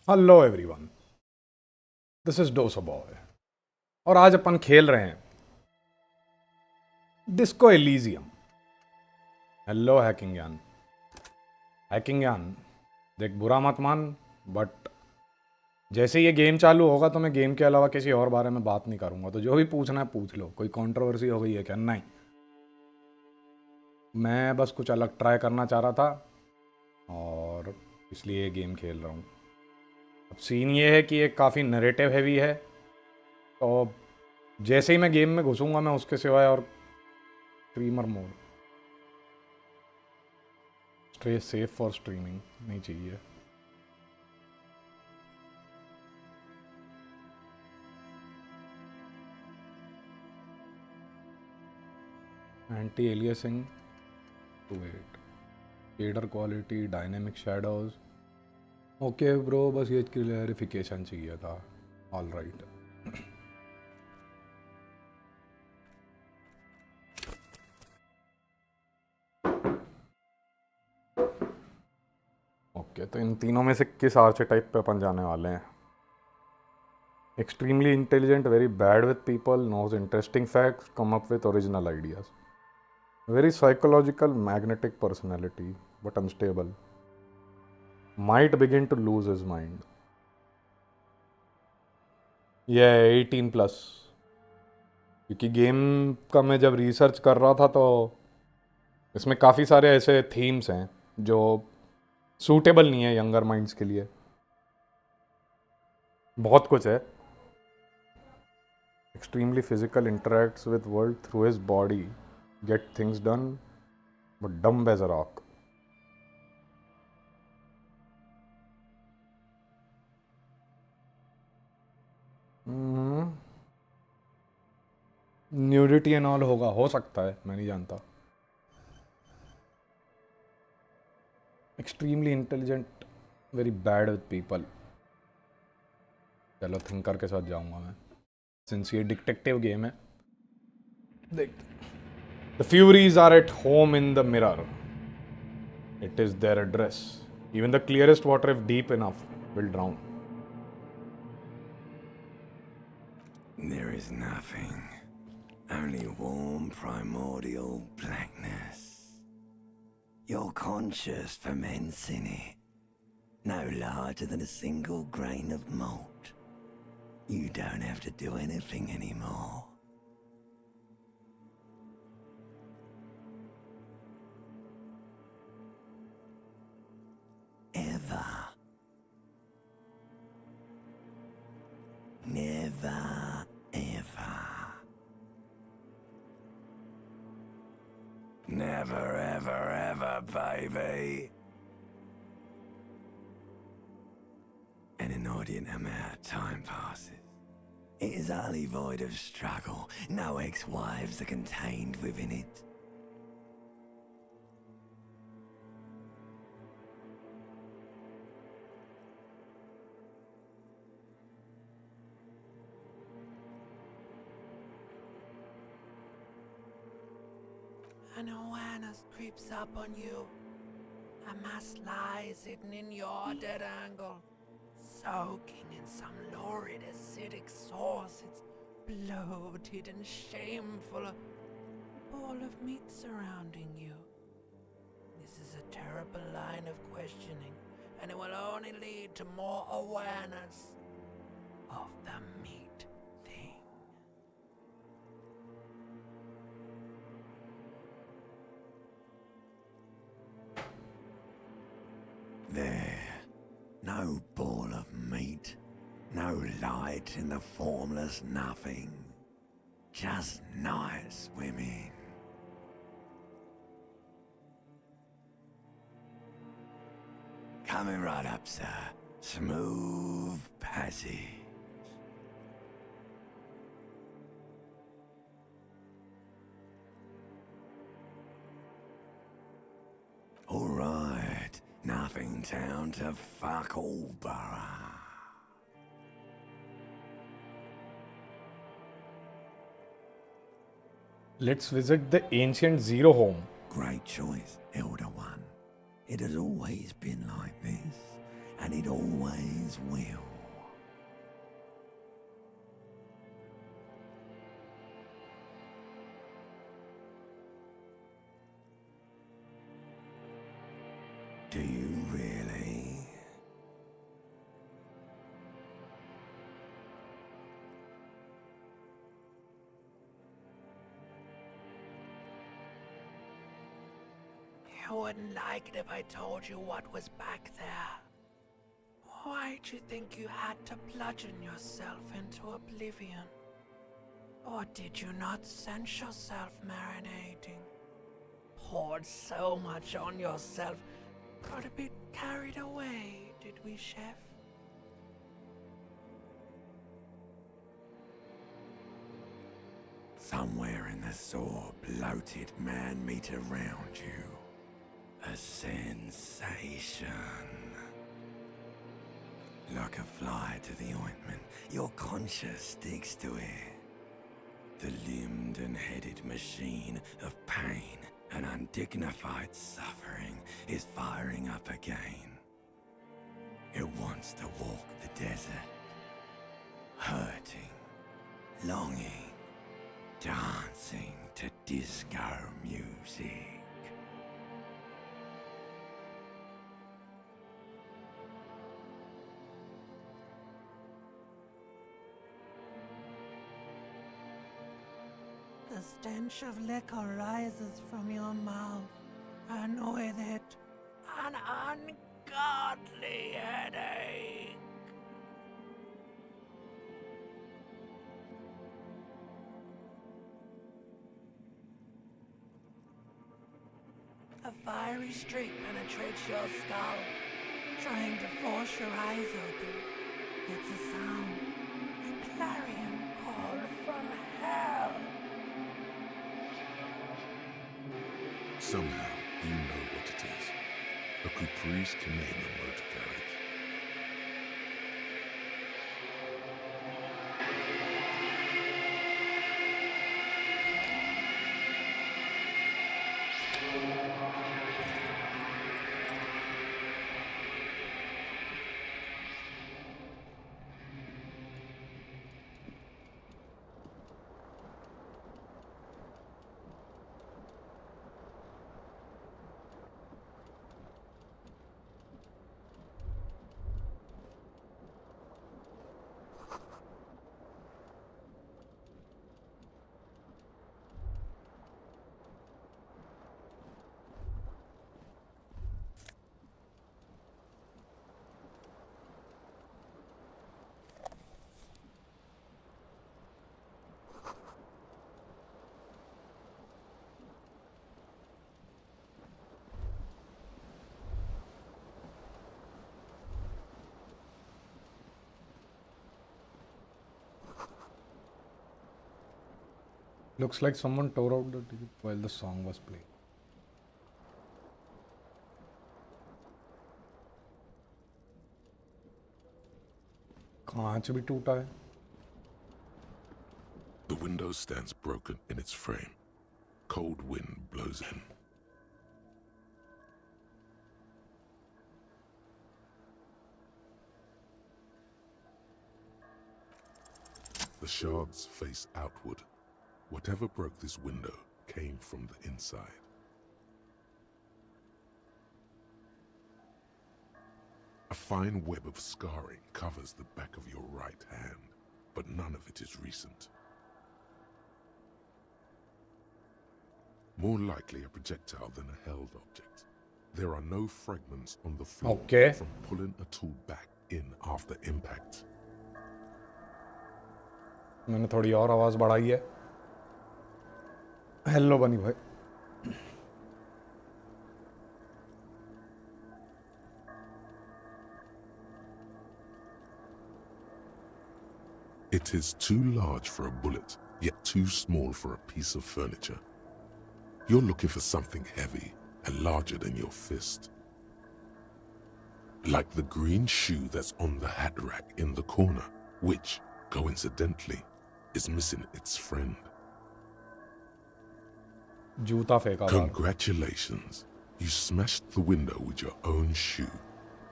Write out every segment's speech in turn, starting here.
Hello everyone, this is dosa boy और आज अपन खेल रहे हैं डिस्को एलिजियम। हेलो हैकिंग यान। हैकिंग यान, देख बुरा मत मान, बट जैसे ये गेम चालू होगा तो मैं गेम के अलावा किसी और बारे में बात नहीं करूंगा। तो जो भी पूछना है पूछ लो। कोई कंट्रोवर्सी हो गई है क्या? नहीं, मैं बस कुछ अलग ट्राई करना चाह रहा था और इसलिए ये गेम खेल रहा हूँ। अब सीन ये है कि ये काफ़ी नरेटिव हैवी है, तो जैसे ही मैं गेम में घुसूंगा मैं उसके सिवाय और streamer mode, stay safe for streaming नहीं चाहिए। Anti aliasing to 8, shader quality, dynamic shadows. Okay bro, बस ये क्लैरिफिकेशन चाहिए था। All right. ओके, तो इन तीनों में से किस आर्चेटाइप पे अपन जाने वाले हैं? Extremely intelligent, very bad with people, knows interesting facts, come up with original ideas. Very psychological, magnetic personality, but unstable. Might begin to lose his mind. ये 18 प्लस, क्योंकि गेम का मैं जब रिसर्च कर रहा था तो इसमें काफ़ी सारे ऐसे थीम्स हैं जो सूटेबल नहीं है यंगर माइंड्स के लिए। बहुत कुछ है। Extremely physical, interacts with world through his body, get things done, but dumb as a rock. Nudity and all होगा, हो सकता है, मैं नहीं जानता। Extremely intelligent, very bad with people. चलो थिंकर के साथ जाऊंगा मैं, सिंस ये डिटेक्टिव गेम है। देख, the furies are at home in the mirror, it is their address, even the clearest water if deep enough will drown. There is nothing, only warm primordial blackness. You're conscious ferments in it, no larger than a single grain of malt. You don't have to do anything anymore. Ever. Never, ever. Never, ever, ever, baby. An inordinate amount of time passes. It is utterly void of struggle. No ex-wives are contained within it. An awareness creeps up on you. A mass lies hidden in your dead angle, soaking in some lurid acidic source. It's bloated and shameful, a ball of meat surrounding you. This is a terrible line of questioning, and it will only lead to more awareness of the meat thing. There, no ball of meat, no light in the formless nothing, just nice women. Coming right up, sir. Smooth passage. All right, nothing town to fuck all borough. Let's visit the ancient Zero home. Great choice, Elder One. It has always been like this. and it always will. Do you really? You wouldn't like it if I told you what was back there. Why'd you think you had to bludgeon yourself into oblivion? Or did you not sense yourself marinating? Poured so much on yourself, got a bit carried away, did we, Chef? Somewhere in the sore, bloated man-meat around you. A sensation. Like a fly to the ointment, your conscience sticks to it. The limbed and headed machine of pain and undignified suffering is firing up again. It wants to walk the desert, hurting, longing, dancing to disco music. The stench of liquor rises from your mouth, and with it, an ungodly headache. A fiery streak penetrates your skull, trying to force your eyes open. It's a sound, a clarion call from hell. Somehow, you know what it is. A caprice can name a motor carriage. Looks like someone tore out the tape while the song was playing. कांच भी टूटा है. The window stands broken in its frame. Cold wind blows in. The shards face outward. Whatever broke this window came from the inside. A fine web of scarring covers the back of your right hand, but none of it is recent. More likely a projectile than a held object. There are no fragments on the floor Okay. from pulling a tool back in after impact. मैंने थोड़ी और आवाज़ बढ़ाई है. Hello बनी भाई. It is too large for a bullet, yet too small for a piece of furniture. You're looking for something heavy and larger than your fist. Like the green shoe that's on the hat rack in the corner, which, coincidentally, is missing its friend. जूता फेंका था. Congratulations. You smashed the window with your own shoe.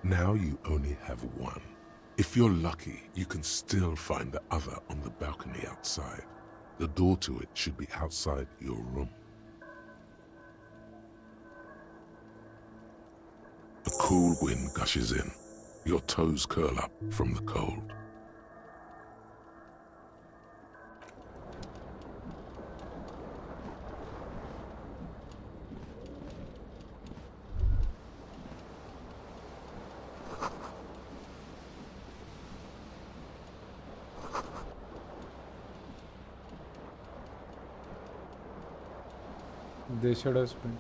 Now you only have one. If you're lucky, you can still find the other on the balcony outside. The door to it should be outside your room. A cool wind gushes in. Your toes curl up from the cold. They should have spent.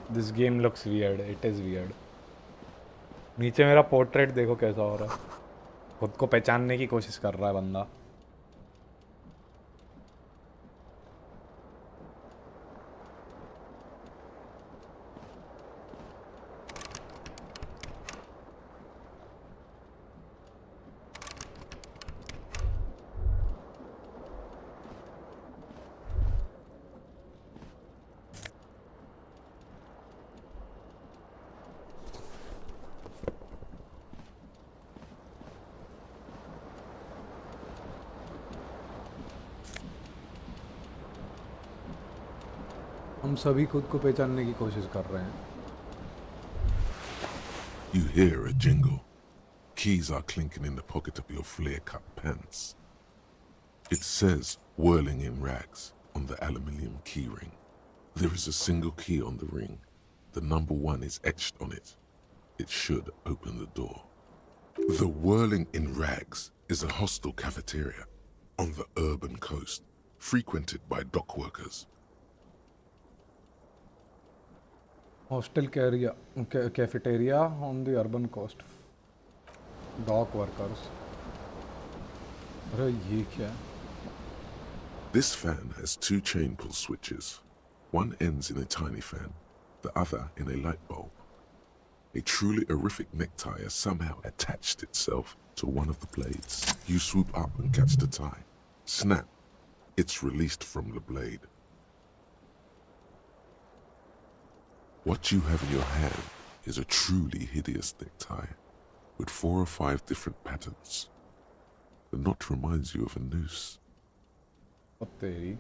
This game looks weird. It is weird. नीचे मेरा portrait देखो कैसा हो रहा है. खुद को पहचानने की कोशिश कर रहा है बंदा. हम सभी खुद को पहचानने की कोशिश कर रहे हैं. You hear a jingle. Keys are clinking in the pocket of your flare-cut pants. It says, whirling in rags, on the aluminium keyring. There is a single key on the ring. The number 1 is etched on it. It should open the door. The whirling in rags is a hostel cafeteria on the urban coast, frequented by dock workers. Hostel cafeteria on the urban coast. Dock workers. अरे ये क्या? This fan has 2 chain pull switches. One ends in a tiny fan, the other in a light bulb. A truly horrific necktie has somehow attached itself to one of the blades. You swoop up and catch the tie. Snap! It's released from the blade. What you have in your hand is a truly hideous necktie with 4 or 5 different patterns. The knot reminds you of a noose. What तेरी?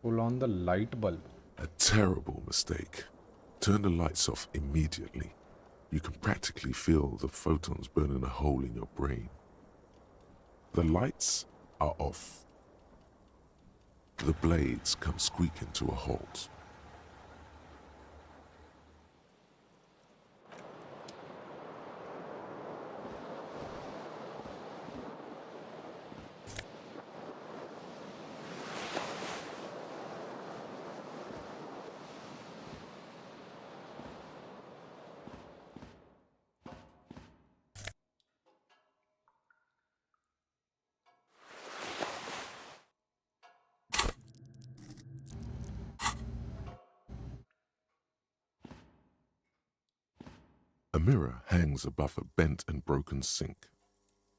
Pull on the light bulb. A terrible mistake. Turn the lights off immediately. You can practically feel the photons burning a hole in your brain. The lights are off. The blades come squeaking to a halt. A mirror hangs above a bent and broken sink.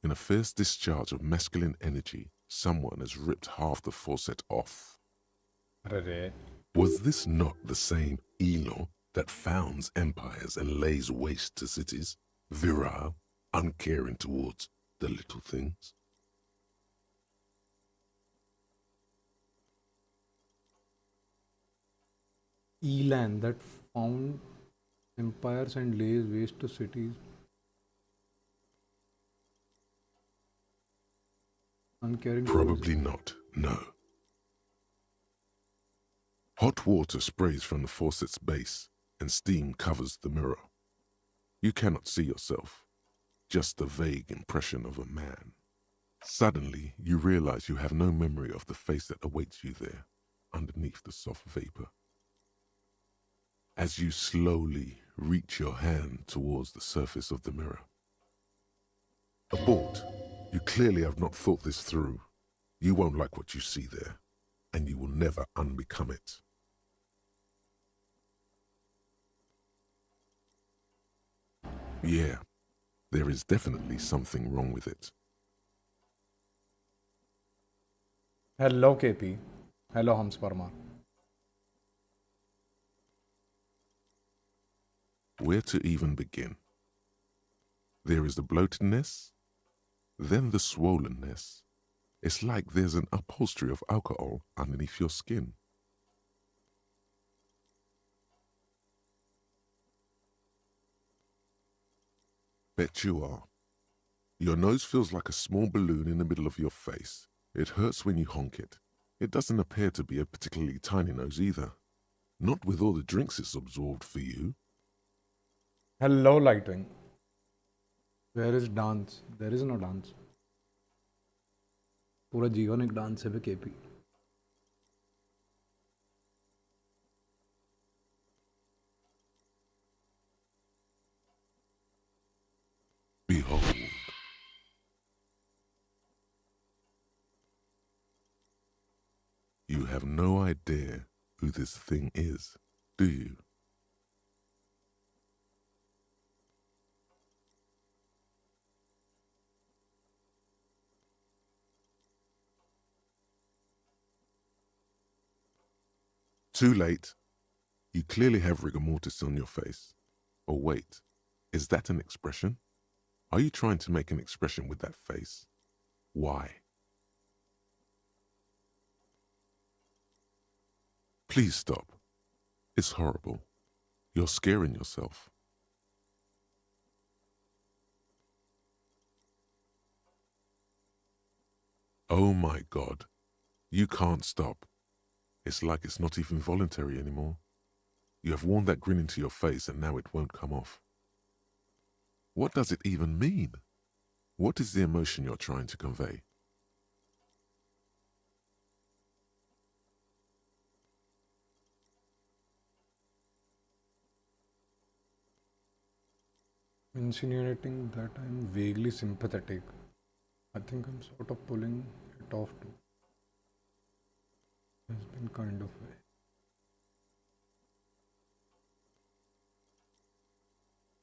In a fierce discharge of masculine energy, someone has ripped half the faucet off. अरे Was this not the same Elo that founds empires and lays waste to cities, virile, uncaring towards the little things? Elan that found empires and lays waste to cities. Uncaring. Probably not, no. Hot water sprays from the faucet's base, and steam covers the mirror. You cannot see yourself, just a vague impression of a man. Suddenly, you realize you have no memory of the face that awaits you there, underneath the soft vapor. As you slowly reach your hand towards the surface of the mirror. Abort. You clearly have not thought this through. You won't like what you see there. and you will never unbecome it. Yeah, there is definitely something wrong with it. Hello KP, hello hums Parmar. Where to even begin? There is the bloatedness, then the swollenness. It's like there's an upholstery of alcohol underneath your skin. Bet you are. Your nose feels like a small balloon in the middle of your face. It hurts when you honk it. It doesn't appear to be a particularly tiny nose either. Not with all the drinks it's absorbed for you. Hello Lightwing. Where is dance? There is no dance. पूरा जीवन एक dance है पे KP. Behold. You have no idea who this thing is, do you? Too late. You clearly have rigor mortis on your face. Oh wait, is that an expression? Are you trying to make an expression with that face? Why? Please stop. It's horrible. You're scaring yourself. Oh my God. You can't stop. It's like it's not even voluntary anymore. You have worn that grin into your face and now it won't come off. What does it even mean? What is the emotion you're trying to convey? Insinuating that I'm vaguely sympathetic. I think I'm sort of pulling it off too. Has been kind of way.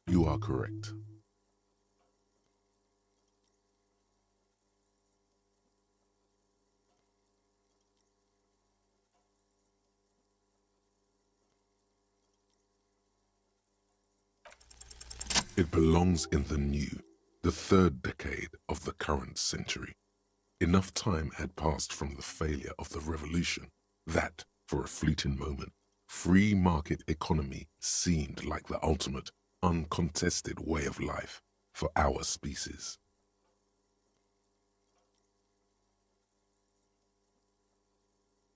You are correct. It belongs in the new, the third decade of the current century. Enough time had passed from the failure of the revolution that, for a fleeting moment, free market economy seemed like the ultimate, uncontested way of life for our species.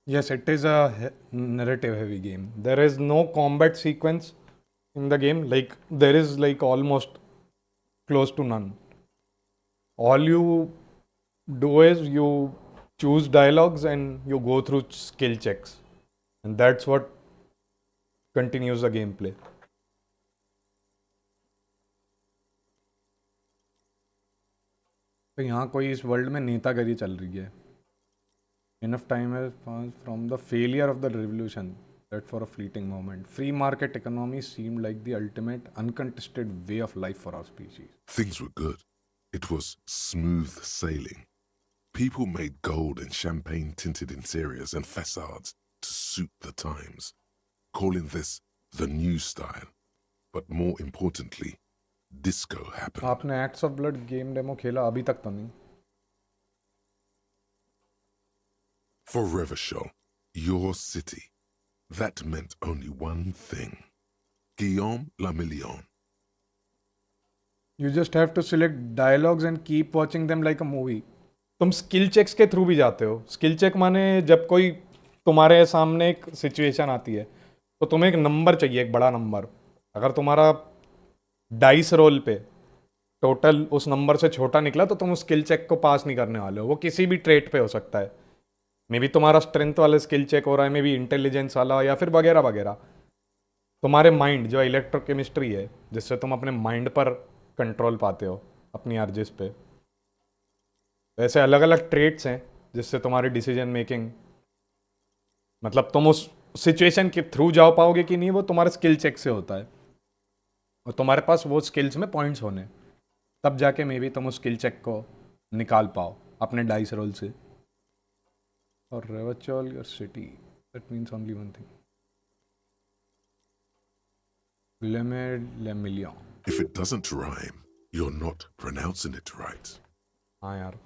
Yes, it is a narrative heavy game. There is no combat sequence in the game. Like, there is like almost close to none. All you do is you choose dialogues and you go through skill checks. And that's what continues the gameplay. तो यहाँ कोई इस world में नेतागिरी चल रही है. Enough time has passed from the failure of the revolution that for a fleeting moment, free market economy seemed like the ultimate, uncontested way of life for our species. Things were good. It was smooth sailing. People made gold and champagne-tinted interiors and facades to suit the times, calling this the new style. But more importantly, disco happened. आपने Acts of Blood game demo खेला अभी तक तो नहीं. For Revachol, your city, that meant only one thing. Guillaume la Million. You just have to select dialogues and keep watching them like a movie. तुम skill checks के through भी जाते हो. स्किल चेक माने जब कोई तुम्हारे सामने एक सिचुएशन आती है तो तुम्हें एक नंबर चाहिए, एक बड़ा नंबर. अगर तुम्हारा डाइस रोल पे टोटल उस नंबर से छोटा निकला तो तुम उस स्किल चेक को पास नहीं करने वाले हो. वो किसी भी ट्रेट पे हो सकता है. मे बी तुम्हारा स्ट्रेंथ वाला स्किल चेक हो रहा है, मे बी इंटेलिजेंस वाला, या फिर वगैरह वगैरह. तुम्हारे माइंड जो इलेक्ट्रोकेमिस्ट्री है जिससे तुम अपने माइंड पर कंट्रोल पाते हो अपनी आर्जिस पे, ऐसे अलग अलग ट्रेट्स हैं जिससे तुम्हारी डिसीजन मेकिंग मतलब तुम उस सिचुएशन के थ्रू जा पाओगे कि नहीं वो तुम्हारे स्किल चेक से होता है, और तुम्हारे पास वो स्किल्स में पॉइंट्स होने, तब जाके मे बी तुम उस स्किल चेक को निकाल पाओ अपने डाइस रोल से. और रेवचॉल your city, that means only one thing. लेमिलिया. If it doesn't rhyme, you're not pronouncing it right. हाँ यार.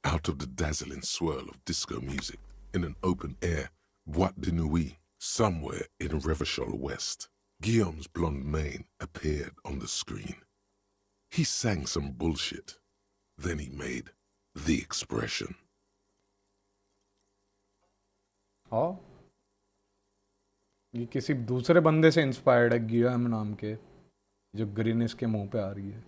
Out of the dazzling swirl of disco music, in an open air, Boîte de Nuit, somewhere in Revachol West, Guillaume's blonde mane appeared on the screen. He sang some bullshit. Then he made the expression. हाँ, ये किसी दूसरे बंदे से inspired है, गियाम नाम के, जो ग्रीन इसके मुंह पे आ रही है.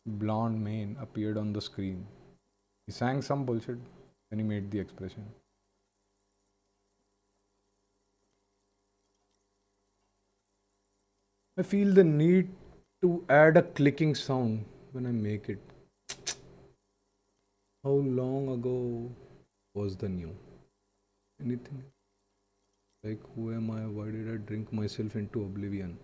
Blonde mane appeared on the screen. He sang some bullshit, then he made the expression. I feel the need to add a clicking sound when I make it. How long ago was the new? Anything? Like, who am I? Why did I drink myself into oblivion?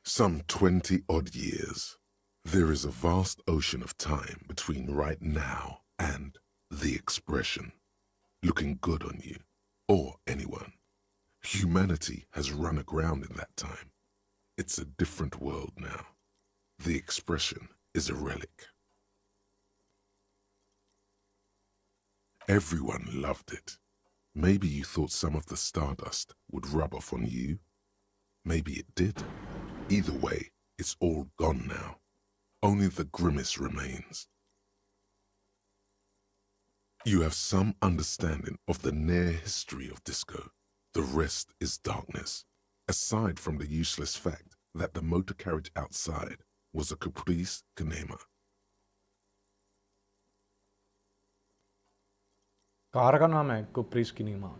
Some 20 odd years. There is a vast ocean of time between right now and the expression. Looking good on you, or anyone. Humanity has run aground in that time. It's a different world now. The expression is a relic. Everyone loved it. Maybe you thought some of the stardust would rub off on you. Maybe it did. Either way, it's all gone now. Only the grimace remains. You have some understanding of the near history of disco. The rest is darkness, aside from the useless fact that the motor carriage outside was a caprice kinema. Car का नाम है कुप्रीस किनीमा.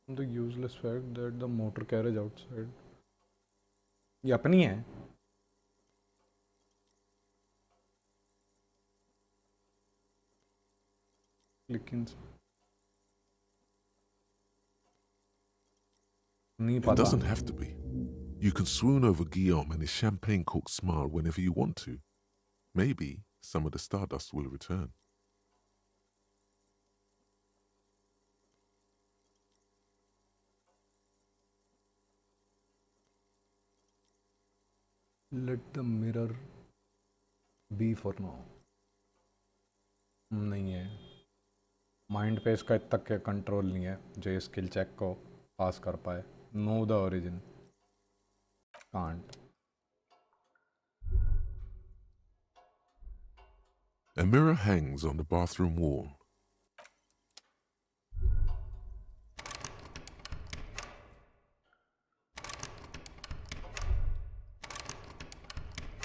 The useless fact that the motor carriage outside. ये अपनी है. लेकिन नहीं It पता. doesn't have to be. You can swoon over Guillaume and his champagne-corked smile whenever you want to. Maybe some of the stardust will return. Let the mirror be for now. नहीं है. Mind पे इसका इतना के control नहीं है जो ये स्किल चेक को पास कर पाए. Know the origin. Can't. A mirror hangs on the bathroom wall.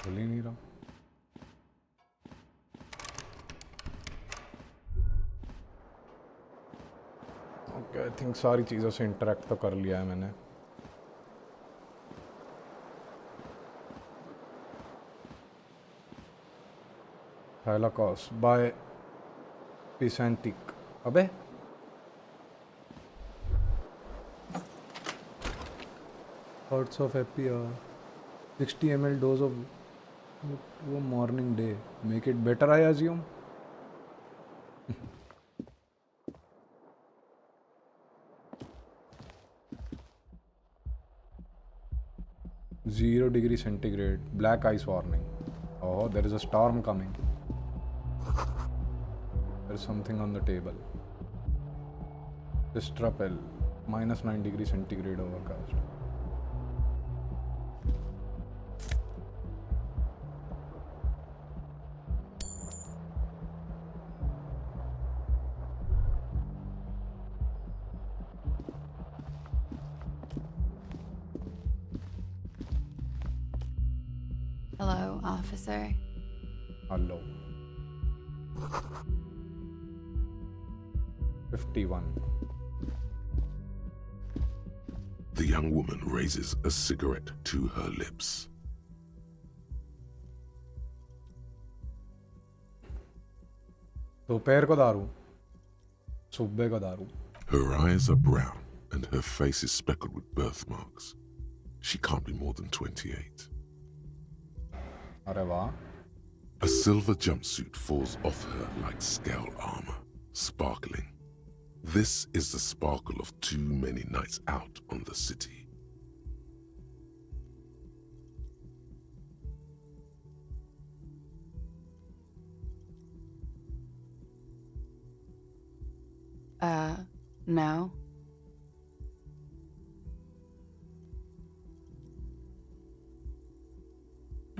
खुल ही नहीं रहा. ओके, आई थिंक सारी चीज़ों से इंटरेक्ट तो कर लिया है मैंने. Holocaust by Pisantic. अबे Hearts of happy hour. 60 ml dose of morning day. Make it better, I assume. -0°C. Black ice warning. Oh, there is a storm coming. There is something on the table. Distrapel. -9°C overcast. Hello, officer. Hello. 51. The young woman raises a cigarette to her lips. दोपहर को दारू, सुबह को दारू. Her eyes are brown and her face is speckled with birthmarks. She can't be more than 28. अरे वाह. A silver jumpsuit falls off her like scale armor, sparkling. This is the sparkle of too many nights out on the city. No.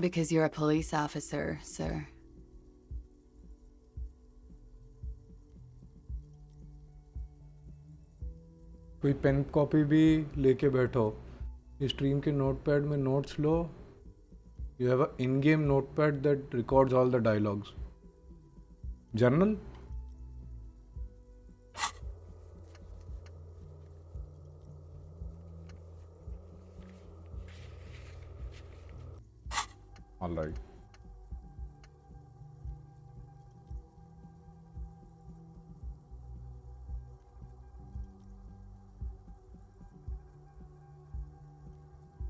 Because you're a police officer, sir. कोई pen copy भी लेके बैठो. Stream के notepad में notes low. You have an in-game notepad that records all the dialogues. Journal? All right.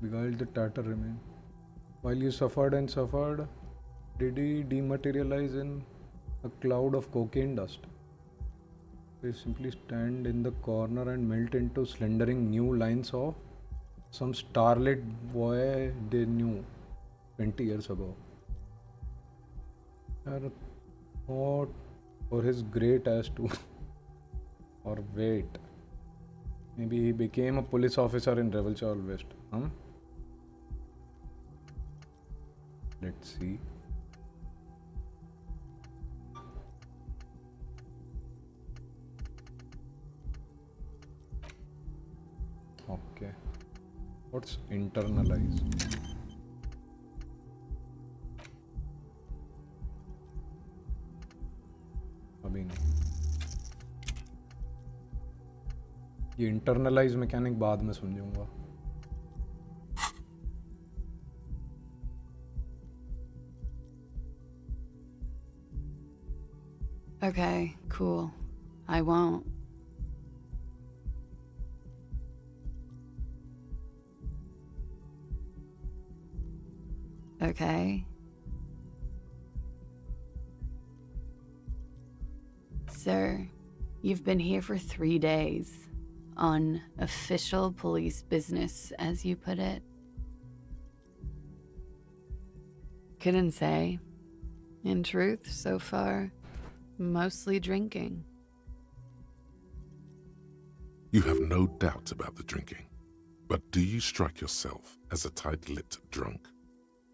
Beguiled the tatter remain. While you suffered and suffered, did he dematerialize in a cloud of cocaine dust? They simply stand in the corner and melt into slendering new lines of some starlit boy they knew 20 years ago. Or thought for his great as to or wait. Maybe he became a police officer in Revelchal West. Let's see. Okay. What's internalize? अभी नहीं. ये internalise mechanic बाद में समझूंगा. Okay, cool. I won't. Okay. Sir, you've been here for 3 days. On official police business, as you put it. Couldn't say. In truth, so far, mostly drinking. You have no doubt about the drinking. But do you strike yourself as a tight-lipped drunk?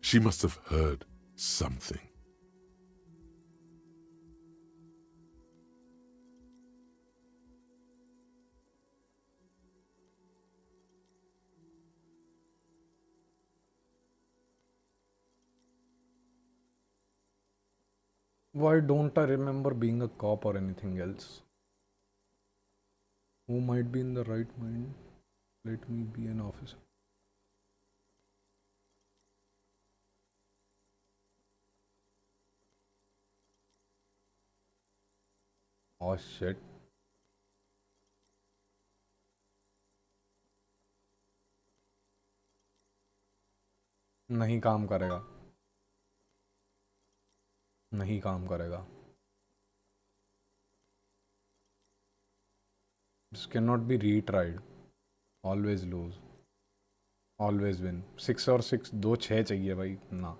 She must have heard something. Why don't I remember being a cop or anything else? Who might be in the right mind? Let me be an officer. Oh shit. नहीं काम करेगा. नहीं काम करेगा. This cannot be retried. Always lose. Always win. 6 और 6 दो 6 चाहिए भाई ना.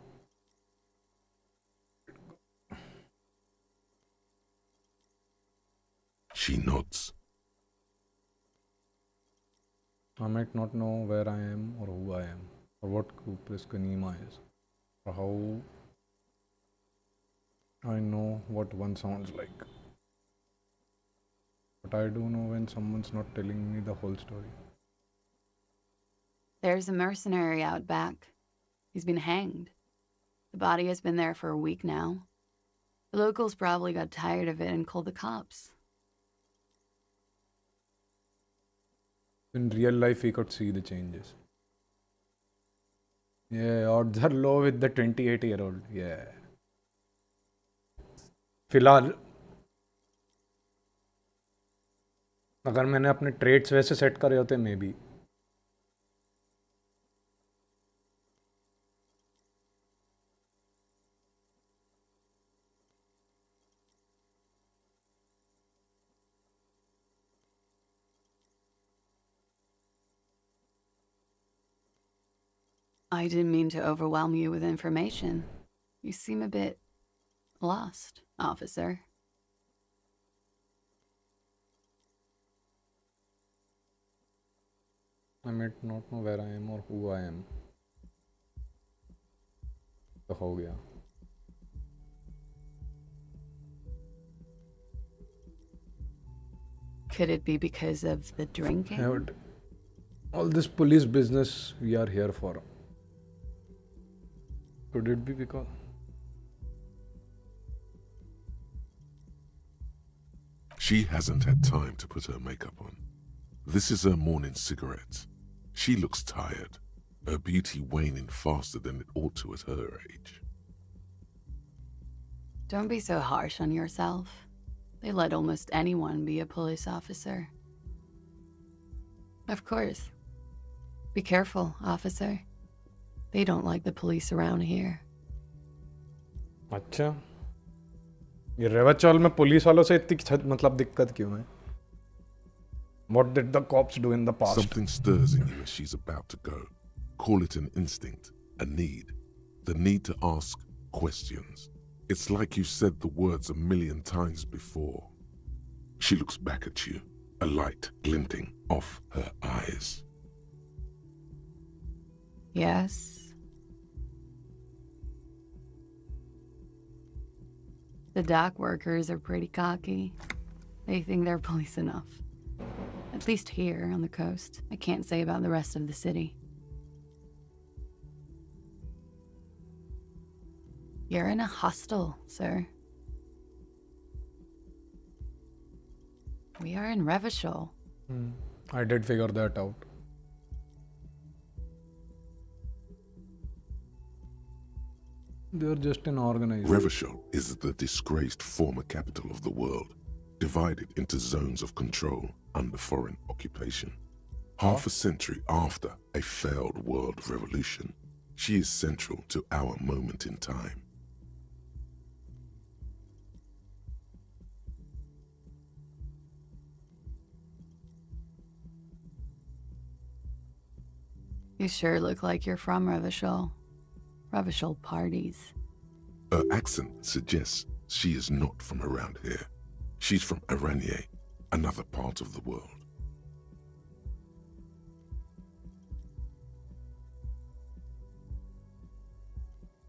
She nods. I might not know where I am or who I am or what group this Kanima is or how I know what one sounds like. But I do know when someone's not telling me the whole story. There's a mercenary out back. He's been hanged. The body has been there for a week now. The locals probably got tired of it and called the cops. In real life, he could see the changes. Yeah, odds are low with the 28-year-old. Yeah. फिलहाल अगर मैंने अपने trades वैसे set करे होते may be I didn't mean to overwhelm you with information. You seem a bit lost, officer. I might not know where I am or who I am. तो हो गया. Could it be because of the drinking? But all this police business we are here for. Could it be because? She hasn't had time to put her makeup on. This is her morning cigarette. She looks tired, her beauty waning faster than it ought to at her age. Don't be so harsh on yourself. They let almost anyone be a police officer. Of course. Be careful, officer. They don't like the police around here. अच्छा ये रेवाचौल में police वालों से इतनी मतलब दिक्कत क्यों है? What did the cops do in the past? Something stirs in you as she's about to go. Call it an instinct, a need. The need to ask questions. It's like you've said the words a million times before. She looks back at you, a light glinting off her eyes. Yes. The dock workers are pretty cocky. They think they're police enough. At least here on the coast. I can't say about the rest of the city. You're in a hostel, sir. We are in Revachol. I did figure that out. They're just an organized. Revachol is the disgraced former capital of the world, divided into zones of control under foreign occupation. Half a century after a failed world revolution, she is central to our moment in time. You sure look like you're from Revachol. Revachol parties. Her accent suggests she is not from around here. She's from Aranye, another part of the world.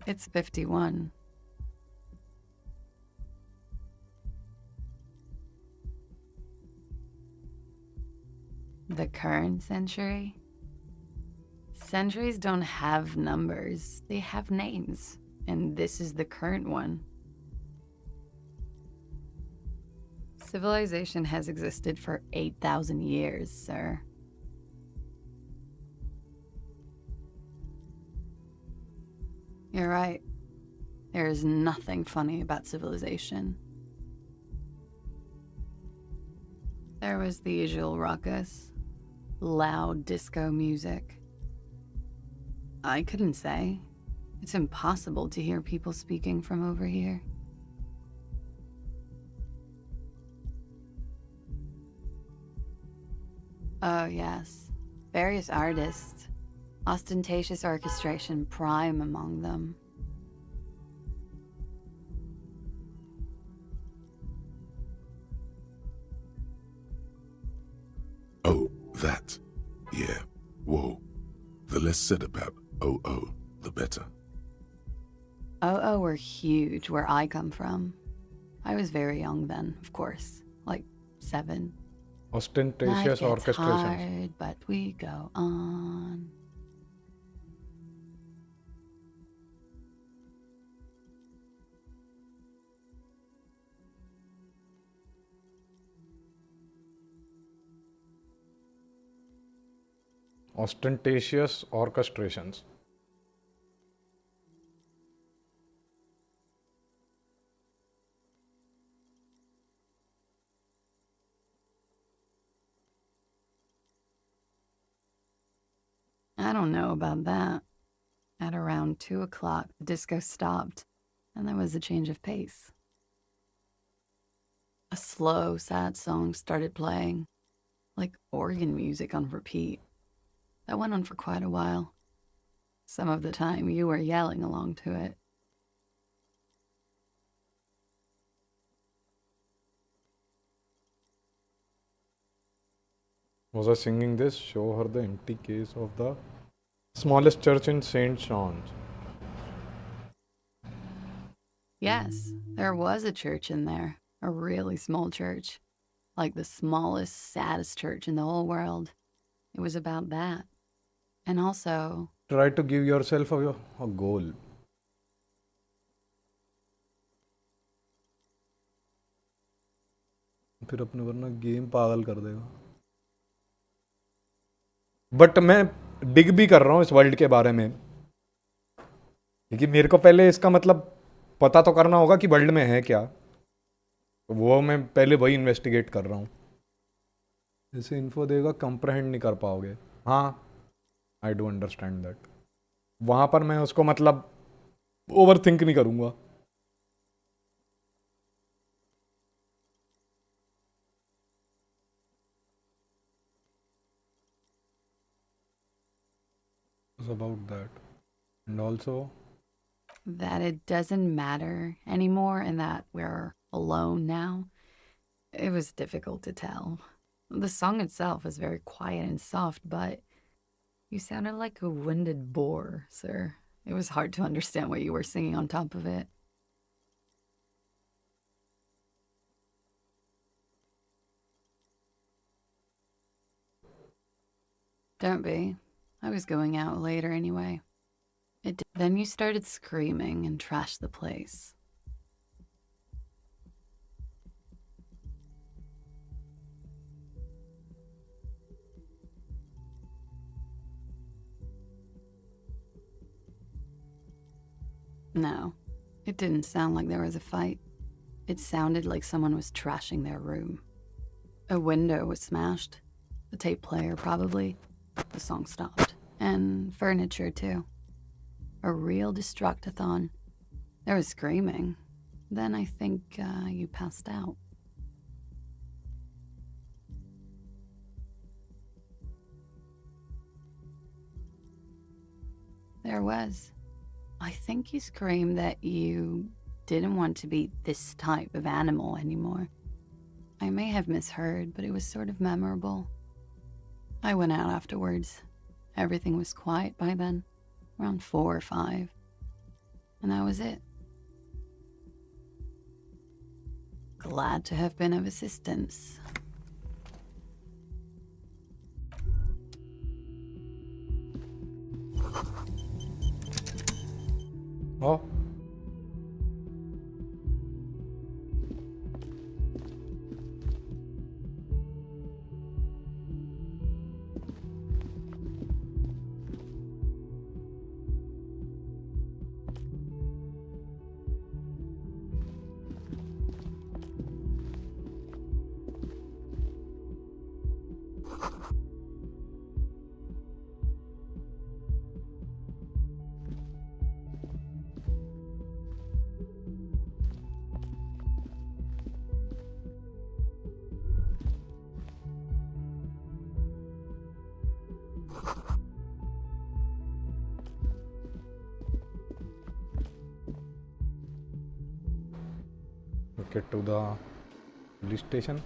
It's 51. The current century? Centuries don't have numbers, they have names, and this is the current one. Civilization has existed for 8,000 years, sir. You're right. There is nothing funny about civilization. There was the usual ruckus, loud disco music. I couldn't say. It's impossible to hear people speaking from over here. Oh, yes. Various artists. Ostentatious orchestration prime among them. Oh, that. Yeah. Whoa. The less said about OO, the better. OO were huge where I come from. I was very young then, of course. Like 7. Ostentatious Life gets orchestrations. hard, but we go on. Ostentatious orchestrations. I don't know about that. At around 2 o'clock, the disco stopped, and there was a change of pace. A slow, sad song started playing, like organ music on repeat. That went on for quite a while. Some of the time, you were yelling along to it. Was I singing this? Show her the empty case of the smallest church in St. John's. Yes, there was a church in there, a really small church, like the smallest, saddest church in the whole world. It was about that. And also, Try to give yourself a goal. फिर अपने वरना game पागल कर देगा. But मैं डिग भी कर रहा हूँ इस वर्ल्ड के बारे में, क्योंकि मेरे को पहले इसका मतलब पता तो करना होगा कि वर्ल्ड में है क्या. तो वो मैं पहले वही इन्वेस्टिगेट कर रहा हूँ. जैसे इन्फो देगा कंप्रहेंड नहीं कर पाओगे. हाँ, आई डू अंडरस्टैंड दैट. वहाँ पर मैं उसको मतलब ओवर थिंक नहीं करूँगा. About that. And also, that it doesn't matter anymore and that we're alone now. It was difficult to tell. The song itself was very quiet and soft, but you sounded like a winded boar, sir. It was hard to understand what you were singing on top of it. Don't be. I was going out later anyway. Then you started screaming and trashed the place. No, it didn't sound like there was a fight. It sounded like someone was trashing their room. A window was smashed. The tape player, probably. The song stopped. And furniture, too. A real destructathon. There was screaming. Then I think you passed out. There was. I think you screamed that you didn't want to be this type of animal anymore. I may have misheard, but it was sort of memorable. I went out afterwards. Everything was quiet by then, around 4 or 5. And that was it. Glad to have been of assistance. oh, get to the police station.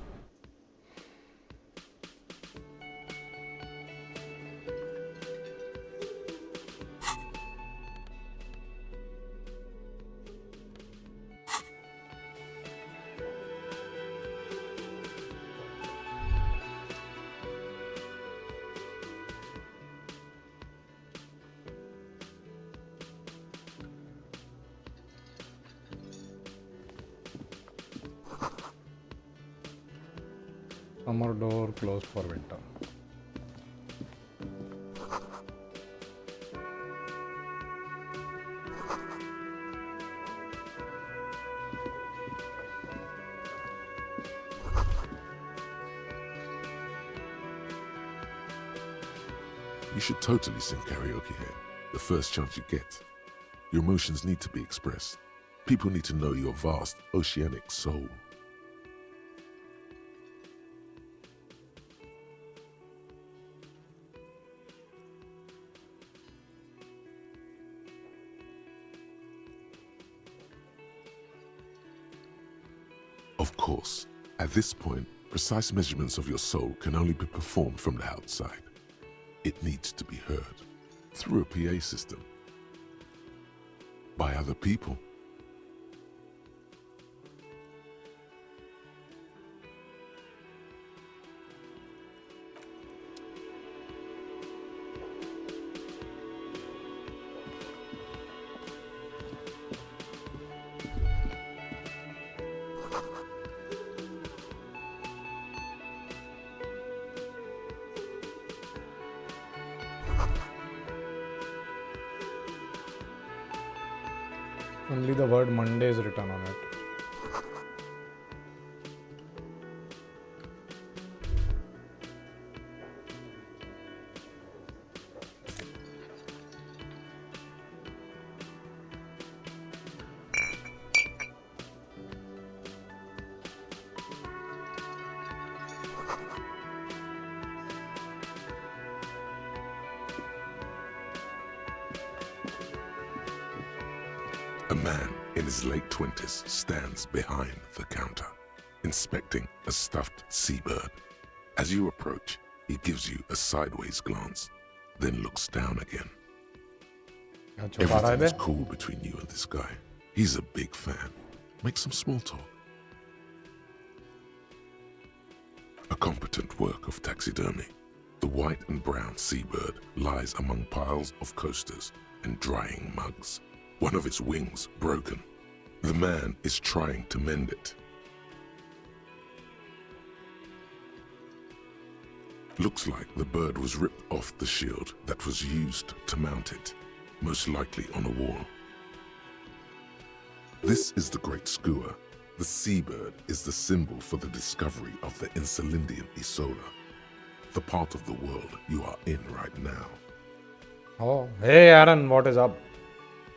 Summer door closed for winter. You should totally sing karaoke here, the first chance you get. Your emotions need to be expressed. People need to know your vast, oceanic soul. Of course, at this point, precise measurements of your soul can only be performed from the outside. It needs to be heard through a PA system by other people. Only the word Monday is written on it. A man in his late 20s stands behind the counter, inspecting a stuffed seabird. As you approach, he gives you a sideways glance, then looks down again. क्या छुपा रहा है Everything is bay? cool between you and this guy. He's a big fan. Make some small talk. A competent work of taxidermy. The white and brown seabird lies among piles of coasters and drying mugs. One of its wings broken. The man is trying to mend it. Looks like the bird was ripped off the shield that was used to mount it, most likely on a wall. This is the great skua. The seabird is the symbol for the discovery of the Insulindian Isola, the part of the world you are in right now. Oh, hey Aaron, what is up?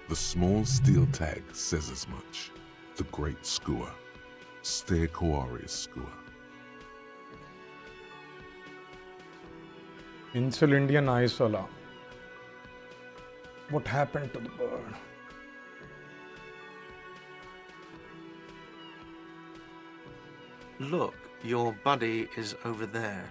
The small steel tag says as much. The great skua. Stegosaurus skua. Insulindian Isola. What happened to the bird? Look, your buddy is over there.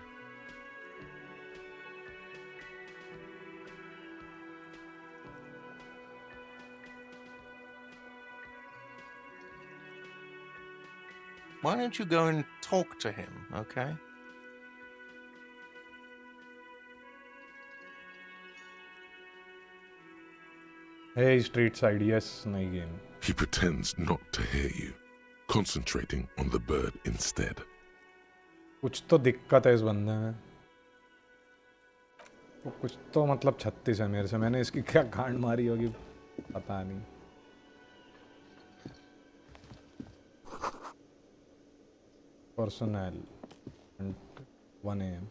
Why don't you go and talk to him, okay? Hey, Street Side, yes, नई game. He pretends not to hear you, concentrating on the bird instead. कुछ तो दिक्कत है इस बंदे में. वो कुछ तो मतलब 36 है मेरे से. मैंने इसकी क्या गांड मारी होगी पता नहीं. Personnel. 1 AM.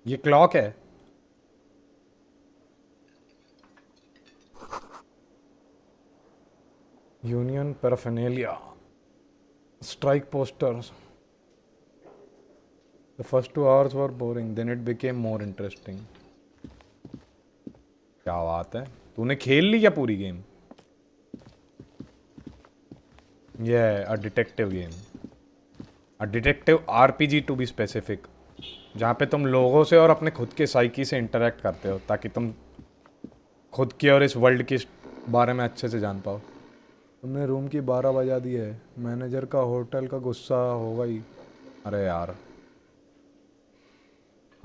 ये क्लॉक है. Union paraphernalia. Strike posters. The first 2 hours were boring, then it became more interesting. क्या बात है? तूने खेल ली क्या पूरी game? Yeah, a detective game. A detective RPG to be specific. जहाँ पे तुम लोगों से और अपने खुद के साइकी से इंटरेक्ट करते हो ताकि तुम खुद की और इस वर्ल्ड के बारे में अच्छे से जान पाओ. तुमने रूम की 12 बजा दी है. मैनेजर का होटल का गुस्सा होगा ही. अरे यार.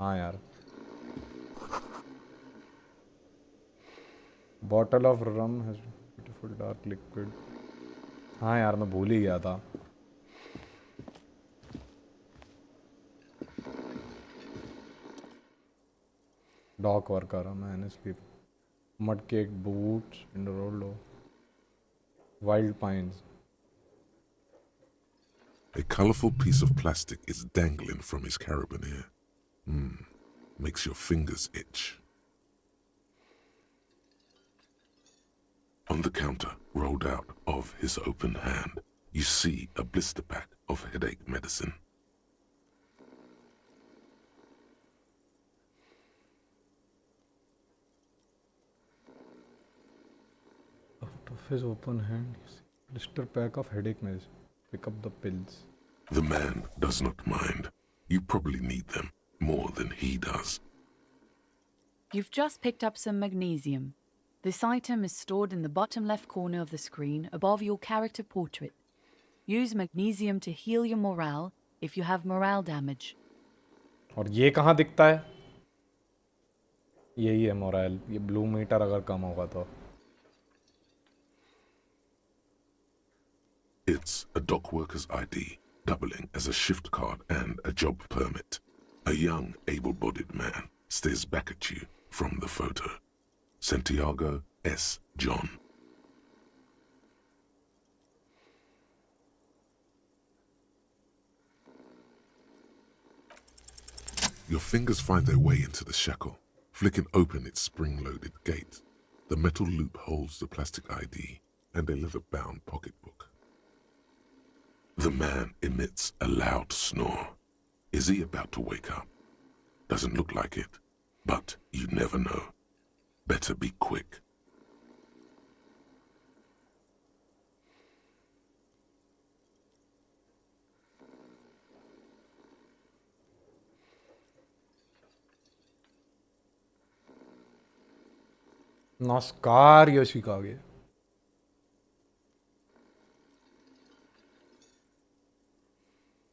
हाँ यार. Bottle of rum has beautiful dark liquid. हाँ यार मैं भूल ही गया था. Dock worker man sleep. Mud cake boots in रोलो. Wild pines. A colorful piece of plastic is dangling from his carabiner. makes your fingers itch. On the counter, rolled out of his open hand, you see a blister pack of headache medicine. Out of his open hand, you see blister pack of headache medicine. Pick up the pills. The man does not mind. You probably need them more than he does. You've just picked up some magnesium. This item is stored in the bottom left corner of the screen above your character portrait. Use magnesium to heal your morale if you have morale damage. और ये कहाँ दिखता है? यही है moral. ये blue metre अगर कम होगा तो. It's a dock worker's ID, doubling as a shift card and a job permit. A young, able-bodied man stares back at you from the photo. Santiago S. John. Your fingers find their way into the shackle, flicking open its spring-loaded gate. The metal loop holds the plastic ID and a leather-bound pocketbook. The man emits a loud snore. Is he about to wake up? Doesn't look like it, but you never know. Better be quick. नमस्कार योशिकागे.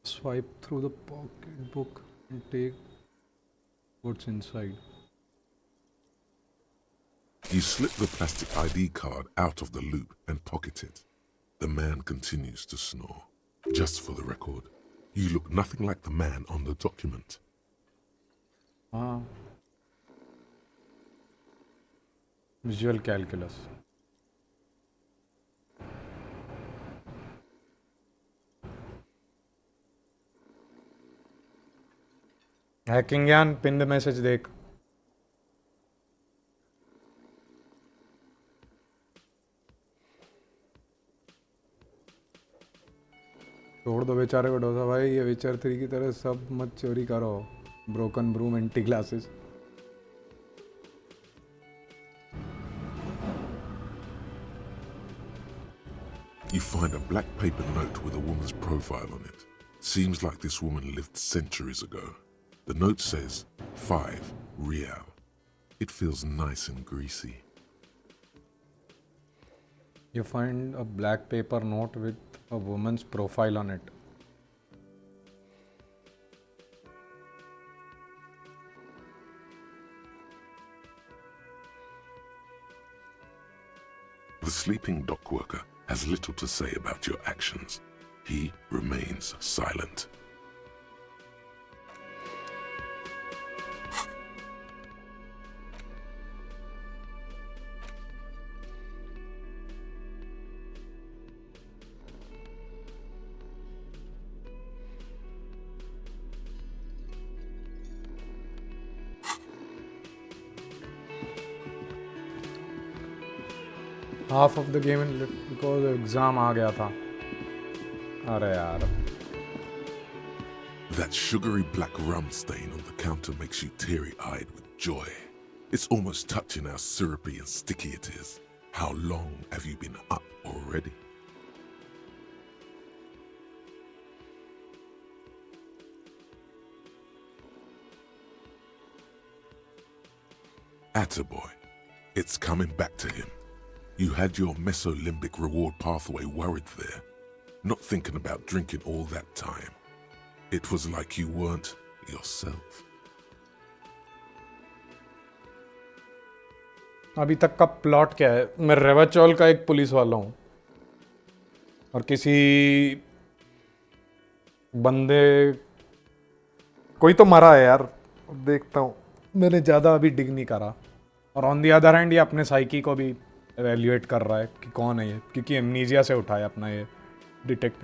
Swipe through the pocketbook and take what's inside. You slip the plastic ID card out of the loop and pocket it. The man continues to snore. Just for the record, you look nothing like the man on the document. हाँ. Visual calculus. Hacking ज्ञान pin message देख. छोड़ दो बेचारे को डोसा भाई. ये विचर 3 की तरह सब मत चोरी करो. Broken broom anti glasses. You find a black paper note with a woman's profile on it. Seems like this woman lived centuries ago. The note says 5 real. It feels nice and greasy. You find a black paper note with a woman's profile on it. The sleeping dock worker has little to say about your actions. He remains silent. Half of the game in because exam आ गया था. अरे यार. That sugary black rum stain on the counter makes you teary-eyed with joy. It's almost touching how syrupy and sticky it is. How long have you been up already? Attaboy. It's coming back to him. You had your mesolimbic reward pathway worried there, not thinking about drinking all that time. It was like you weren't yourself. अभी तक का plot क्या है? मैं रेवाचौल का एक police वाला हूँ और किसी बंदे कोई तो मरा है यार. देखता हूँ. मैंने ज़्यादा अभी डिग नहीं करा. और ऑन दी अदर हैंड ये अपने साइकी को भी एवेल्युएट कर रहा है कि कौन है ये, क्योंकि एमनीजिया से उठाया अपना ये detect.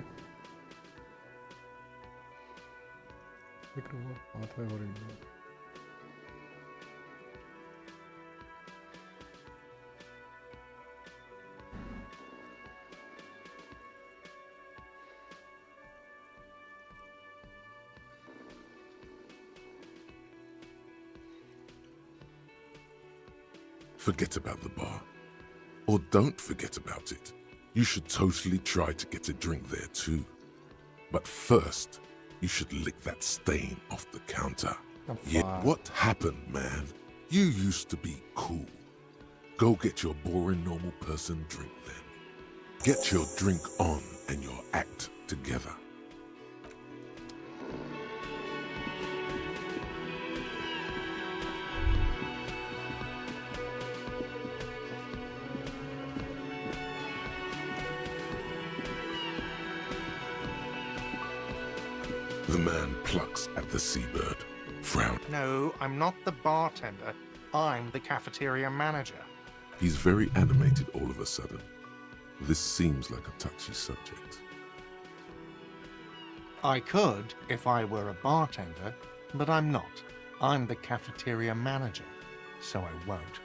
forget about the bar. Or don't forget about it. You should totally try to get a drink there too. But first, you should lick that stain off the counter. Yeah, what happened, man? You used to be cool. Go get your boring normal person drink then. Get your drink on and your act together. The man plucks at the seabird, frown. No, I'm not the bartender. I'm the cafeteria manager. He's very animated all of a sudden. This seems like a touchy subject. I could if I were a bartender, but I'm not. I'm the cafeteria manager, so I won't.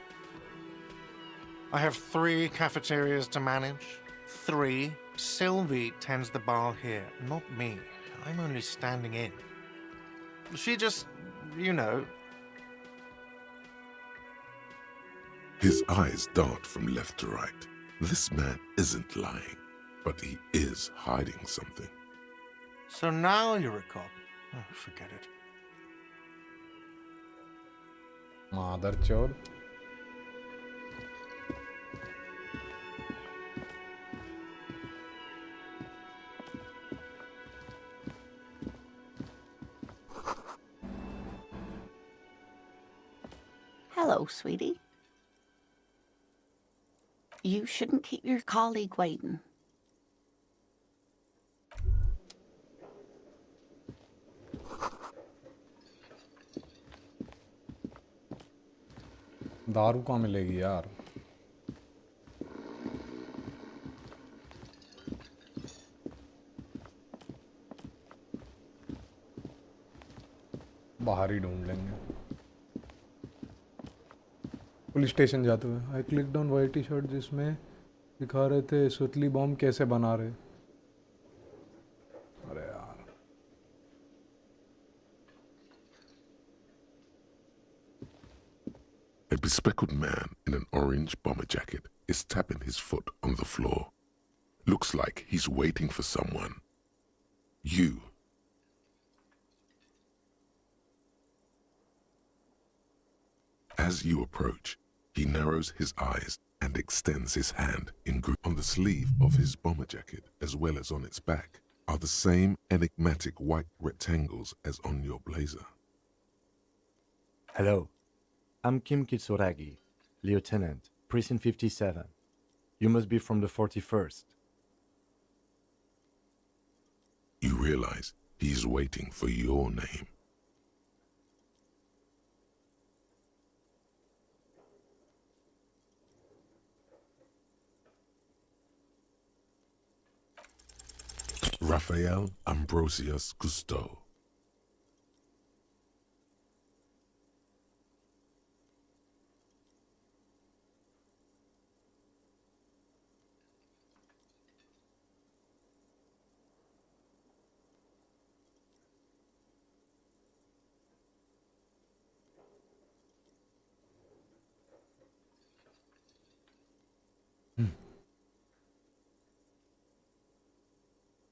I have 3 cafeterias to manage. 3. Sylvie tends the bar here, not me. I'm only standing in. She just, you know. His eyes dart from left to right. This man isn't lying, but he is hiding something. So now you're a cop. Oh, forget it. Mother chod. Hello, sweetie. You shouldn't keep your colleague waiting. दारू कहाँ मिलेगी यार? बाहर ही ढूंढ लेंगे. Police station जाते हुए I clicked on white T shirt जिसमें दिखा रहे थे सुतली बॉम्ब कैसे बना रहे. अरे यार. A bespectacled man in an orange bomber jacket is tapping his foot on the floor. Looks like he's waiting for someone. You. As you approach, he narrows his eyes and extends his hand in grip. On the sleeve of his bomber jacket, as well as on its back, are the same enigmatic white rectangles as on your blazer. Hello, I'm Kim Kitsuragi, Lieutenant, Precinct 57. You must be from the 41st. You realize he's waiting for your name. Raphael Ambrosius Cousteau.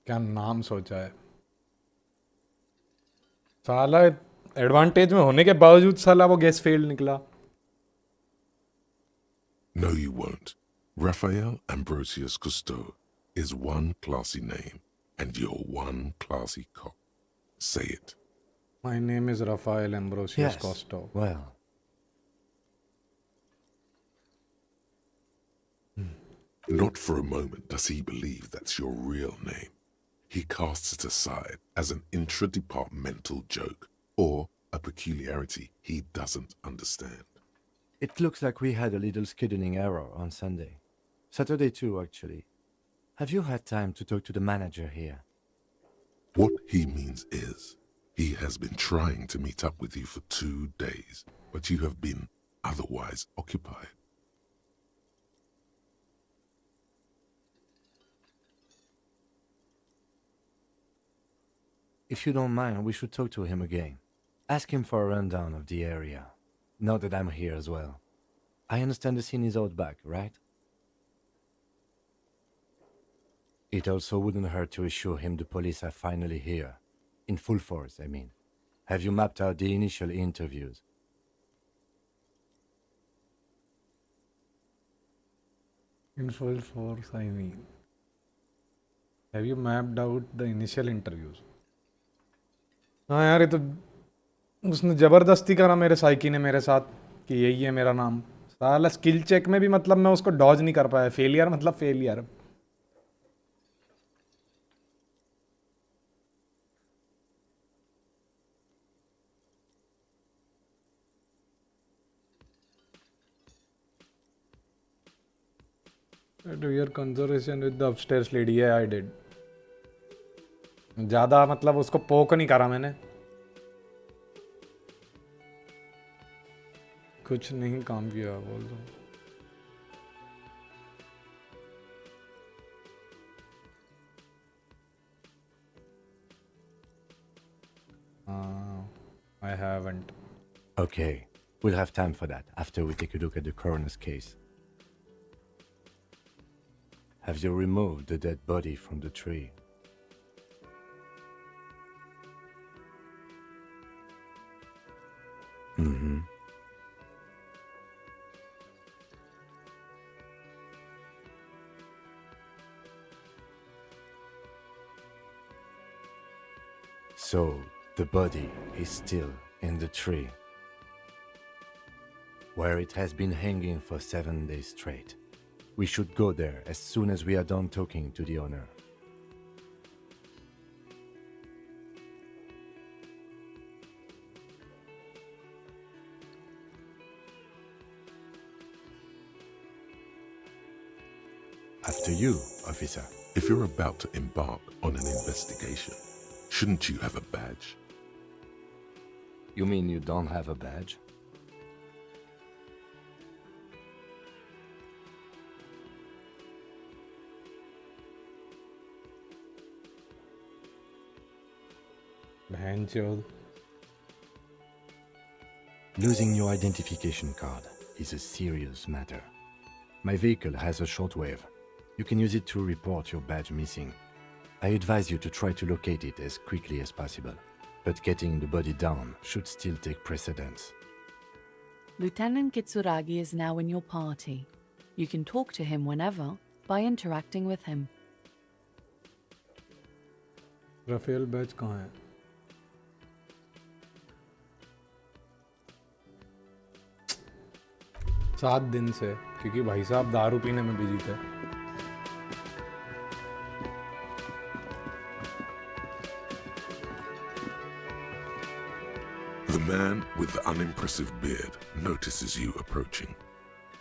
क्या नाम सोचा है साला. Advantage में होने के बावजूद साला वो गैस फेल्ड निकला. No, you won't. Raphael Ambrosius Cousteau is one classy name, and you're one classy cop. Say it. My name is Rafael Ambrosius Costo. Well, Not for a moment does he believe that's your real name. He casts it aside as an intra-departmental joke or a peculiarity he doesn't understand. it looks like we had a little scheduling error on Sunday. Saturday too, actually. Have you had time to talk to the manager here? What he means is, he has been trying to meet up with you for 2 days, but you have been otherwise occupied. If you don't mind, we should talk to him again. Ask him for a rundown of the area, now that I'm here as well. I understand the scene is out back, right? It also wouldn't hurt to assure him the police are finally here. In full force, I mean. Have you mapped out the initial interviews? In full force, I mean. Have you mapped out the initial interviews? हाँ यार, ये तो उसने जबरदस्ती करा मेरे psyche ने मेरे साथ कि यही है मेरा नाम। साला स्किल चेक में भी मतलब मैं उसको डॉज नहीं कर पाया। फेलियर मतलब failure. Do your conversation with the upstairs lady? Yeah, I did. ज़्यादा मतलब उसको पोक नहीं करा मैंने। कुछ नहीं काम किया बोल दो। I haven't. Okay, we'll have time for that after we take a look at the coroner's case. Have you removed the dead body from the tree? Mm-hmm. So, the body is still in the tree, where it has been hanging for 7 days straight. We should go there as soon as we are done talking to the owner. After you, officer. If you're about to embark on an investigation, shouldn't you have a badge? You mean you don't have a badge? बहनचोद। Losing your identification card is a serious matter. My vehicle has a shortwave. You can use it to report your badge missing. I advise you to try to locate it as quickly as possible, but getting the body down should still take precedence. Lieutenant Kitsuragi is now in your party. You can talk to him whenever by interacting with him. Rafael batch कहाँ है? 7 दिन से, क्योंकि भाई साहब दारू पीने में बिजी थे। The man with the unimpressive beard notices you approaching.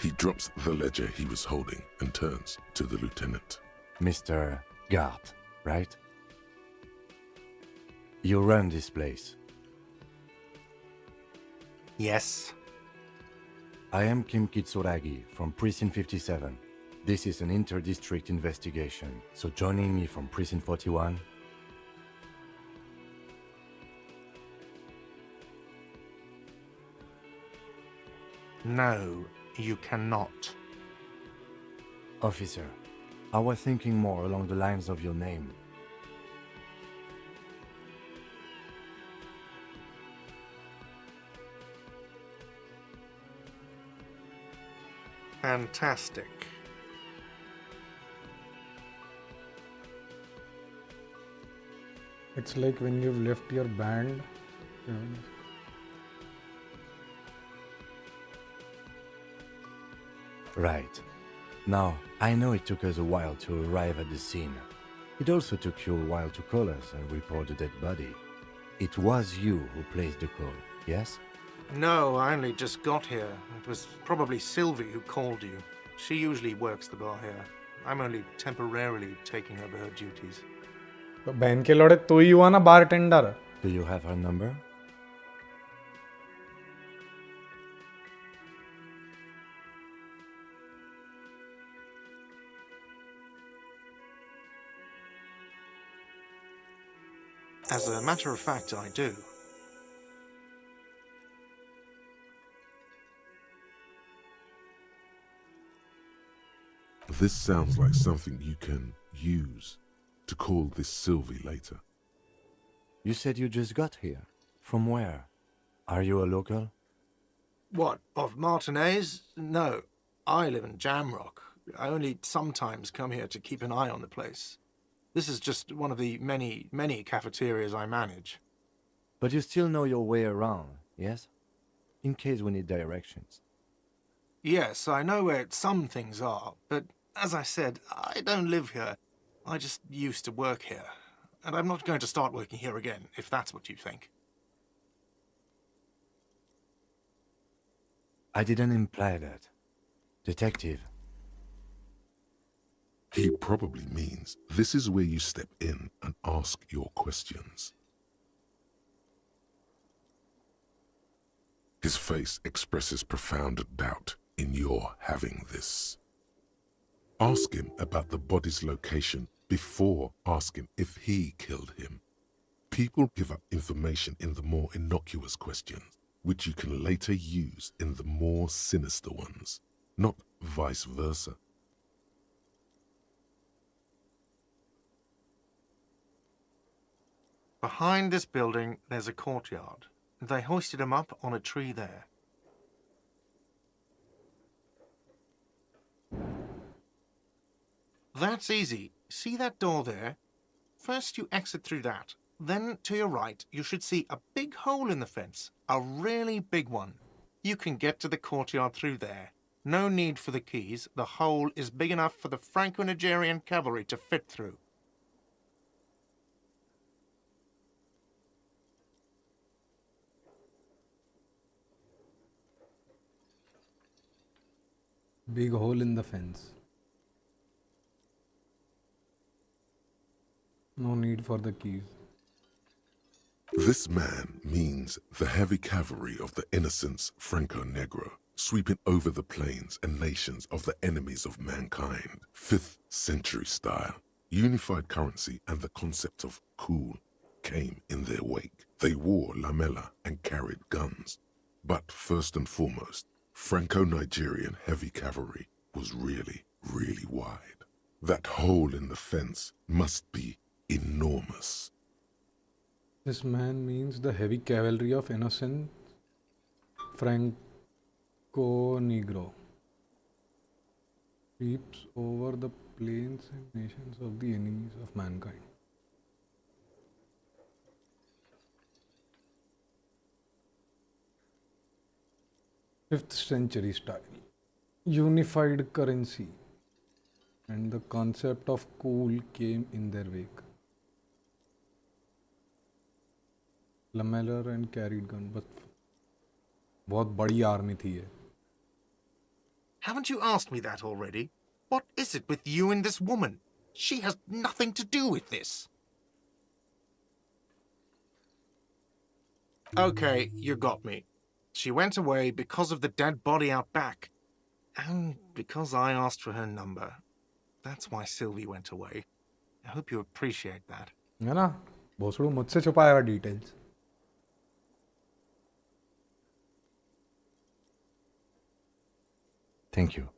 He drops the ledger he was holding and turns to the lieutenant. Mr. Gart, right? You run this place. Yes. I am Kim Kitsuragi from Precinct 57. This is an inter-district investigation, so joining me from Precinct 41... No, you cannot. Officer, I was thinking more along the lines of your name. Fantastic. It's like when you've left your band. Right. Now, I know it took us a while to arrive at the scene. It also took you a while to call us and report the dead body. It was you who placed the call, yes? No, I only just got here. It was probably Sylvie who called you. She usually works the bar here. I'm only temporarily taking over her duties. तो बहन के लौड़े तू ही हुआ ना bartender? Do you have her number? As a matter of fact, I do. This sounds like something you can use to call this Sylvie later. You said you just got here. From where? Are you a local? What, of Martinez? No, I live in Jamrock. I only sometimes come here to keep an eye on the place. This is just one of the many cafeterias I manage. But you still know your way around, yes? In case we need directions. Yes, I know where some things are, but as I said, I don't live here. I just used to work here. And I'm not going to start working here again, if that's what you think. I didn't imply that. Detective. He probably means this is where you step in and ask your questions. His face expresses profound doubt in your having this. Ask him about the body's location before asking if he killed him. People give up information in the more innocuous questions, which you can later use in the more sinister ones, not vice versa. Behind this building, there's a courtyard. They hoisted him up on a tree there. That's easy. See that door there? First you exit through that. Then, to your right, you should see a big hole in the fence. A really big one. You can get to the courtyard through there. No need for the keys. The hole is big enough for the Franco-Nigerian cavalry to fit through. Big hole in the fence. No need for the keys. This man means the heavy cavalry of the innocents Franco-Negro, sweeping over the plains and nations of the enemies of mankind. 5th century style, unified currency and the concept of cool came in their wake. They wore lamella and carried guns. But first and foremost, Franco-Nigerian heavy cavalry was really, really wide. That hole in the fence must be enormous. This man means the heavy cavalry of innocent Franco-Negro sweeps over the plains and nations of the enemies of mankind. Fifth century style, unified currency, and the concept of cool came in their wake. Lamellar and carried gun, but बहुत बड़ी army थी ये. Haven't you asked me that already? What is it with you and this woman? She has nothing to do with this. Okay, you got me. She went away because of the dead body out back. And because I asked for her number. That's why Sylvie went away. I hope you appreciate that. है ना? भोसड़ू मुझसे छुपाएगा details. Thank you.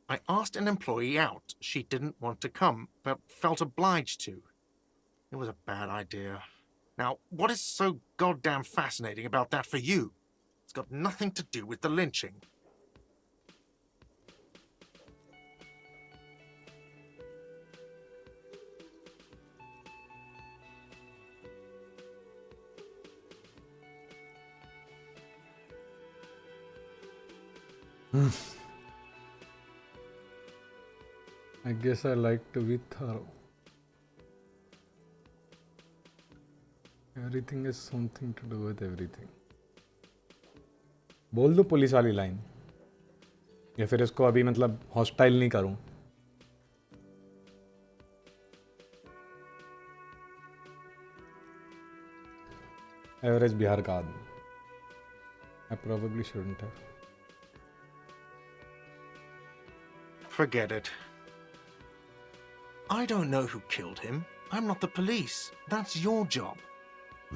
I asked an employee out. She didn't want to come, but felt obliged to. It was a bad idea. Now, what is so goddamn fascinating about that for you? It's got nothing to do with the lynching. I guess I like to be thorough. Everything is something to do with everything. बोल दो police वाली line या फिर इसको अभी मतलब hostile नहीं करूं. एवरेज बिहार का आदमी. I probably shouldn't have. Forget it. I don't know who killed him. I'm not the police. That's your job.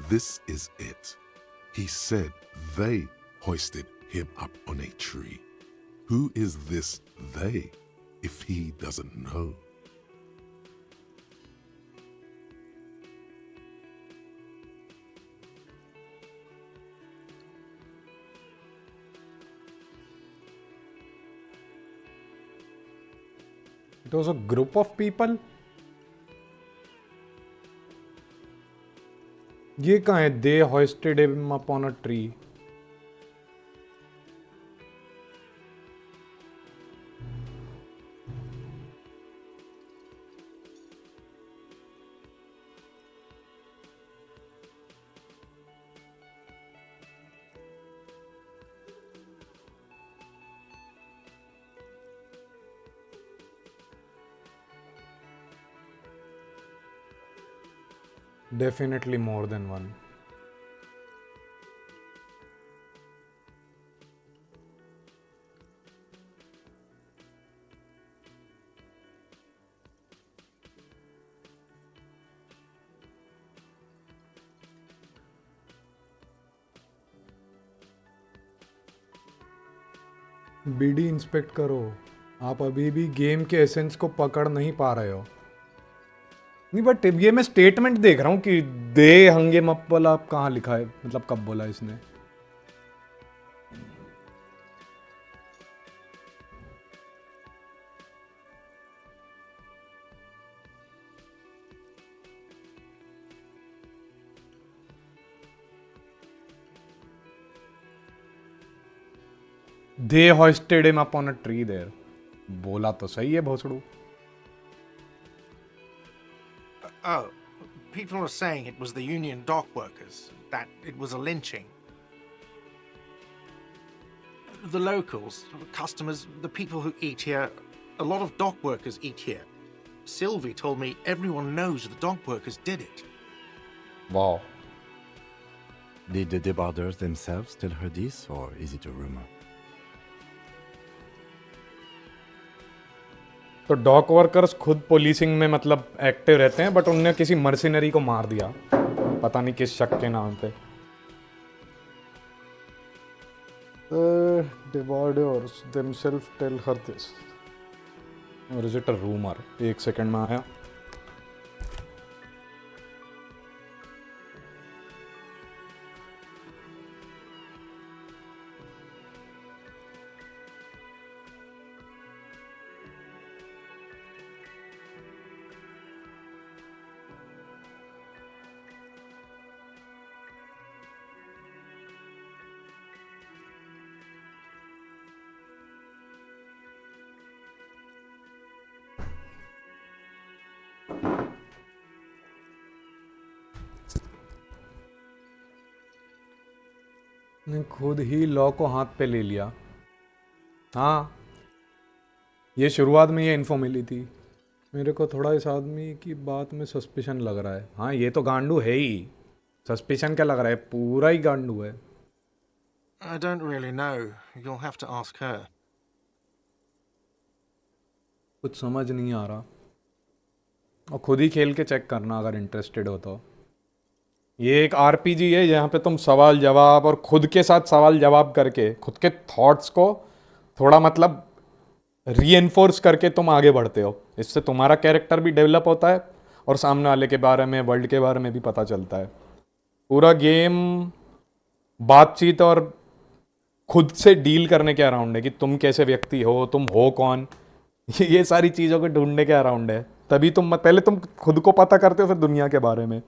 This is it. He said they hoisted him up on a tree. Who is this they, if he doesn't know? It was a group of people. ये कहाँ है? They hoisted him upon a tree. Definitely more than one. बीडी inspect करो. आप अभी भी game के essence को पकड़ नहीं पा रहे हो. नहीं बट ये मैं स्टेटमेंट देख रहा हूँ कि दे हंगे मप्पल आप कहाँ लिखा है, मतलब कब बोला इसने. दे hoisted him upon a tree there. बोला तो सही है भोसड़ू. Oh, people are saying it was the union dock workers, that it was a lynching. The locals, the customers, the people who eat here, a lot of dock workers eat here. Sylvie told me everyone knows the dock workers did it. Wow. Did the debarders themselves tell her this, or is it a rumor? तो dock workers खुद policing में मतलब active रहते हैं, but उनने किसी mercenary को मार दिया, पता नहीं किस शक के नाम पे. डिबॉर्डर्स देमसेल्फ टेल हर दिस, और इज इट अ रूमर? एक सेकंड में आया. ने खुद ही लॉ को हाथ पे ले लिया. हाँ, ये शुरुआत में ये इन्फो मिली थी. मेरे को थोड़ा इस आदमी की बात में सस्पिशन लग रहा है. हाँ, ये तो गांडू है ही. सस्पिशन क्या लग रहा है? पूरा ही गांडू है. I don't really know. You'll have to ask her. कुछ समझ नहीं आ रहा. और खुद ही खेल के चेक करना अगर इंटरेस्टेड हो तो. ये एक आरपीजी है जहाँ पे तुम सवाल जवाब और खुद के साथ सवाल जवाब करके खुद के थॉट्स को थोड़ा मतलब रीएनफोर्स करके तुम आगे बढ़ते हो. इससे तुम्हारा कैरेक्टर भी डेवलप होता है और सामने वाले के बारे में, वर्ल्ड के बारे में भी पता चलता है. पूरा गेम बातचीत और खुद से डील करने के अराउंड है कि तुम कैसे व्यक्ति हो, तुम हो कौन. ये सारी चीज़ों को ढूंढने के अराउंड है. तभी तुम पहले तुम खुद को पता करते हो, फिर दुनिया के बारे में,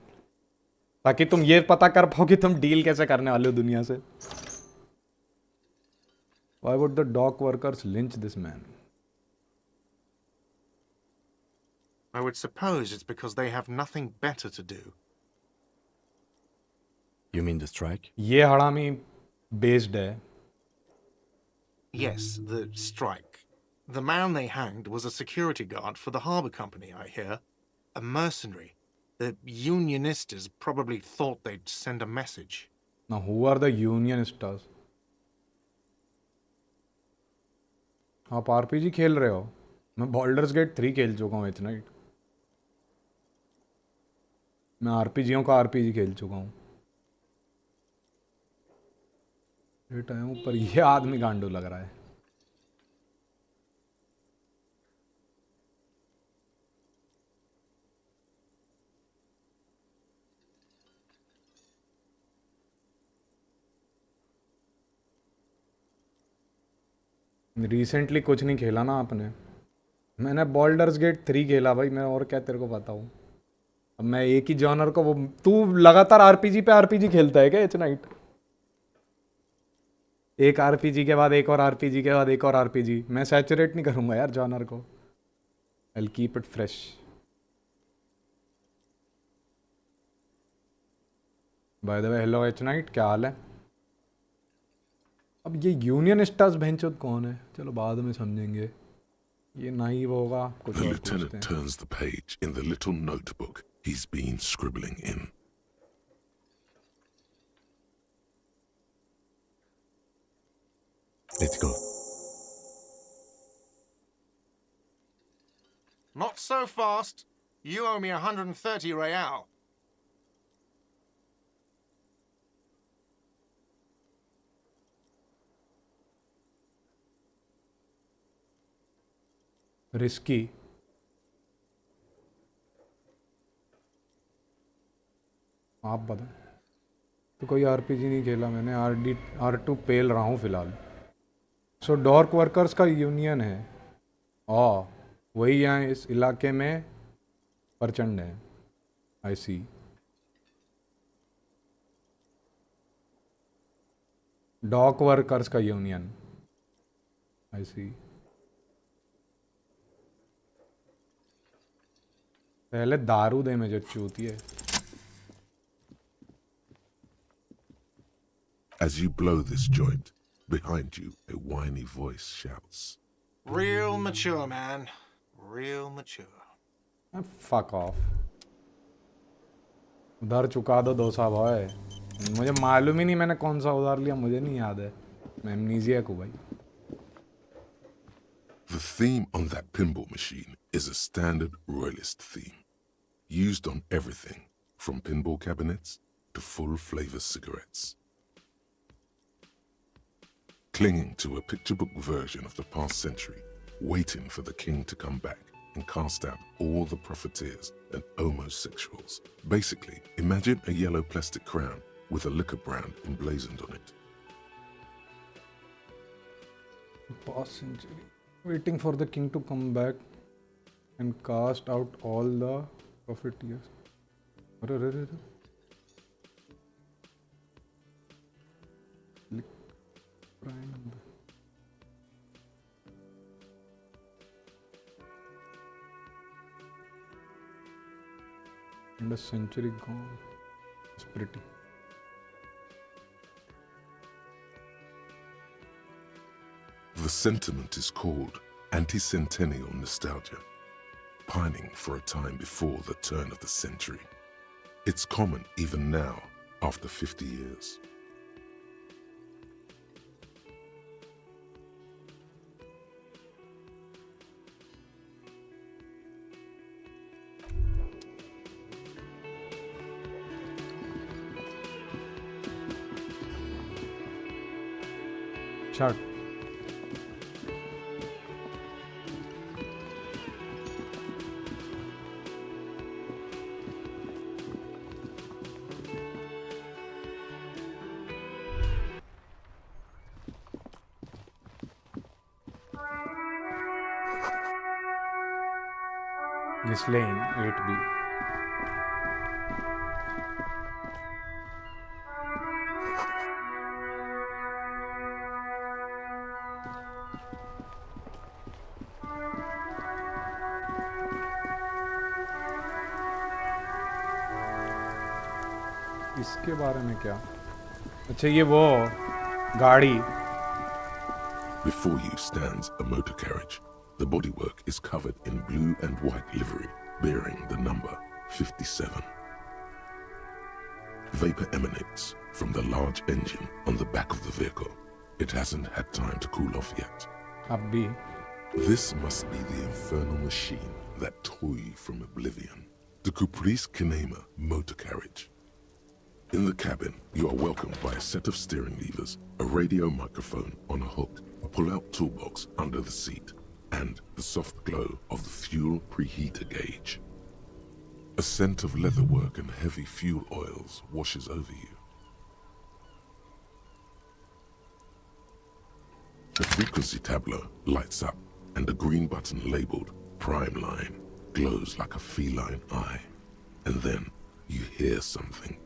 ताकि तुम ये पता कर पाओ कि तुम डील कैसे करने वाले हो दुनिया से. Why would the dock workers lynch this man? I would suppose it's because they have nothing better to do. You mean the strike? ये हड़ामी based है. Yes, the strike. The man they hanged was a security guard for the harbour company, I hear. A mercenary. The unionistas probably thought they'd send a message. Now who are the unionistas? आप RPG खेल रहे हो? मैं boulders gate 3 खेल चुका हूँ इतना ही. मैं आरपीजियों का आरपीजी खेल चुका हूँ। लेटा है ऊपर, ये आदमी गांडू लग रहा है। रिसेंटली कुछ नहीं खेला ना आपने? मैंने बॉल्डर्स गेट 3 खेला भाई, मैं और क्या तेरे को बताऊँ। अब मैं एक ही जॉनर को वो, तू लगातार आरपीजी पे आरपीजी खेलता है क्या एच नाइट? एक आरपीजी के बाद एक और आरपीजी के बाद एक और आरपीजी। मैं सैचुरेट नहीं करूंगा यार जॉनर को। I keep it fresh. By the way hello H night, क्या हाल है? अब ये यूनियन स्टार्स भैंचोद कौन है? चलो बाद में समझेंगे। ये नाइव होगा कुछ The और lieutenant पूछते हैं। turns the page in the little notebook he's been scribbling in. Let's go. Not so fast. You owe me 130 real. Risky. आप बताओ। तो कोई आरपीजी नहीं खेला मैंने, R2 पेल रहा हूँ फिलहाल। सो डॉर्क वर्कर्स का यूनियन है। वही यहाँ इस इलाके में प्रचंड है। आई सी। डॉक वर्कर्स का यूनियन, आई सी। पहले दारू दे मुझे चूती है। As you blow this joint, behind you a whiny voice shouts. Real mature, man. Real mature. Fuck off. उधार चुका दो दोसा भाई। मुझे मालूम ही नहीं मैंने कौन सा उधार लिया, मुझे नहीं याद है। मैं एमनीजिया को भाई। The theme on that pinball machine is a standard royalist theme, used on everything from pinball cabinets to full flavor cigarettes. Clinging to a picture book version of the past century, waiting for the king to come back and cast out all the profiteers and homosexuals. Basically, imagine a yellow plastic crown with a liquor brand emblazoned on it. Past century, waiting for the king to come back and cast out all the profiteers. अरे अरे अरे। Prime number. And a century gone. It's pretty. The sentiment is called anti-centennial nostalgia, pining for a time before the turn of the century. It's common even now, after 50 years. Chart. This lane 8B. इसके बारे में क्या? अच्छा ये वो गाड़ी। Before you stands a motor carriage. The bodywork is covered in blue and white livery, bearing the number 57. Vapor emanates from the large engine on the back of the vehicle. It hasn't had time to cool off yet. अब भी This must be the infernal machine that tore you from oblivion. To the Caprice Kinema motor carriage. In the cabin, you are welcomed by a set of steering levers, a radio microphone on a hook, a pull-out toolbox under the seat, and the soft glow of the fuel preheater gauge. A scent of leatherwork and heavy fuel oils washes over you. The frequency tableau lights up, and a green button labeled Prime Line glows like a feline eye. And then you hear something.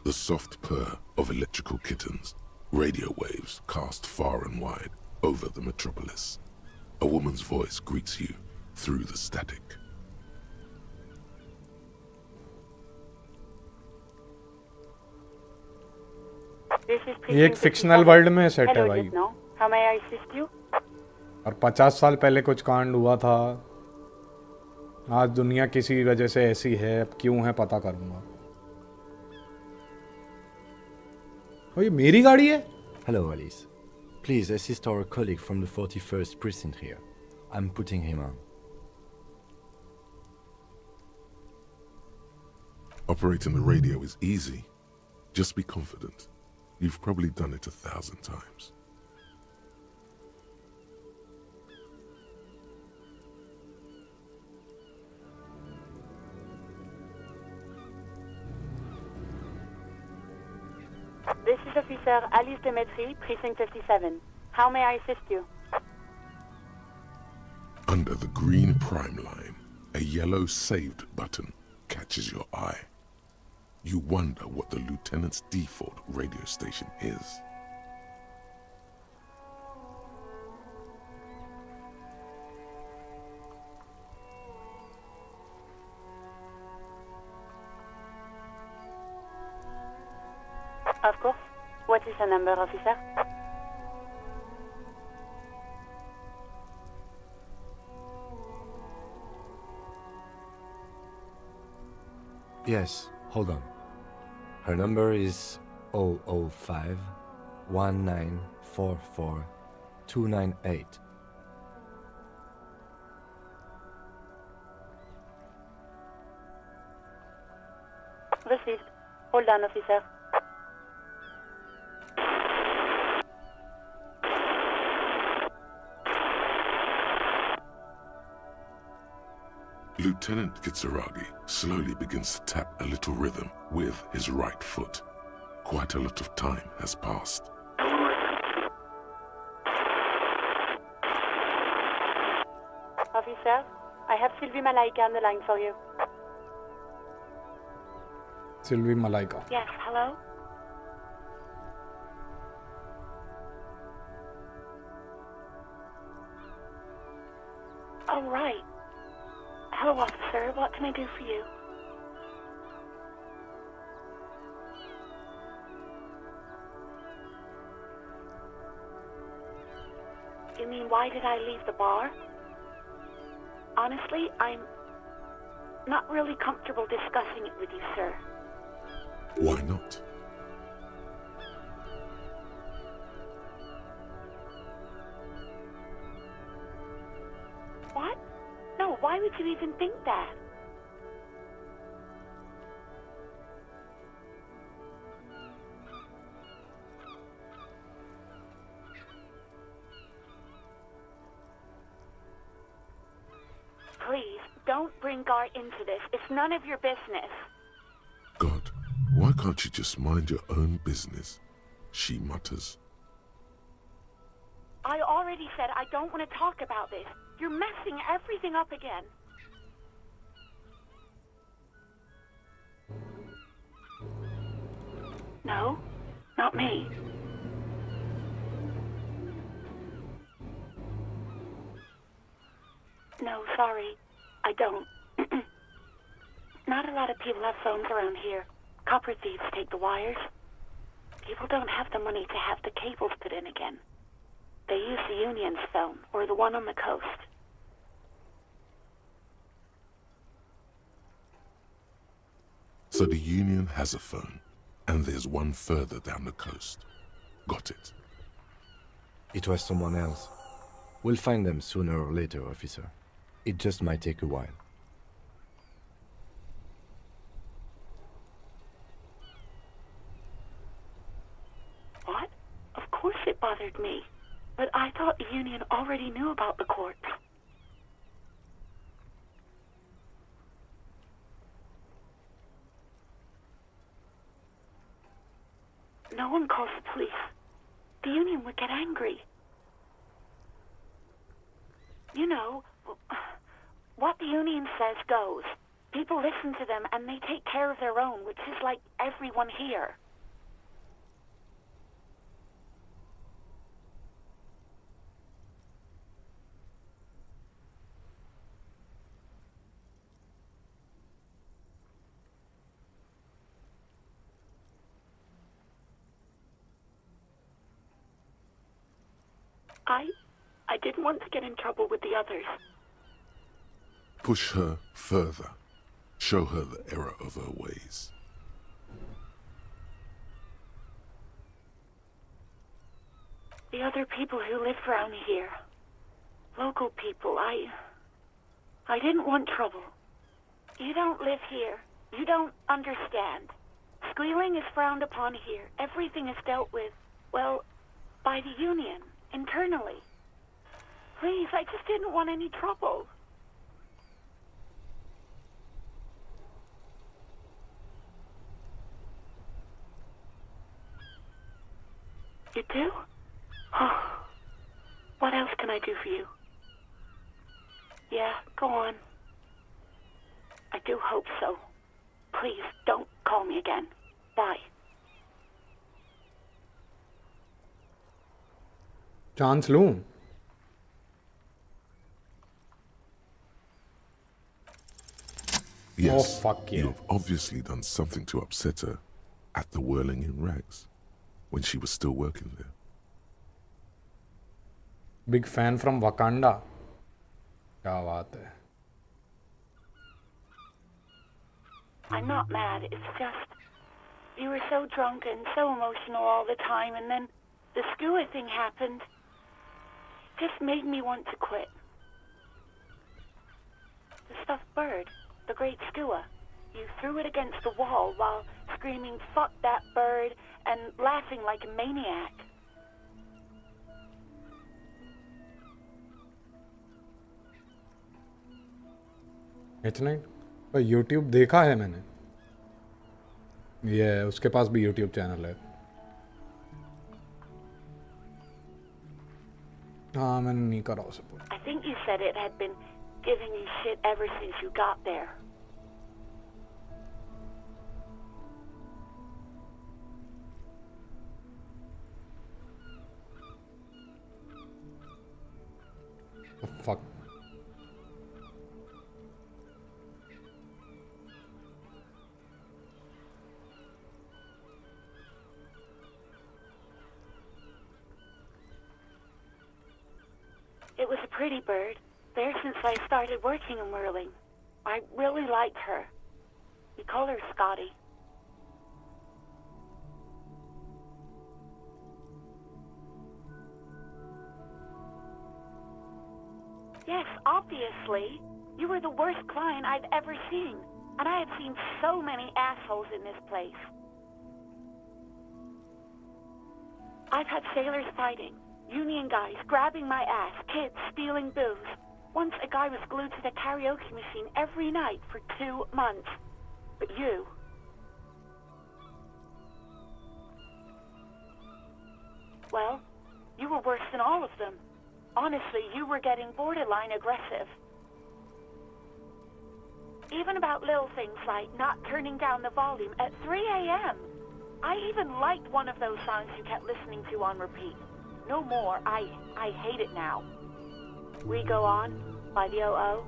The soft purr of electrical kittens, radio waves cast far and wide over the metropolis. A woman's voice greets you through the static. ये एक fictional world में set है भाई और 50 साल पहले कुछ कांड हुआ था. आज दुनिया किसी वजह से ऐसी है, अब क्यों है पता करूंगा. ये मेरी गाड़ी है. Hello, Alice. Please assist our colleague from the 41st precinct here. I'm putting him on. Operating the radio is easy. Just be confident. You've probably done it 1,000 times. This is Officer Alice Demetri, Precinct 57. How may I assist you? Under the green prime line, a yellow saved button catches your eye. You wonder what the lieutenant's default radio station is. Of course. What is the number, officer? Yes, hold on. Her number is 005 1944 298. Received. Hold on, officer. Lieutenant Kitsuragi slowly begins to tap a little rhythm with his right foot. Quite a lot of time has passed. Officer, I have Sylvie Malaika on the line for you. Sylvie Malaika. Yes, hello? Oh, right. Hello, officer. What can I do for you? You mean, why did I leave the bar? Honestly, I'm not really comfortable discussing it with you, sir. Why not? What? No, why would you even think that? Please, don't bring Gar into this. It's none of your business. God, why can't you just mind your own business? She mutters. I already said I don't want to talk about this. You're messing everything up again. No, not me. No, sorry, I don't. Not a lot of people have phones around here. Copper thieves take the wires. People don't have the money to have the cables put in again. They use the Union's phone, or the one on the coast. So the Union has a phone, and there's one further down the coast. Got it. It was someone else. We'll find them sooner or later, officer. It just might take a while. What? Of course it bothered me. But I thought the Union already knew about the corpse. No one calls the police. The Union would get angry. You know, what the Union says goes. People listen to them and they take care of their own, which is like everyone here. I didn't want to get in trouble with the others. Push her further. Show her the error of her ways. The other people who live around here. Local people, I didn't want trouble. You don't live here. You don't understand. Squealing is frowned upon here. Everything is dealt with, well, by the Union, internally. Please, I just didn't want any trouble. You do? Oh, what else can I do for you? Yeah, go on. I do hope so. Please, don't call me again. Bye. Chance लूं? Yes, fuck you yeah. have obviously done something to upset her at the Whirling in Rags when she was still working there. Big fan from Wakanda. क्या बात है? I'm not mad. It's just you were so drunk and so emotional all the time, and then the skua thing happened. It just made me want to quit. The stuffed bird, the great skua. You threw it against the wall while screaming, "Fuck that bird," and laughing like a maniac. इतने पर YouTube देखा है मैंने. ये उसके पास भी YouTube channel है. हाँ मैंने नहीं करा उसे पूरा. I think you said it had been giving you shit ever since you got there. Oh, fuck. It was a pretty bird. There since I started working in whirling. I really liked her. We call her Scotty. Yes, obviously. You were the worst client I've ever seen. And I have seen so many assholes in this place. I've had sailors fighting, Union guys grabbing my ass, kids stealing booze. Once a guy was glued to the karaoke machine every night for 2 months. But you... well, you were worse than all of them. Honestly, you were getting borderline aggressive. Even about little things like not turning down the volume at 3 a.m. I even liked one of those songs you kept listening to on repeat. No more. I hate it now. We Go On by the O.O.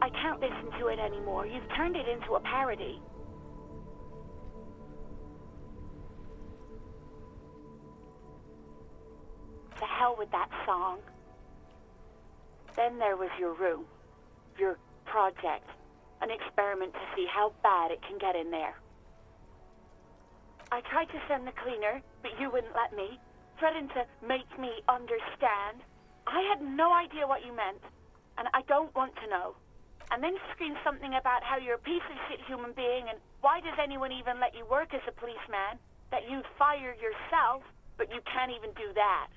I can't listen to it anymore. You've turned it into a parody. To hell with that song. Then there was your room. Your project. An experiment to see how bad it can get in there. I tried to send the cleaner, but you wouldn't let me. Threatened to make me understand. I had no idea what you meant. and I don't want to know. And then scream something about how you're a piece of shit human being, and why does anyone even let you work as a policeman? That you'd fire yourself, but you can't even do that.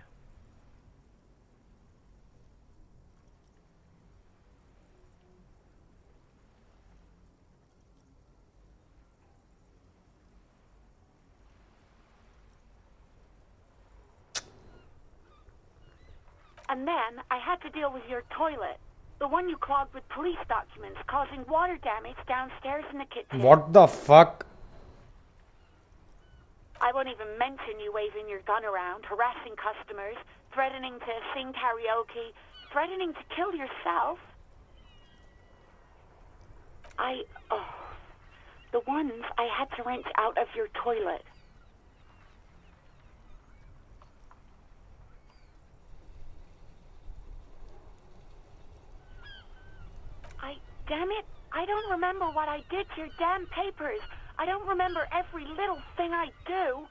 And then I had to deal with your toilet. The one you clogged with police documents, causing water damage downstairs in the kitchen. What the fuck? I won't even mention you waving your gun around, harassing customers, threatening to sing karaoke, threatening to kill yourself. The ones I had to wrench out of your toilet. Damn it, I don't remember what I did to your damn papers. I don't remember every little thing I do.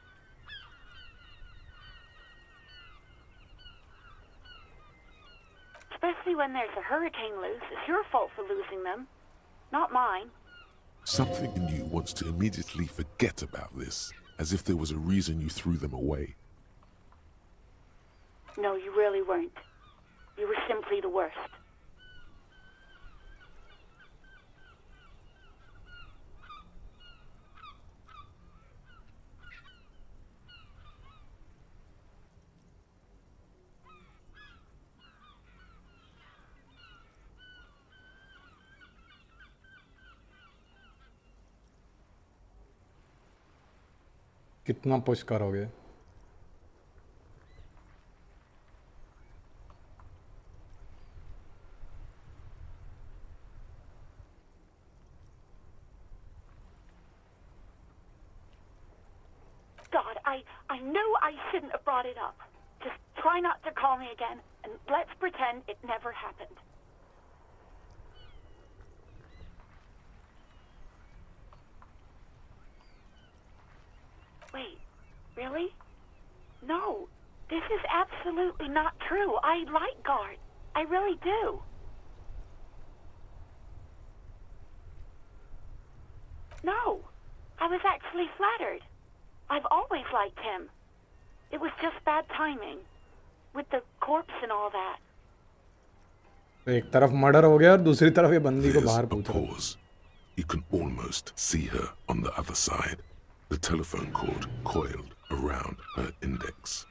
Especially when there's a hurricane loose. It's your fault for losing them, not mine. Something in you wants to immediately forget about this, as if there was a reason you threw them away. No, you really weren't. You were simply the worst. कितना push करोगे? God, I knew I shouldn't have brought it up. Just try not to call me again, and let's pretend it never happened. Wait, really? No, this is absolutely not true. I like Guard. I really do. No, I was actually flattered. I've always liked him. It was just bad timing. With the corpse and all that. एक तरफ murder हो गया और दूसरी तरफ ये बंदी को There's बाहर a पूछ रहा है. pause. You can almost see her on the other side. The telephone cord coiled around her index.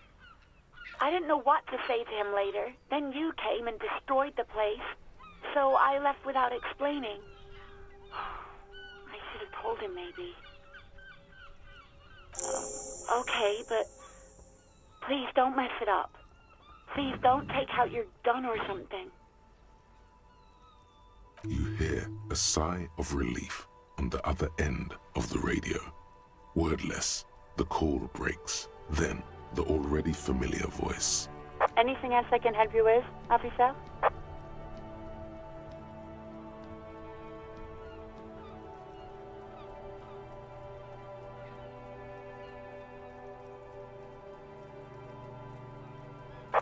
I didn't know what to say to him later. Then you came and destroyed the place. So I left without explaining. I should have told him, maybe. Okay, but please don't mess it up. Please don't take out your gun or something. You hear a sigh of relief on the other end of the radio. Wordless, the call breaks. Then, the already familiar voice. Anything else I can help you with, officer?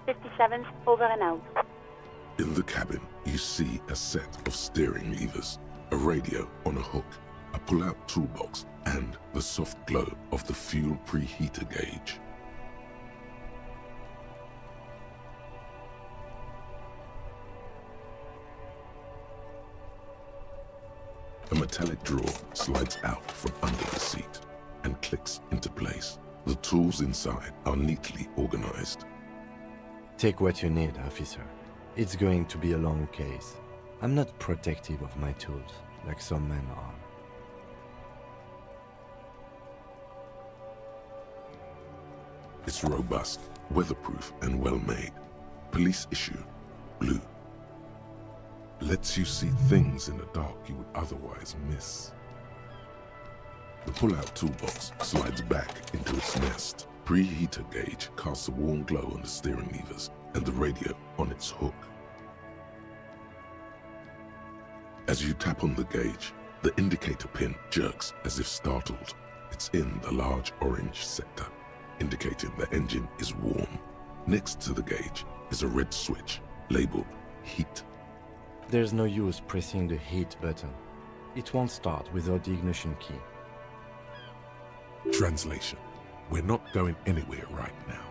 '57's over and out. In the cabin, you see a set of steering levers, a radio on a hook, a pull-out toolbox, and the soft glow of the fuel preheater gauge. A metallic drawer slides out from under the seat and clicks into place. The tools inside are neatly organized. Take what you need, officer. It's going to be a long case. I'm not protective of my tools, like some men are. It's robust, weatherproof, and well-made. Police issue, blue. Lets you see things in the dark you would otherwise miss. The pull-out toolbox slides back into its nest. Preheater gauge casts a warm glow on the steering levers and the radio on its hook. As you tap on the gauge, the indicator pin jerks as if startled. It's in the large orange sector, indicating the engine is warm. Next to the gauge is a red switch labeled heat. There's no use pressing the heat button. It won't start without the ignition key. Translation. We're not going anywhere right now.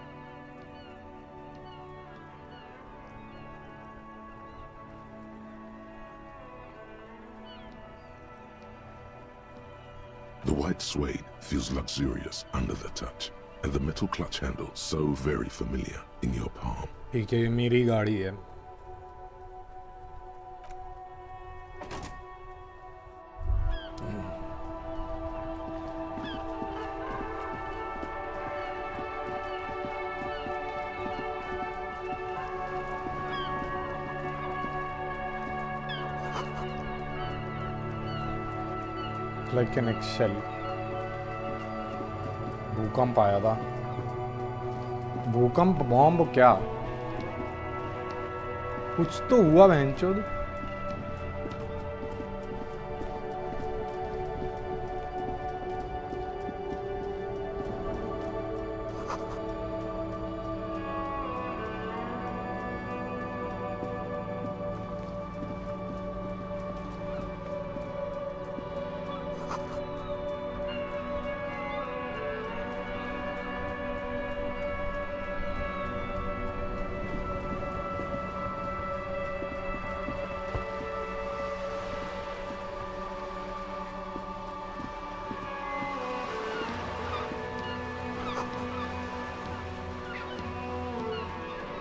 The white suede feels luxurious under the touch, and the metal clutch handle so very familiar in your palm. ठीक है, ये मेरी गाड़ी है. Like an eggshell. भूकंप आया था. भूकंप बॉम्ब क्या? कुछ तो हुआ बहनचोद.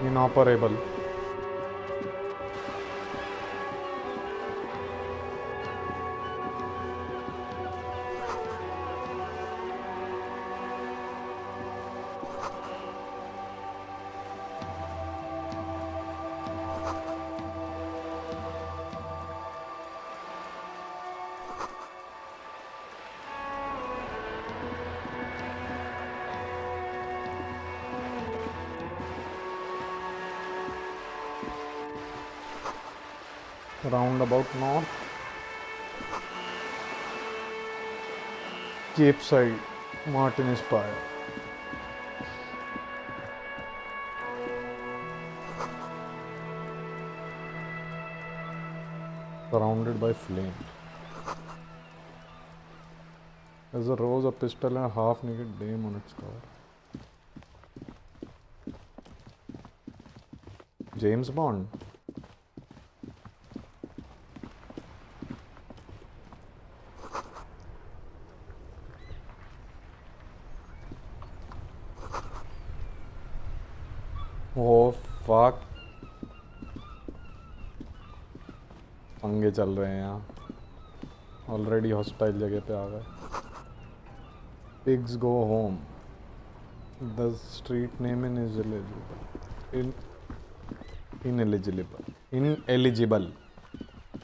Inoperable. Roundabout north. Cape side, Martin Spire. Surrounded by flames. There's a rose, a pistol, and a half-naked dame on its cover. James Bond. Oh fuck. पंगे चल रहे हैं यहाँ. Already hostile जगह पे आ गए. Pigs go home. The street name is ineligible. Ineligible.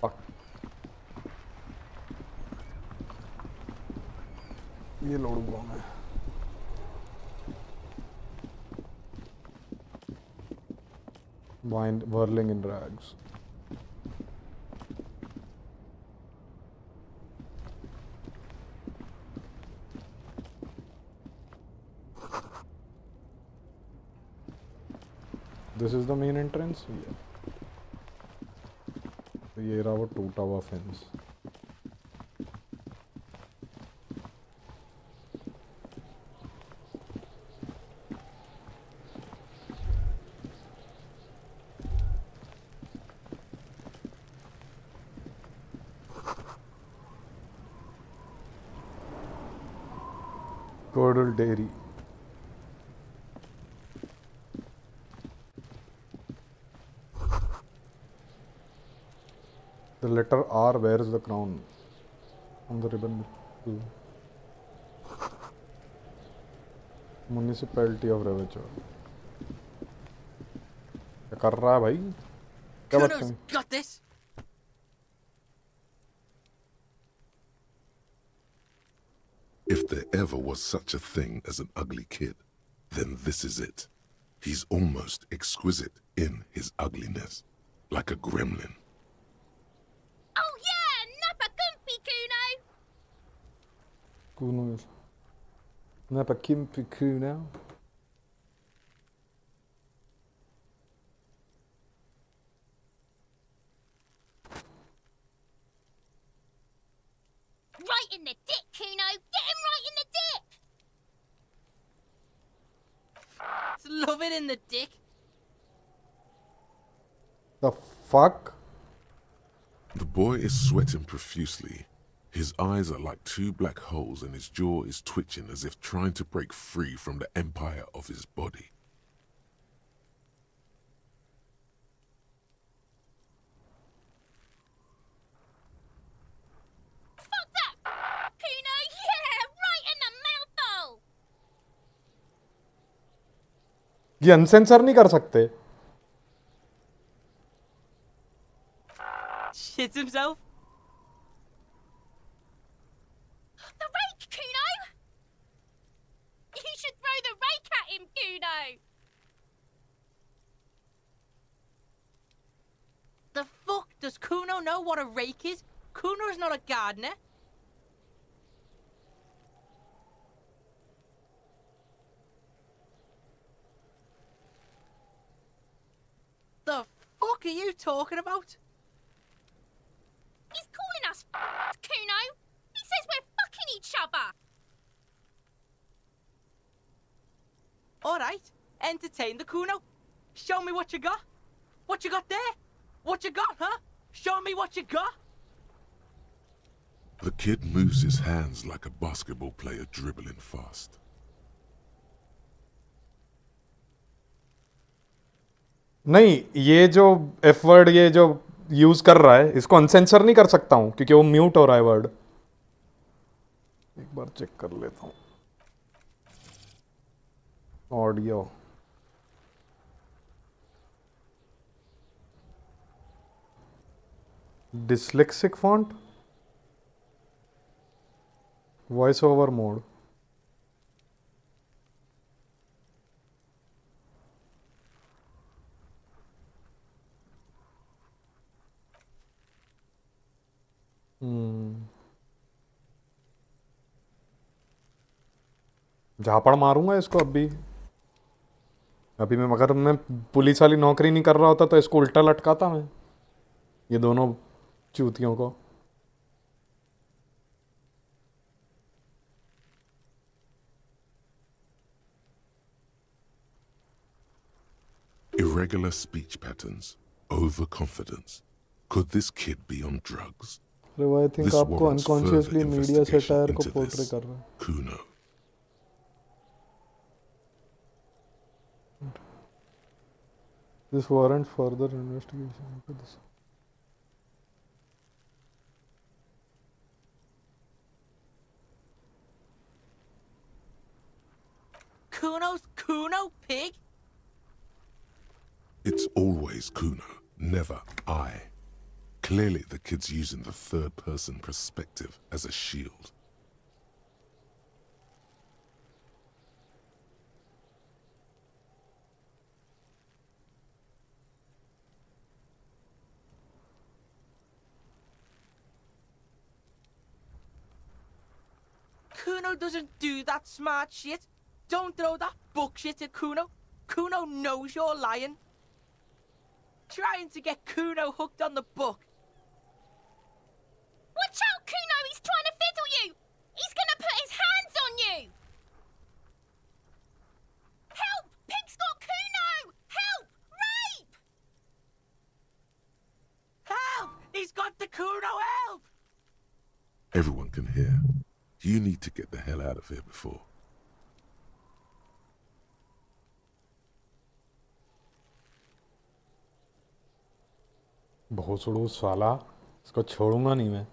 Fuck. ये लोग कौन है? Whirling in rags. This is the main entrance? Yeah. ये रहा वो टूटा हुआ fence. Curdle Dairy. The letter R wears the crown on the ribbon. Municipality of Ravature. क्या कर रहा है भाई? क्या बात कर? Got this. If there ever was such a thing as an ugly kid, then this is it. He's almost exquisite in his ugliness, like a gremlin. Oh yeah, Nappa Gumpy Kuno! Kuno. Nappa Kimpy Kuno. Right in the dick, Kuno! Get him right in the dick! Love it in the dick. The fuck? The boy is sweating profusely. His eyes are like two black holes and his jaw is twitching as if trying to break free from the empire of his body. Fuck that! Kuno! Yeah! Right in the mouthhole! ये Uncensor नहीं कर सकते? Shits himself. The rake, Kuno! You should throw the rake at him, Kuno! The fuck? Does Kuno know what a rake is? Kuno's not a gardener. The fuck are you talking about? He's calling us Kuno! He says we're fucking each other! Alright, entertain the Kuno. Show me what you got. What you got there? What you got, huh? Show me what you got. The kid moves his hands like a basketball player dribbling fast. नहीं, ये जो F word ये जो use कर रहा है इसको Uncensor नहीं कर सकता हूँ क्योंकि वो म्यूट हो रहा है वर्ड. एक बार चेक कर लेता हूँ. Audio. Dyslexic font. Voice over mode. झापड़ मारूंगा इसको अभी. अभी मैं अगर मैं पुलिस वाली नौकरी नहीं कर रहा होता तो इसको उल्टा लटकाता मैं, ये दोनों चूतियों को. Irregular speech patterns, overconfidence. Could this kid be on drugs? I think This आपको warrants further unconsciously media investigation satire को into पोर्ट्रे this. कर रहा है. Kuno. This warrants further investigation into this. Kuno's Kuno, pig? It's always Kuno, never I. Clearly the kid's using the third-person perspective as a shield. Kuno doesn't do that smart shit. Don't throw that bullshit at Kuno. Kuno knows you're lying. Trying to get Kuno hooked on the book. Watch out, Kuno! He's trying to fiddle you! He's gonna put his hands on you! Help! Pig's got Kuno! Help! Rape! Help! He's got the Kuno, help! Everyone can hear. You need to get the hell out of here before. भोसड़ू साला, इसको छोड़ूंगा नहीं मैं.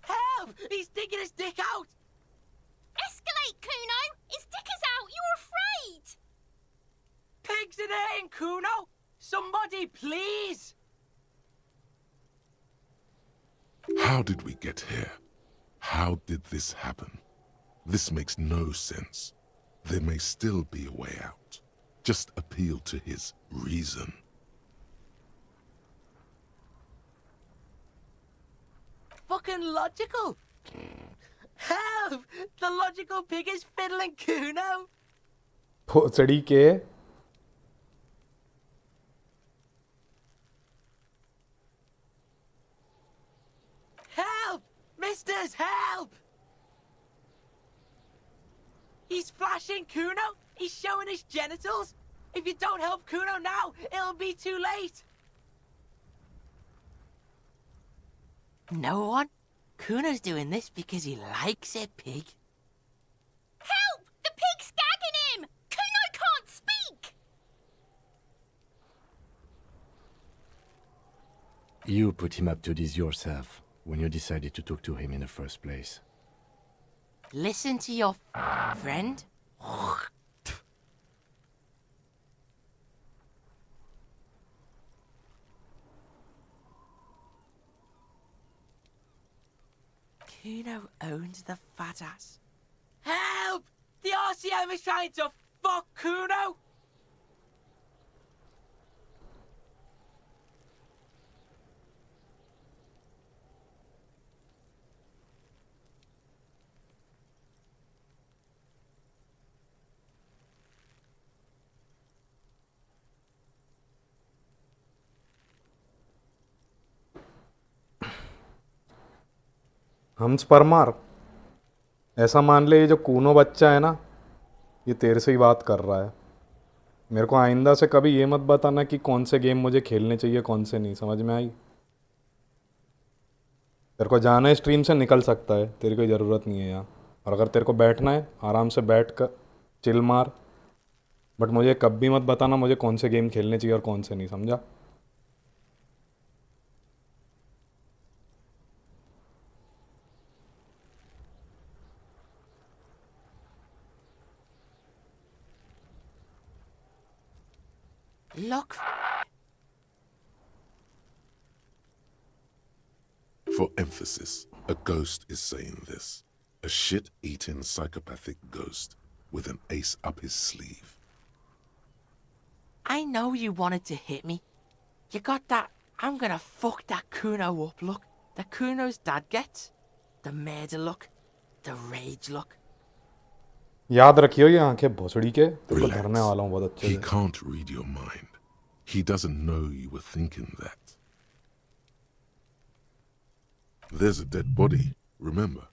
Help! He's digging his dick out! Escalate, Kuno! His dick is out! You're afraid! Pigs in here, Kuno! Somebody, please! How did we get here? How did this happen? This makes no sense. There may still be a way out. Just appeal to his reason. Fucking logical! Help! The logical pig is fiddling Kuno! भोसड़ी के. Sisters, help! He's flashing Kuno! He's showing his genitals! If you don't help Kuno now, it'll be too late! No one? Kuno's doing this because he likes it, pig. Help! The pig's gagging him! Kuno can't speak! You put him up to this yourself when you decided to talk to him in the first place. Listen to your friend. Kuno owns the fat ass. Help! The RCM is trying to fuck Kuno! Hums Parmar ऐसा मान ले ये जो कूनो बच्चा है ना ये तेरे से ही बात कर रहा है। मेरे को आइंदा से कभी ये मत बताना कि कौन से गेम मुझे खेलने चाहिए कौन से नहीं, समझ में आई? तेरे को जाना है स्ट्रीम से निकल सकता है, तेरी कोई ज़रूरत नहीं है यहाँ। और अगर तेरे को बैठना है आराम से बैठ कर चिल मार, बट मुझे कभी मत बताना मुझे कौन से गेम खेलने चाहिए और कौन से नहीं, समझा? Look. For emphasis, a ghost is saying this. A shit-eating psychopathic ghost with an ace up his sleeve. I know you wanted to hit me. You got that I'm gonna fuck that Kuno up look that Kuno's dad gets. The murder look. The rage look. याद रखियो ये आंखें भोसड़ी के, तेरे को धरने वाला हूँ बहुत अच्छे He से। can't read your mind. He doesn't know you were thinking that. There's a dead body, remember?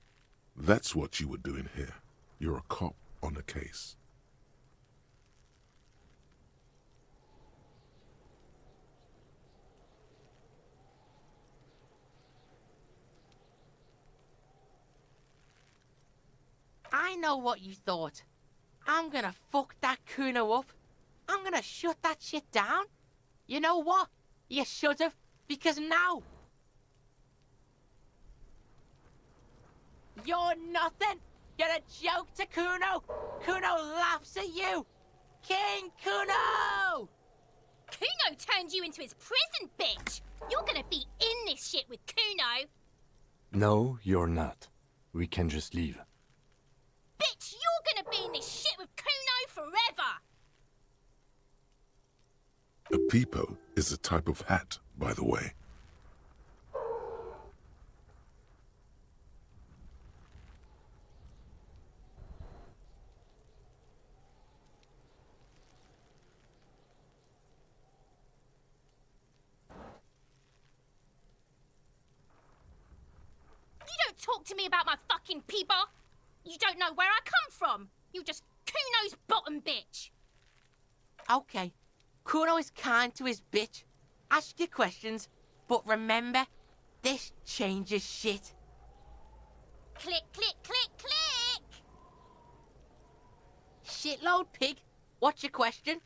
That's what you were doing here. You're a cop on a case. I know what you thought. I'm gonna fuck that Kuno up. I'm gonna shut that shit down. You know what? You should have, because now you're nothing. You're a joke to Kuno. Kuno laughs at you. King Kuno! Kuno turned you into his prison, bitch! You're gonna be in this shit with Kuno! No, you're not. We can just leave. Bitch, you're gonna be in this shit with Kuno forever! A peepo is a type of hat, by the way. You don't talk to me about my fucking peeper! You don't know where I come from! You just Kuno's bottom bitch! Okay, Kuno is kind to his bitch. Ask your questions, but remember, this changes shit. Click, click, click, click! Shitload pig. What's your question?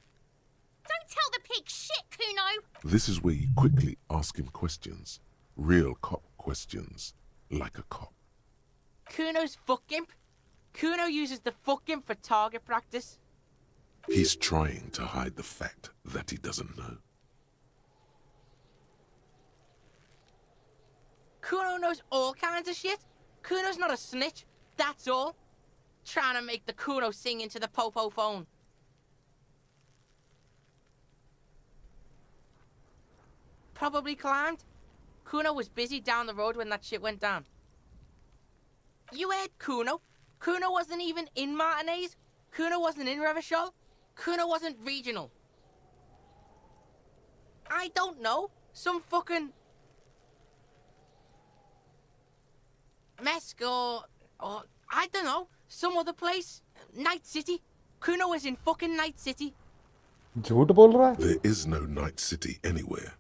Don't tell the pig shit, Kuno! This is where you quickly ask him questions. Real cop questions. Like a cop. Kuno's fuck imp. Kuno uses the fuck imp for target practice. He's trying to hide the fact that he doesn't know. Kuno knows all kinds of shit. Kuno's not a snitch, that's all. Trying to make the Kuno sing into the popo phone. Probably climbed. Kuno was busy down the road when that shit went down. You heard Kuno. Kuno wasn't even in Martinez. Kuno wasn't in Revachol. Kuno wasn't regional. I don't know. Some fucking... Mesk or I don't know, some other place. Night City. Kuno is in fucking Night City. झूठ बोल रहा है? There is no Night City anywhere.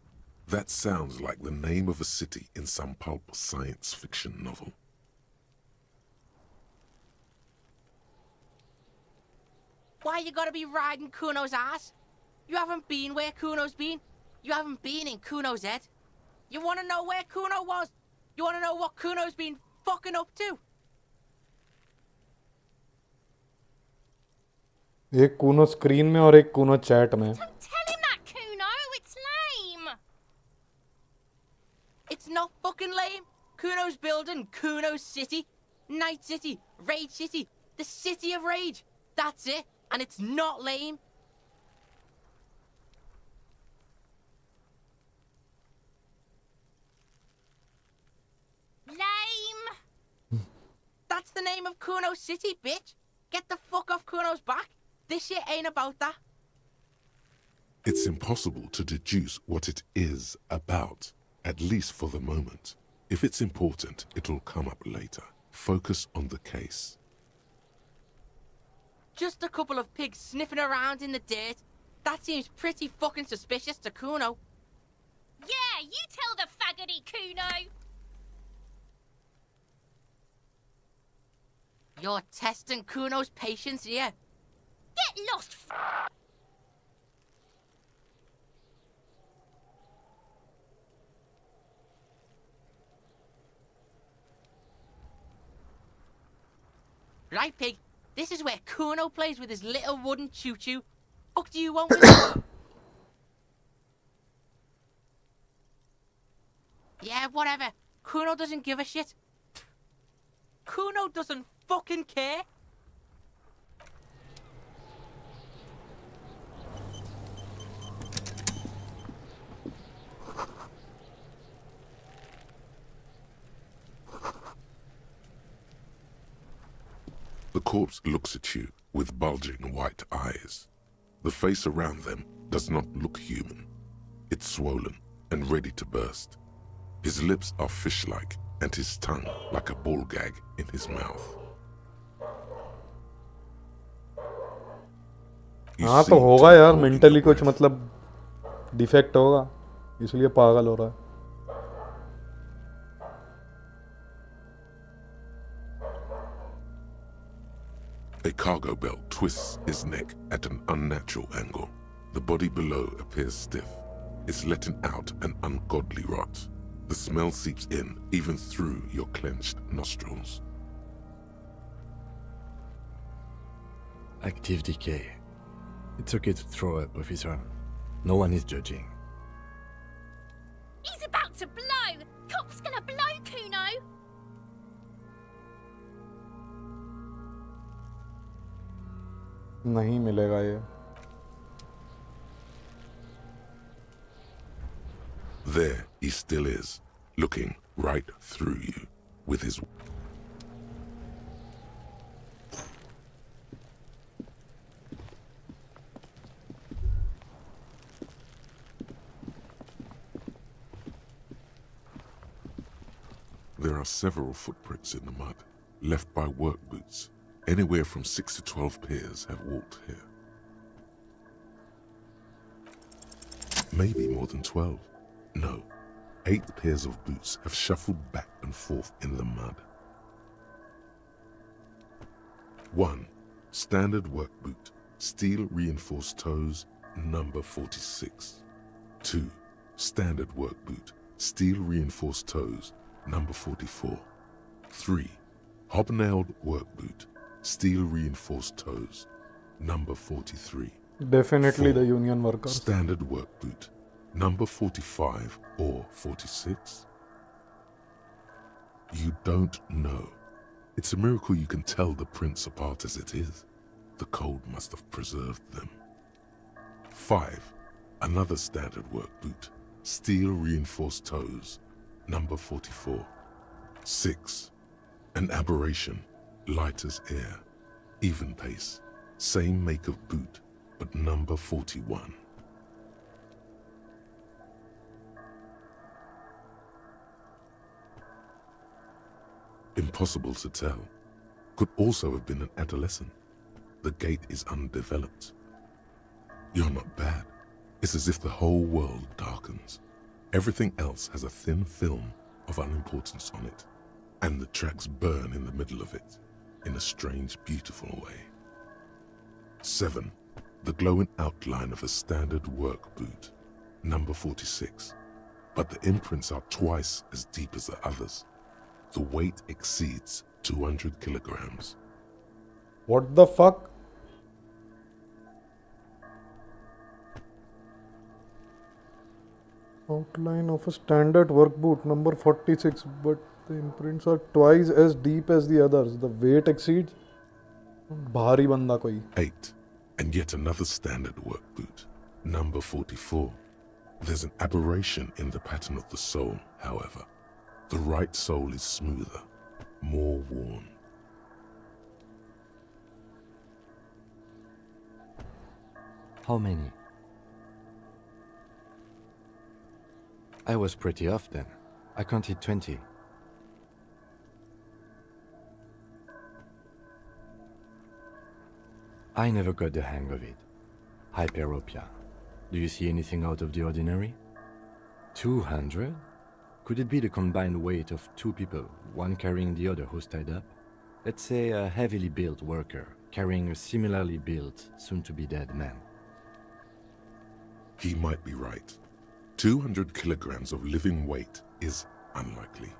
That sounds like the name of a city in some pulp science fiction novel. Why you gotta be riding Kuno's ass? You haven't been where Kuno's been. You haven't been in Kuno's head. You wanna know where Kuno was? You wanna know what Kuno's been fucking up to? एक Kuno screen में और एक Kuno chat में. Don't tell him that, Kuno. It's lame. It's not fucking lame. Kuno's building Kuno's City. Night City. Rage City. The City of Rage. That's it. And it's not lame. Lame. That's the name of Kuno City, bitch. Get the fuck off Kuno's back. This shit ain't about that. It's impossible to deduce what it is about, at least for the moment. If it's important, it'll come up later. Focus on the case. Just a couple of pigs sniffing around in the dirt. That seems pretty fucking suspicious to Kuno. Yeah, you tell the faggoty, Kuno. You're testing Kuno's patience here. Get lost. Right, pig. This is where Kuno plays with his little wooden choo-choo. Fuck do you want with it? Yeah, whatever. Kuno doesn't give a shit. Kuno doesn't fucking care. The corpse looks at you with bulging white eyes. The face around them does not look human. It's swollen and ready to burst. His lips are fish-like and his tongue like a ball gag in his mouth. हाँ तो होगा यार, mentally कुछ मतलब defect होगा, इसलिए पागल हो रहा है. A cargo belt twists his neck at an unnatural angle. The body below appears stiff. It's letting out an ungodly rot. The smell seeps in even through your clenched nostrils. Active decay. It's okay to throw up, officer. No one is judging. He's about to blow. Cop's gonna blow, Kuno. नहीं मिलेगा ये. There he still is, looking right through you with his... There are several footprints in the mud, left by work boots. Anywhere from 6 to 12 pairs have walked here. Maybe more than 12. No, 8 pairs of boots have shuffled back and forth in the mud. 1. Standard work boot, steel reinforced toes, number 46. 2. Standard work boot, steel reinforced toes, number 44. 3. Hobnailed work boot, steel reinforced toes, number 43. Definitely 4. the union workers. Standard work boot, number 45 or 46. You don't know. It's a miracle you can tell the prints apart as it is. The cold must have preserved them. 5. Another standard work boot, steel reinforced toes, number 44. 6. An aberration, light as air, even pace, same make of boot, but number 41. Impossible to tell. Could also have been an adolescent. The gate is undeveloped. You're not bad. It's as if the whole world darkens. Everything else has a thin film of unimportance on it, and the tracks burn in the middle of it, in a strange, beautiful way. 7. The glowing outline of a standard work boot, number 46. But the imprints are twice as deep as the others. The weight exceeds 200 kilograms. What the fuck? Outline of a standard work boot, number 46, but the imprints are twice as deep as the others. The weight exceeds. भारी बंदा कोई. 8. And yet another standard work boot, number 44. There's an aberration in the pattern of the sole, however. The right sole is smoother, more worn. How many? I was pretty off then. I counted 20. I never got the hang of it. Hyperopia. Do you see anything out of the ordinary? 200? Could it be the combined weight of two people, one carrying the other who's tied up? Let's say a heavily built worker carrying a similarly built, soon-to-be-dead man. He might be right. 200 kilograms of living weight is unlikely.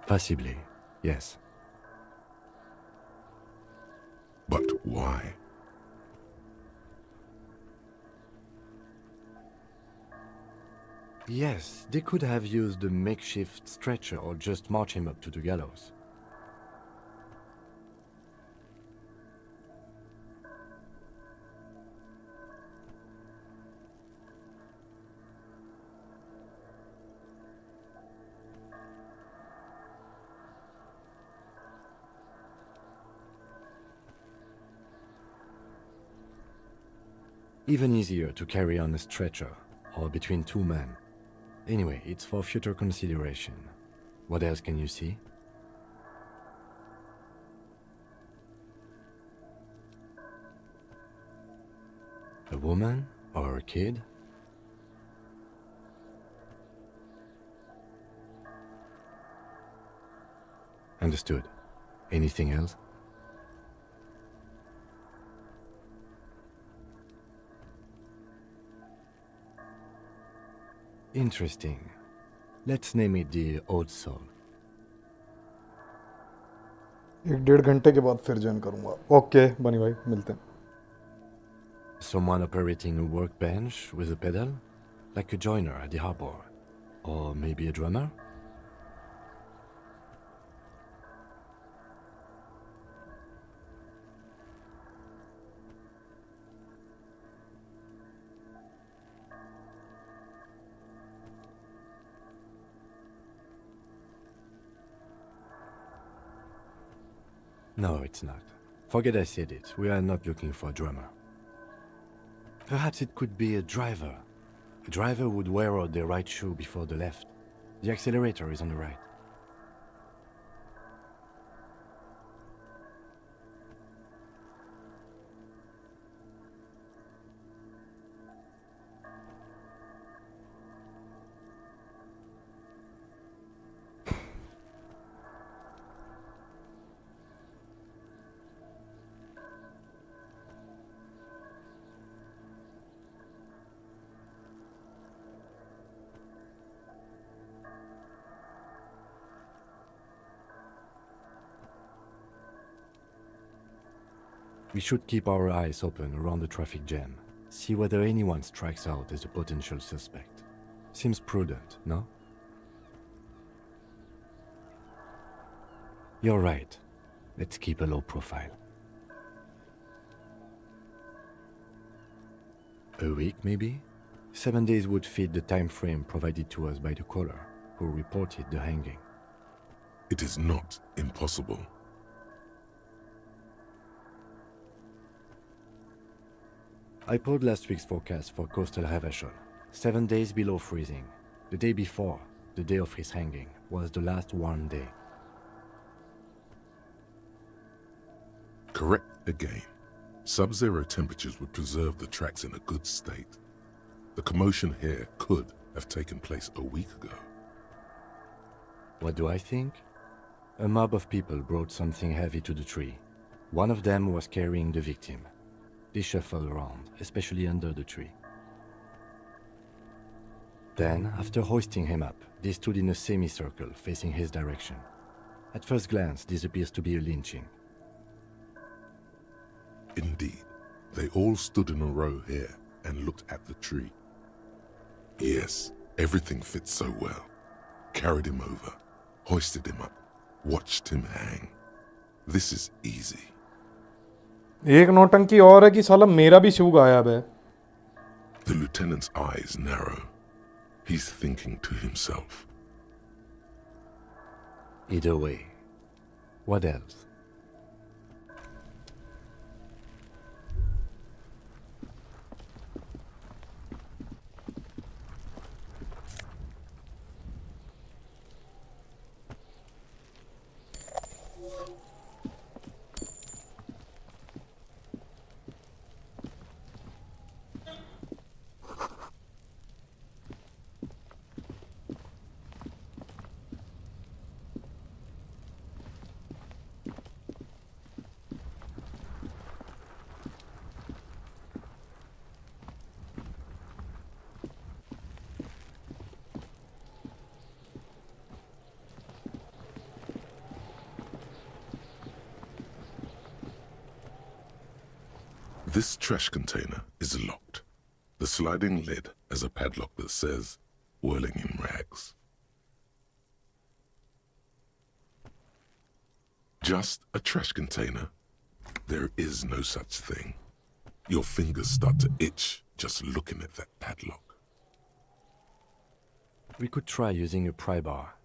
Possibly, yes. But why? Yes, they could have used a makeshift stretcher or just march him up to the gallows. Even easier to carry on a stretcher, or between two men. Anyway, it's for future consideration. What else can you see? A woman or a kid? Understood. Anything else? Interesting. Let's name it the Old Soul. 1-1.5 घंटे के बाद फिर join करूंगा. Okay बनी भाई, मिलते हैं. Someone operating a workbench with a pedal? Like a joiner at the harbor? Or maybe a drummer? No, it's not. Forget I said it. We are not looking for a drummer. Perhaps it could be a driver. A driver would wear out their right shoe before the left. The accelerator is on the right. We should keep our eyes open around the traffic jam. See whether anyone strikes out as a potential suspect. Seems prudent, no? You're right. Let's keep a low profile. A week, maybe? 7 days would fit the time frame provided to us by the caller, who reported the hanging. It is not impossible. I pulled last week's forecast for coastal Havashol. 7 days below freezing. The day before, the day of his hanging, was the last warm day. Correct again. Sub-zero temperatures would preserve the tracks in a good state. The commotion here could have taken place a week ago. What do I think? A mob of people brought something heavy to the tree. One of them was carrying the victim. They shuffled around, especially under the tree. Then, after hoisting him up, they stood in a semicircle facing his direction. At first glance, this appears to be a lynching. Indeed, they all stood in a row here and looked at the tree. Yes, everything fits so well. Carried him over, hoisted him up, watched him hang. This is easy. एक नौटंकी और है कि साला मेरा भी शू गायब है. The lieutenant's eyes narrow. He's thinking to himself. Either way, what else? This trash container is locked. The sliding lid has a padlock that says, whirling in rags. Just a trash container? There is no such thing. Your fingers start to itch just looking at that padlock. We could try using a pry bar.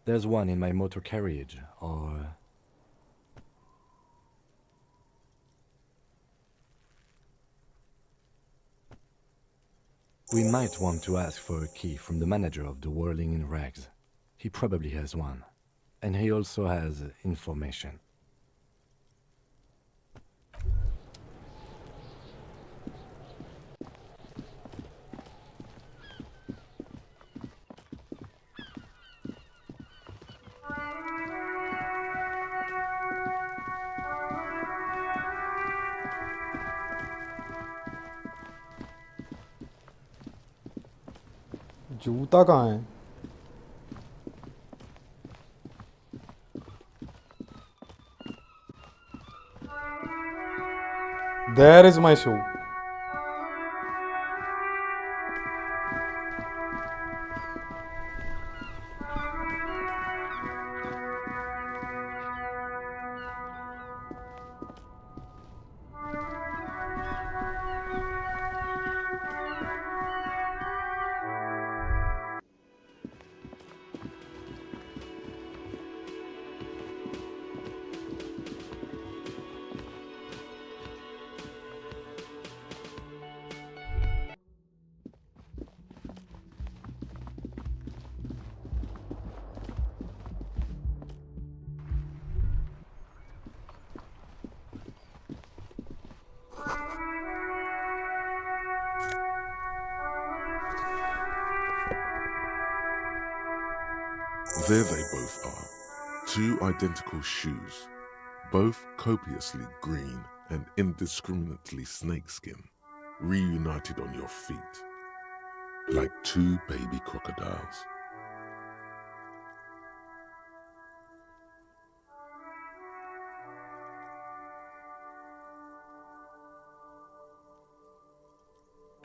There's one in my motor carriage, or... We might want to ask for a key from the manager of the Whirling in Rags. He probably has one. And he also has information. जूता कहाँ है? There is my shoe. There they both are, two identical shoes, both copiously green and indiscriminately snakeskin, reunited on your feet, like two baby crocodiles.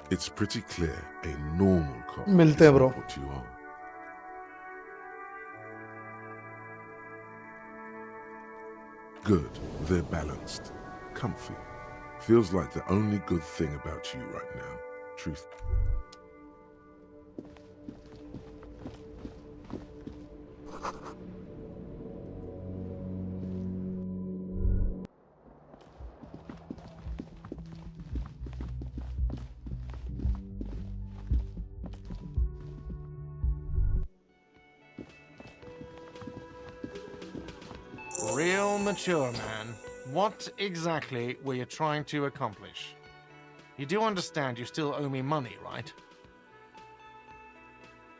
It's pretty clear a normal cop मिलते हैं is bro. not what you are. Good, they're balanced, comfy. Feels like the only good thing about you right now, truth. Real mature, man. What exactly were you trying to accomplish? You do understand you still owe me money, right?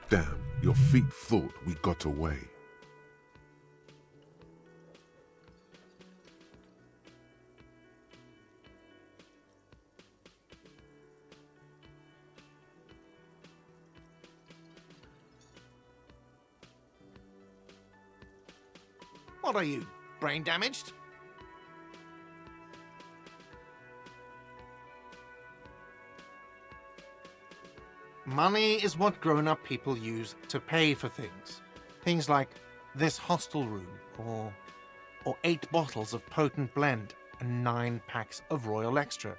Damn, your feet thought we got away. What are you, brain damaged? Money is what grown-up people use to pay for things. Things like this hostel room, or 8 bottles of potent blend and 9 packs of Royal Extra.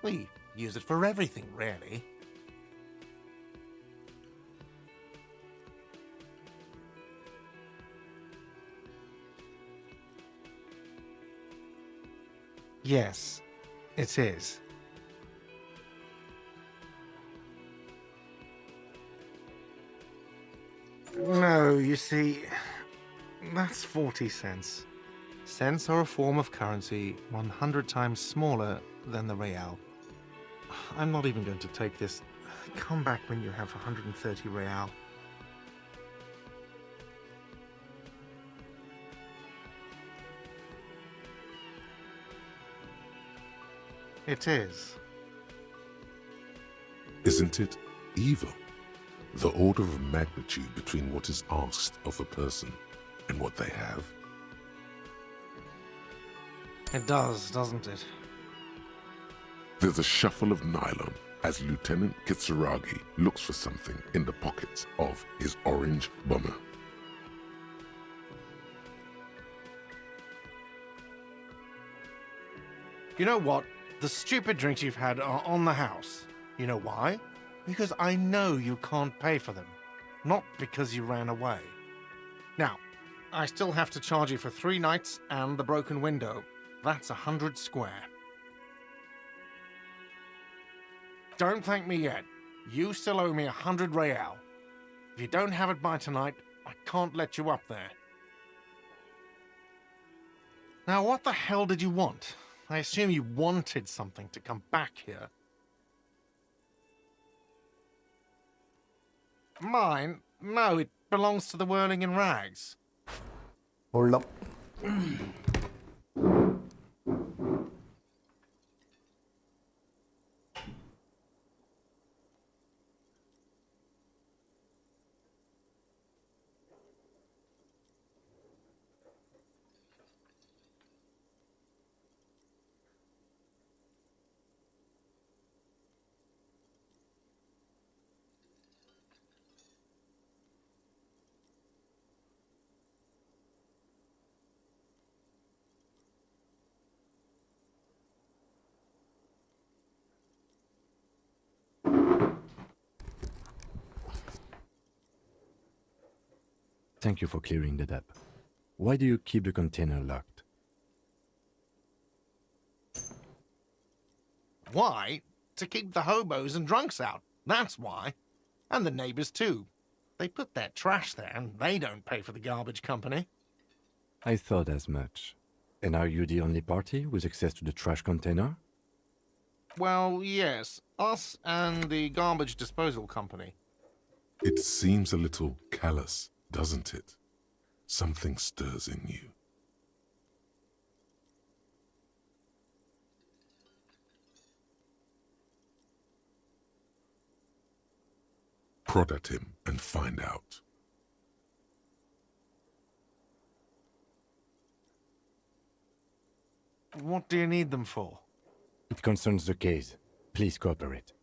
We use it for everything, really. Yes, it is. No, you see, that's 40 cents. Cents are a form of currency 100 times smaller than the real. I'm not even going to take this. Come back when you have 130 real. It is. Isn't it evil? The order of magnitude between what is asked of a person and what they have. It does, doesn't it? There's a shuffle of nylon as Lieutenant Kitsuragi looks for something in the pockets of his orange bomber. You know what? The stupid drinks you've had are on the house. You know why? Because I know you can't pay for them. Not because you ran away. Now, I still have to charge you for 3 nights and the broken window. That's 100 square. Don't thank me yet. You still owe me 100 real. If you don't have it by tonight, I can't let you up there. Now, what the hell did you want? I assume you wanted something to come back here. Mine? No, it belongs to the Whirling in Rags. Hold up. Thank you for clearing that up. Why do you keep the container locked? Why? To keep the hobos and drunks out. That's why. And the neighbors too. They put their trash there and they don't pay for the garbage company. I thought as much. And are you the only party with access to the trash container? Well, yes. Us and the garbage disposal company. It seems a little callous, doesn't it? Something stirs in you. Prod at him and find out. What do you need them for? It concerns the case. Please cooperate.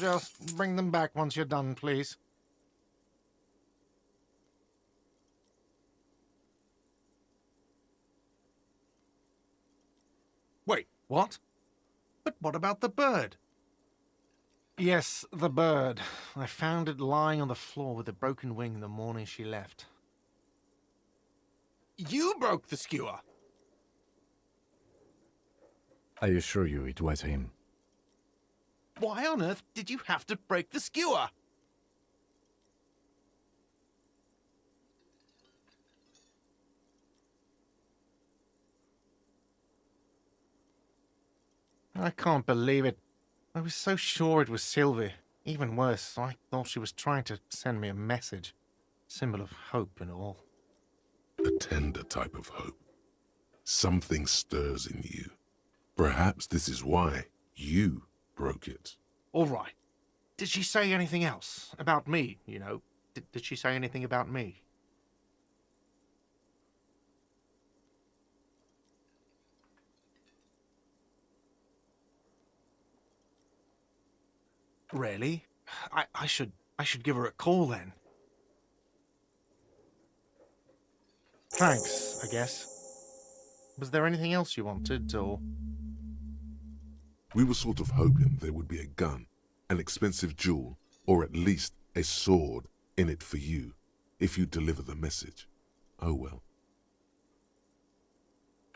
Just bring them back once you're done, please. Wait, what? But what about the bird? Yes, the bird. I found it lying on the floor with a broken wing the morning she left. You broke the skewer! I assure you it was him. Why on earth did you have to break the skewer? I can't believe it. I was so sure it was Sylvie. Even worse, I thought she was trying to send me a message. Symbol of hope and all. A tender type of hope. Something stirs in you. Perhaps this is why you broke it. All right. Did she say anything else? About me, you know? Did she say anything about me? Really? I should give her a call then. Thanks, I guess. Was there anything else you wanted, or...? We were sort of hoping there would be a gun, an expensive jewel, or at least a sword in it for you, if you deliver the message. Oh well.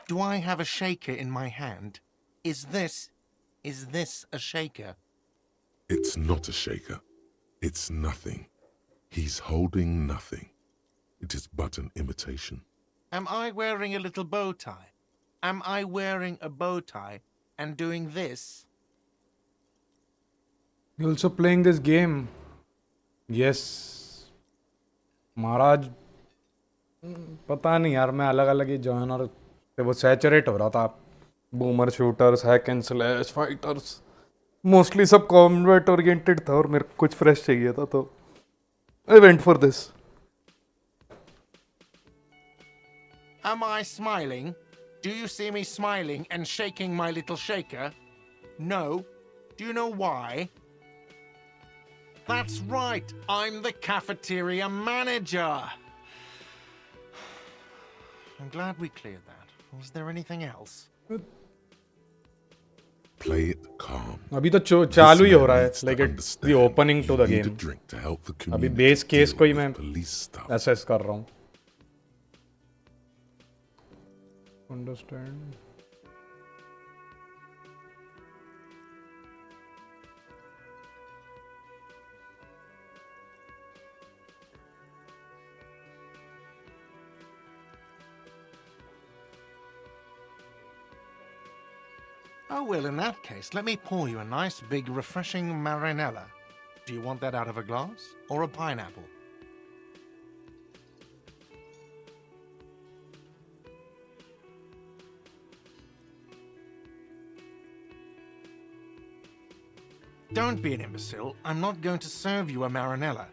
Do I have a shaker in my hand? Is this a shaker? It's not a shaker. It's nothing. He's holding nothing. It is but an imitation. Am I wearing a little bow tie? Am I wearing a bow tie and doing this? You're also playing this game. Yes. महाराज पता नहीं यार, मैं अलग अलग ही genre से वो saturate हो रहा था. Boomer shooters, hack and slash, fighters, mostly सब कॉम्बैट ओरिएंटेड था और मेरे को कुछ फ्रेश चाहिए था, तो I went for this. Am I smiling? Do you see me smiling and shaking my little shaker? No. Do you know why? That's right. I'm the cafeteria manager. I'm glad we cleared that. Was there anything else? Play it calm. अभी तो चालू ही हो रहा है. Like it's the opening to the game. अभी base case को ही मैं assess कर रहा हूँ. Understand. Oh, well, in that case, let me pour you a nice, big, refreshing marinella. Do you want that out of a glass or a pineapple? Don't be an imbecile. I'm not going to serve you a marinella.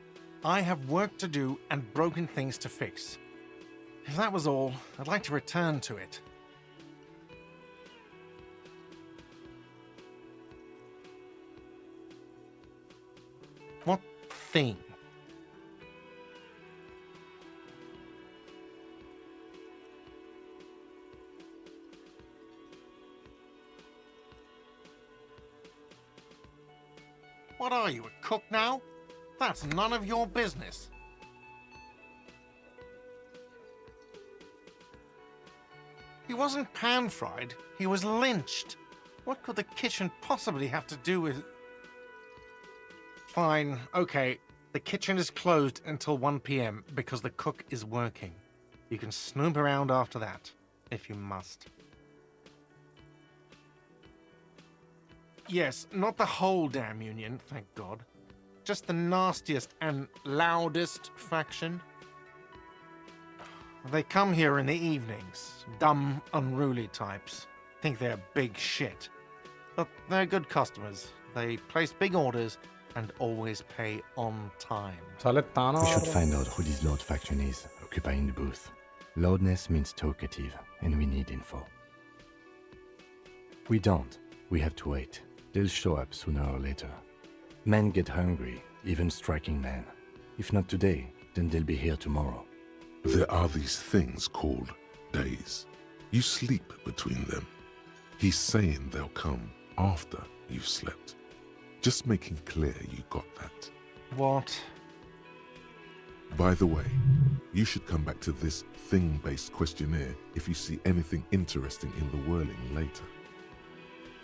I have work to do and broken things to fix. If that was all, I'd like to return to it. What thing? What are you, a cook now? That's none of your business. He wasn't pan-fried, he was lynched. What could the kitchen possibly have to do with... Fine, okay. The kitchen is closed until 1 p.m. because the cook is working. You can snoop around after that, if you must. Yes, not the whole damn union, thank God. Just the nastiest and loudest faction. They come here in the evenings. Dumb, unruly types. Think they're big shit. But they're good customers. They place big orders and always pay on time. We should find out who this Lord faction is, occupying the booth. Loudness means talkative, and we need info. We don't. We have to wait. They'll show up sooner or later. Men get hungry, even striking men. If not today, then they'll be here tomorrow. There are these things called days. You sleep between them. He's saying they'll come after you've slept. Just making clear you got that. What? By the way, you should come back to this thing-based questionnaire if you see anything interesting in the whirling later.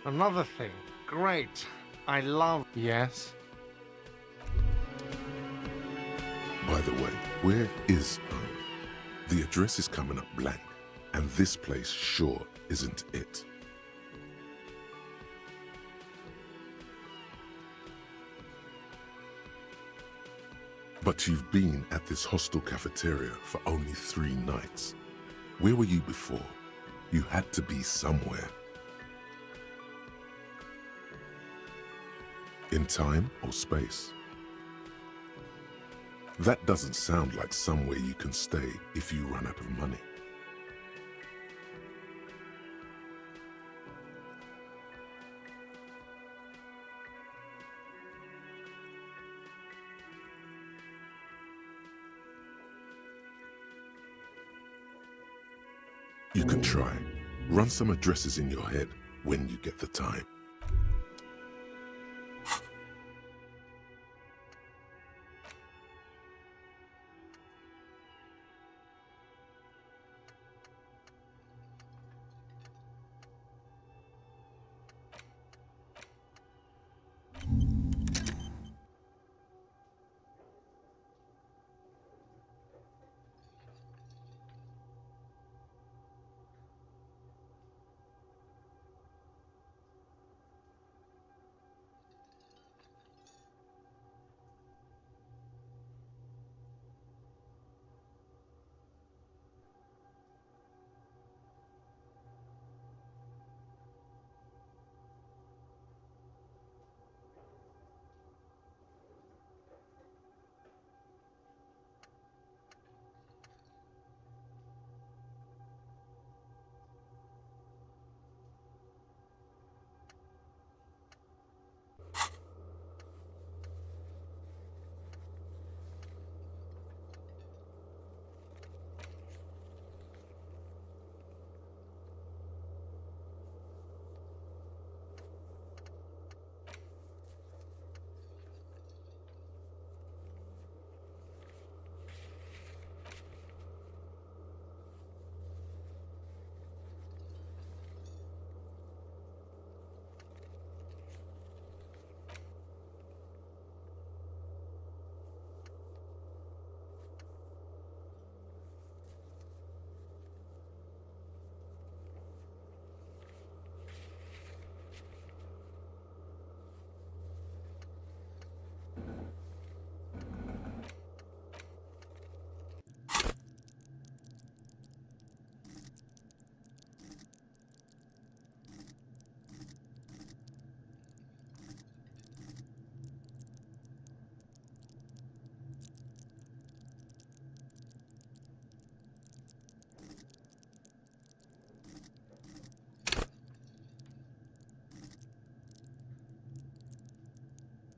Another thing. Great. I love... Yes? By the way, where is home? The address is coming up blank, and this place sure isn't it. But you've been at this hostel cafeteria for only 3 nights. Where were you before? You had to be somewhere. In time or space? That doesn't sound like somewhere you can stay if you run out of money. You can try. Run some addresses in your head when you get the time.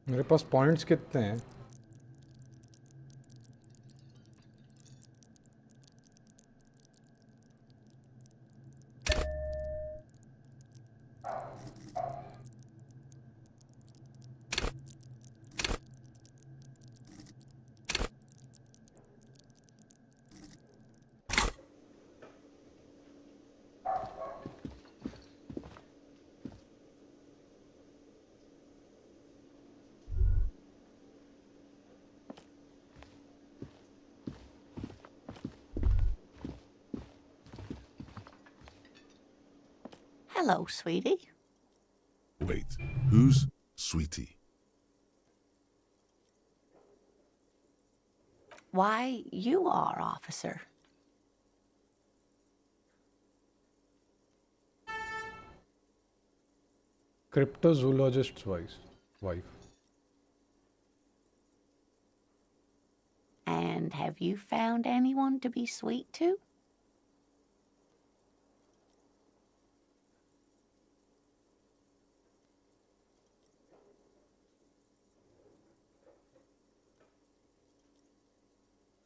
मेरे पास points कितने हैं? Hello, sweetie. Wait, who's Sweetie? Why, you are, officer. Cryptozoologist's wife. And have you found anyone to be sweet to?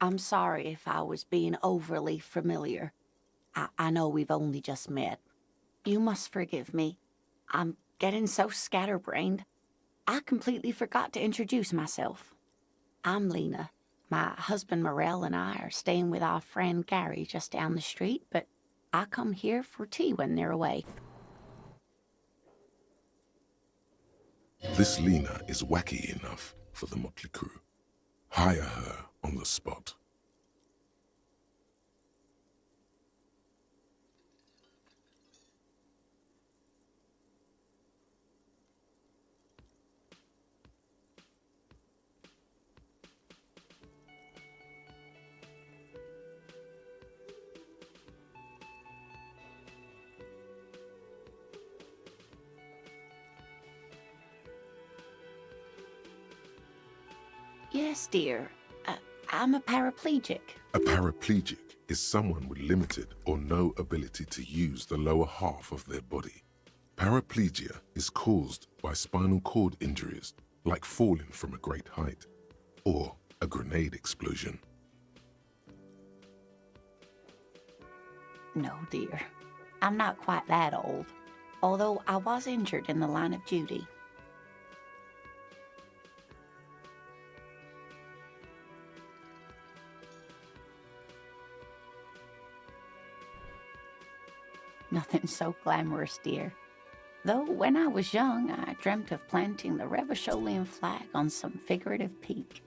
I'm sorry if I was being overly familiar. I know we've only just met. You must forgive me. I'm getting so scatterbrained. I completely forgot to introduce myself. I'm Lena. My husband Morel and I are staying with our friend Gary just down the street, but I come here for tea when they're away. This Lena is wacky enough for the motley crew. Hire her on the spot. Yes, dear. I'm a paraplegic. A paraplegic is someone with limited or no ability to use the lower half of their body. Paraplegia is caused by spinal cord injuries, like falling from a great height, or a grenade explosion. No, dear. I'm not quite that old, although I was injured in the line of duty. Nothing so glamorous, dear. Though when I was young, I dreamt of planting the Revacholian flag on some figurative peak.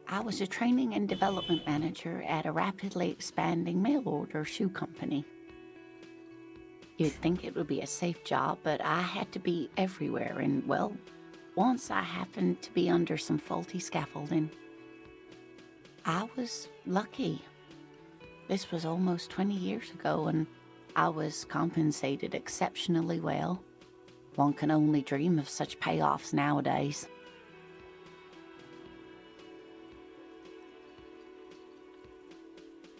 I was a training and development manager at a rapidly expanding mail-order shoe company. You'd think it would be a safe job, but I had to be everywhere, and, well, once I happened to be under some faulty scaffolding. I was lucky. This was almost 20 years ago, and I was compensated exceptionally well. One can only dream of such payoffs nowadays.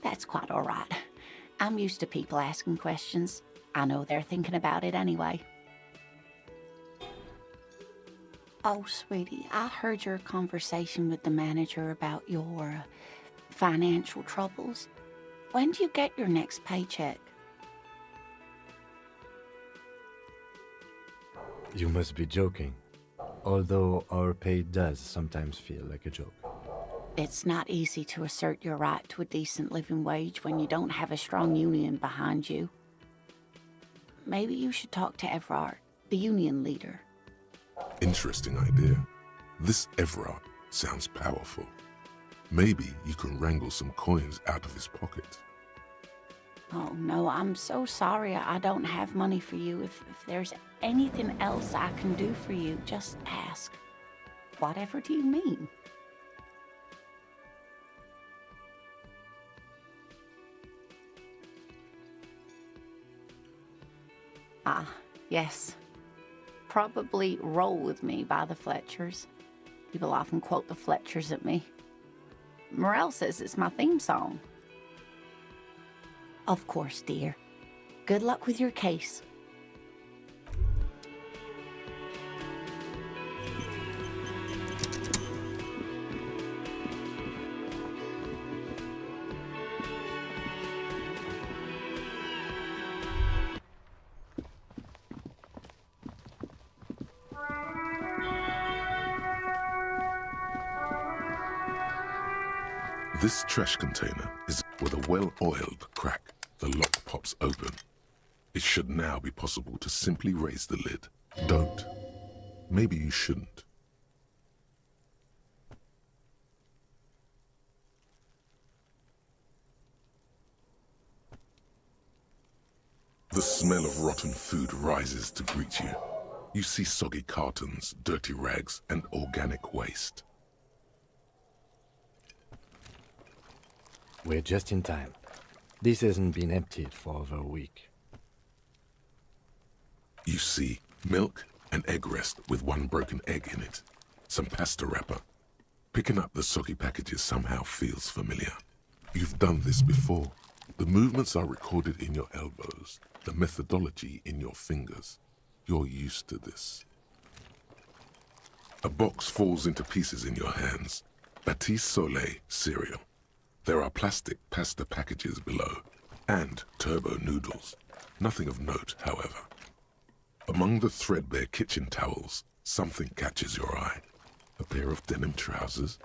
That's quite all right. I'm used to people asking questions. I know they're thinking about it anyway. Oh, sweetie, I heard your conversation with the manager about your financial troubles. When do you get your next paycheck? You must be joking. Although our pay does sometimes feel like a joke. It's not easy to assert your right to a decent living wage when you don't have a strong union behind you. Maybe you should talk to Everard, the union leader. Interesting idea. This Everard sounds powerful. Maybe you can wrangle some coins out of his pocket. Oh, no, I'm so sorry I don't have money for you. If there's anything else I can do for you, just ask. Whatever do you mean? Ah, yes. Probably Roll With Me by the Fletchers. People often quote the Fletchers at me. Morel says it's my theme song. Of course, dear. Good luck with your case. This trash container is with a well-oiled crack. The lock pops open. It should now be possible to simply raise the lid. Don't. Maybe you shouldn't. The smell of rotten food rises to greet you. You see soggy cartons, dirty rags, and organic waste. We're just in time. This hasn't been emptied for over a week. You see milk and egg rest with one broken egg in it. Some pasta wrapper. Picking up the soggy packages somehow feels familiar. You've done this before. The movements are recorded in your elbows, the methodology in your fingers. You're used to this. A box falls into pieces in your hands. Batiste Soleil cereal. There are plastic pasta packages below, and turbo noodles. Nothing of note, however. Among the threadbare kitchen towels, something catches your eye. A pair of denim trousers.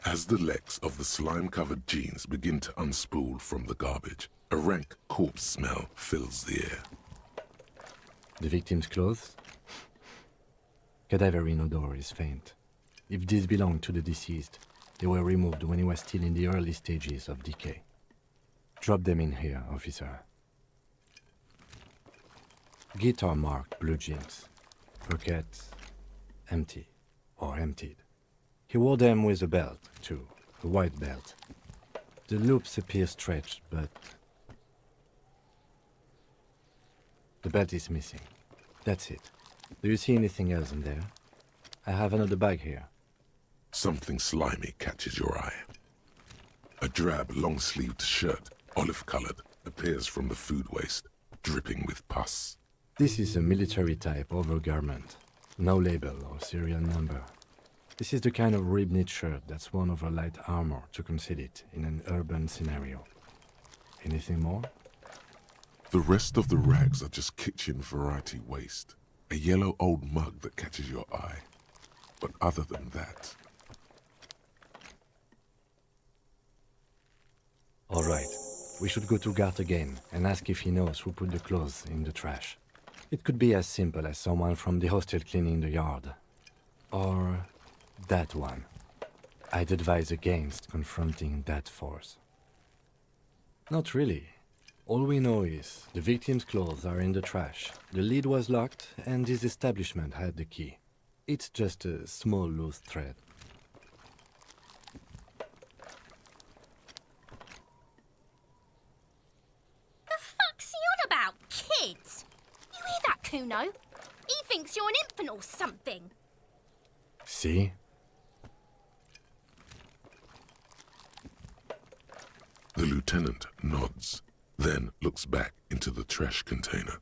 As the legs of the slime-covered jeans begin to unspool from the garbage, a rank corpse smell fills the air. The victim's clothes? Cadaverine odor is faint. If these belong to the deceased, they were removed when he was still in the early stages of decay. Drop them in here, officer. Guitar-marked blue jeans. Pockets empty or emptied. He wore them with a belt, too, a white belt. The loops appear stretched, but the belt is missing. That's it. Do you see anything else in there? I have another bag here. Something slimy catches your eye. A drab, long-sleeved shirt, olive-colored, appears from the food waste, dripping with pus. This is a military-type overgarment. No label or serial number. This is the kind of rib-knit shirt that's worn over light armor to conceal it in an urban scenario. Anything more? The rest of the rags are just kitchen variety waste. A yellow old mug that catches your eye. But other than that... All right. We should go to Gart again and ask if he knows who put the clothes in the trash. It could be as simple as someone from the hostel cleaning the yard. Or that one. I'd advise against confronting that force. Not really. All we know is the victim's clothes are in the trash, the lid was locked, and this establishment had the key. It's just a small loose thread. The fuck's he on about, kids? You hear that, Kuno? He thinks you're an infant or something. See? The lieutenant nods, then looks back into the trash container.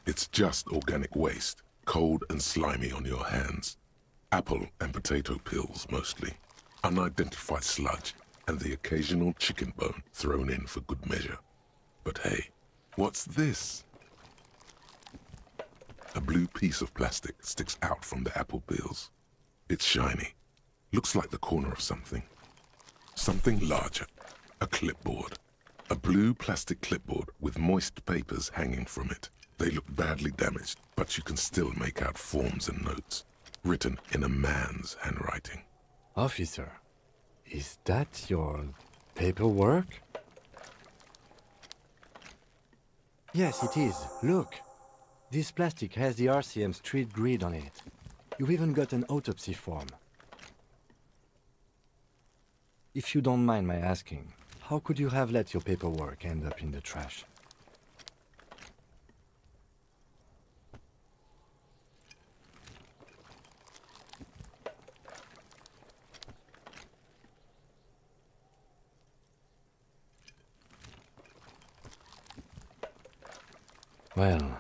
It's just organic waste, cold and slimy on your hands. Apple and potato peels, mostly. Unidentified sludge, and the occasional chicken bone thrown in for good measure. But hey, what's this? A blue piece of plastic sticks out from the apple peels. It's shiny. Looks like the corner of something. Something larger. A clipboard. A blue plastic clipboard with moist papers hanging from it. They look badly damaged, but you can still make out forms and notes, written in a man's handwriting. Officer, is that your paperwork? Yes, it is. Look. This plastic has the RCM street grid on it. You've even got an autopsy form. If you don't mind my asking, how could you have let your paperwork end up in the trash? Well,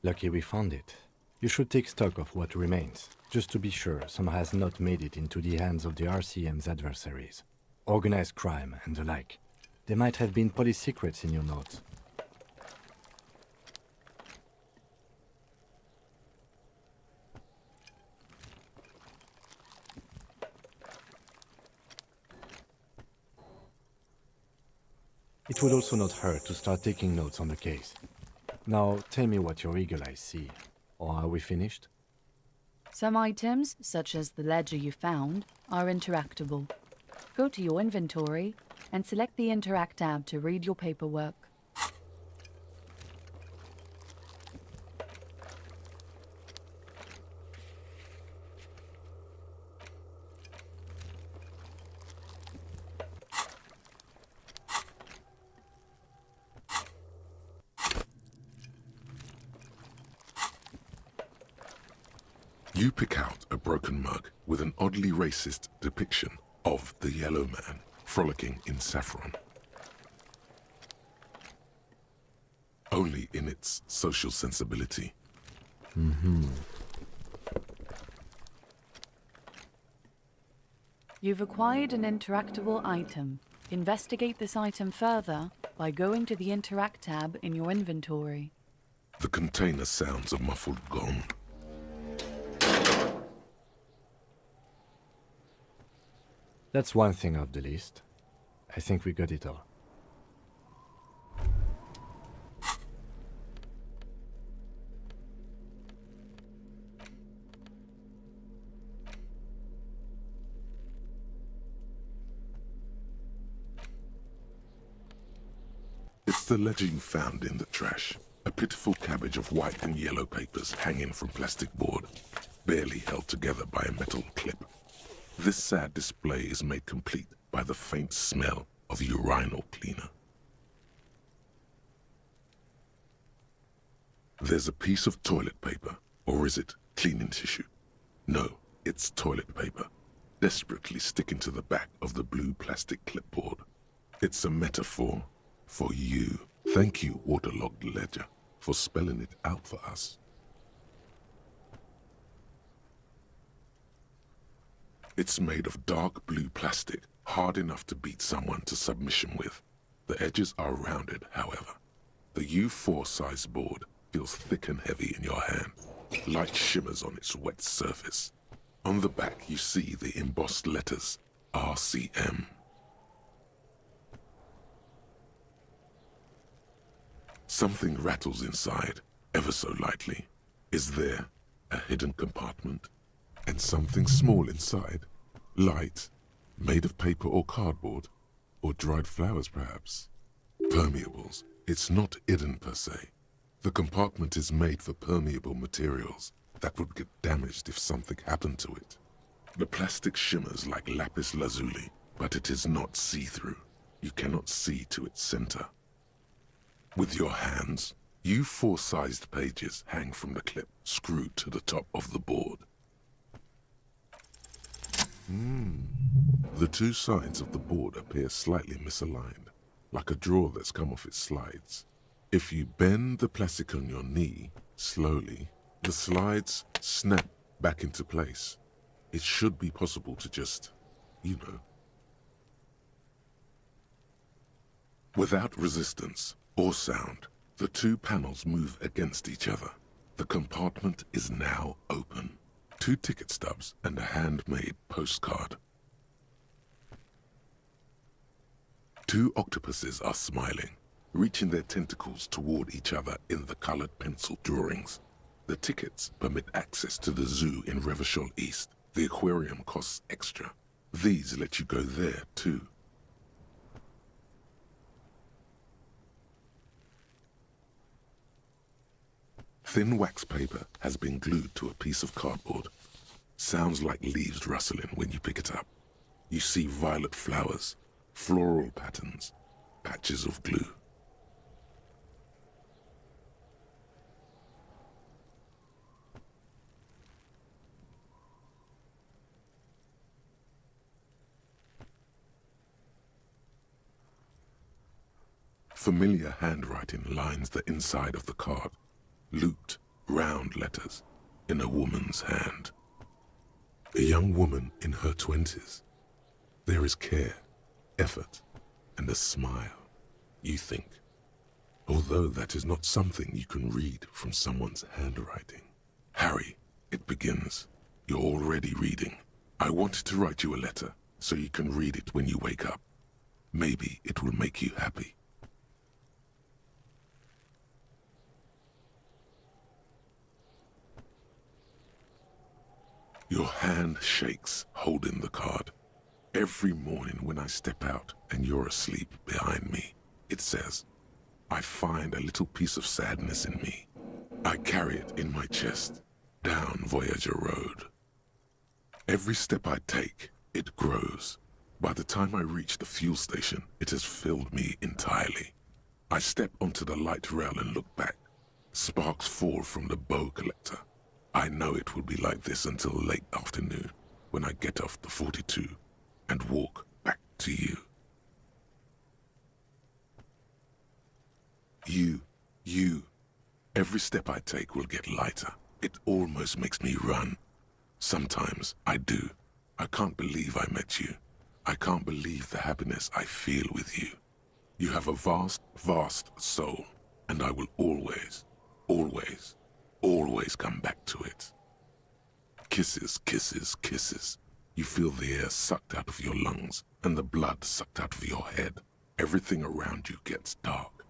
lucky we found it. You should take stock of what remains, just to be sure some has not made it into the hands of the RCM's adversaries. Organized crime and the like. There might have been police secrets in your notes. It would also not hurt to start taking notes on the case. Now, tell me what your eagle eyes see. Or are we finished? Some items, such as the ledger you found, are interactable. Go to your inventory and select the Interact tab to read your paperwork. You pick out a broken mug with an oddly racist depiction of the yellow man frolicking in saffron. Only in its social sensibility. You've acquired an interactable item. Investigate this item further by going to the Interact tab in your inventory. The container sounds a muffled gong. That's one thing off the list. I think we got it all. It's the ledger you found in the trash. A pitiful cabbage of white and yellow papers hanging from plastic board, barely held together by a metal clip. This sad display is made complete by the faint smell of urinal cleaner. There's a piece of toilet paper Or is it cleaning tissue? No, it's toilet paper, desperately sticking to the back of the blue plastic clipboard. It's a metaphor for you. Thank you, waterlogged ledger, for spelling it out for us. It's made of dark blue plastic, hard enough to beat someone to submission with. The edges are rounded, however. The U4 size board feels thick and heavy in your hand. Light shimmers on its wet surface. On the back you see the embossed letters, RCM. Something rattles inside, ever so lightly. Is there a hidden compartment? And something small inside, light, made of paper or cardboard, or dried flowers perhaps. Permeables. It's not hidden per se. The compartment is made for permeable materials that would get damaged if something happened to it. The plastic shimmers like lapis lazuli, but it is not see-through. You cannot see to its center. With your hands, U4-sized pages hang from the clip screwed to the top of the board. The two sides of the board appear slightly misaligned, like a drawer that's come off its slides. If you bend the plastic on your knee, slowly, the slides snap back into place. It should be possible to just, Without resistance or sound, the two panels move against each other. The compartment is now open. 2 ticket stubs and a handmade postcard. 2 octopuses are smiling, reaching their tentacles toward each other in the colored pencil drawings. The tickets permit access to the zoo in Revachol East. The aquarium costs extra. These let you go there too. Thin wax paper has been glued to a piece of cardboard. Sounds like leaves rustling when you pick it up. You see violet flowers, floral patterns, patches of glue. Familiar handwriting lines the inside of the card. Looped, round letters in a woman's hand. A young woman in her 20s. There is care, effort, and a smile, you think. Although that is not something you can read from someone's handwriting. Harry, it begins. You're already reading. I wanted to write you a letter so you can read it when you wake up. Maybe it will make you happy. Your hand shakes, holding the card. Every morning when I step out and you're asleep behind me, it says, I find a little piece of sadness in me. I carry it in my chest, down Voyager Road. Every step I take, it grows. By the time I reach the fuel station, it has filled me entirely. I step onto the light rail and look back. Sparks fall from the bow collector. I know it will be like this until late afternoon, when I get off the 42 and walk back to you. You. Every step I take will get lighter. It almost makes me run. Sometimes I do. I can't believe I met you. I can't believe the happiness I feel with you. You have a vast, vast soul, and I will always, always, always come back to it. Kisses, kisses, kisses. You feel the air sucked out of your lungs and the blood sucked out of your head. Everything around you gets dark.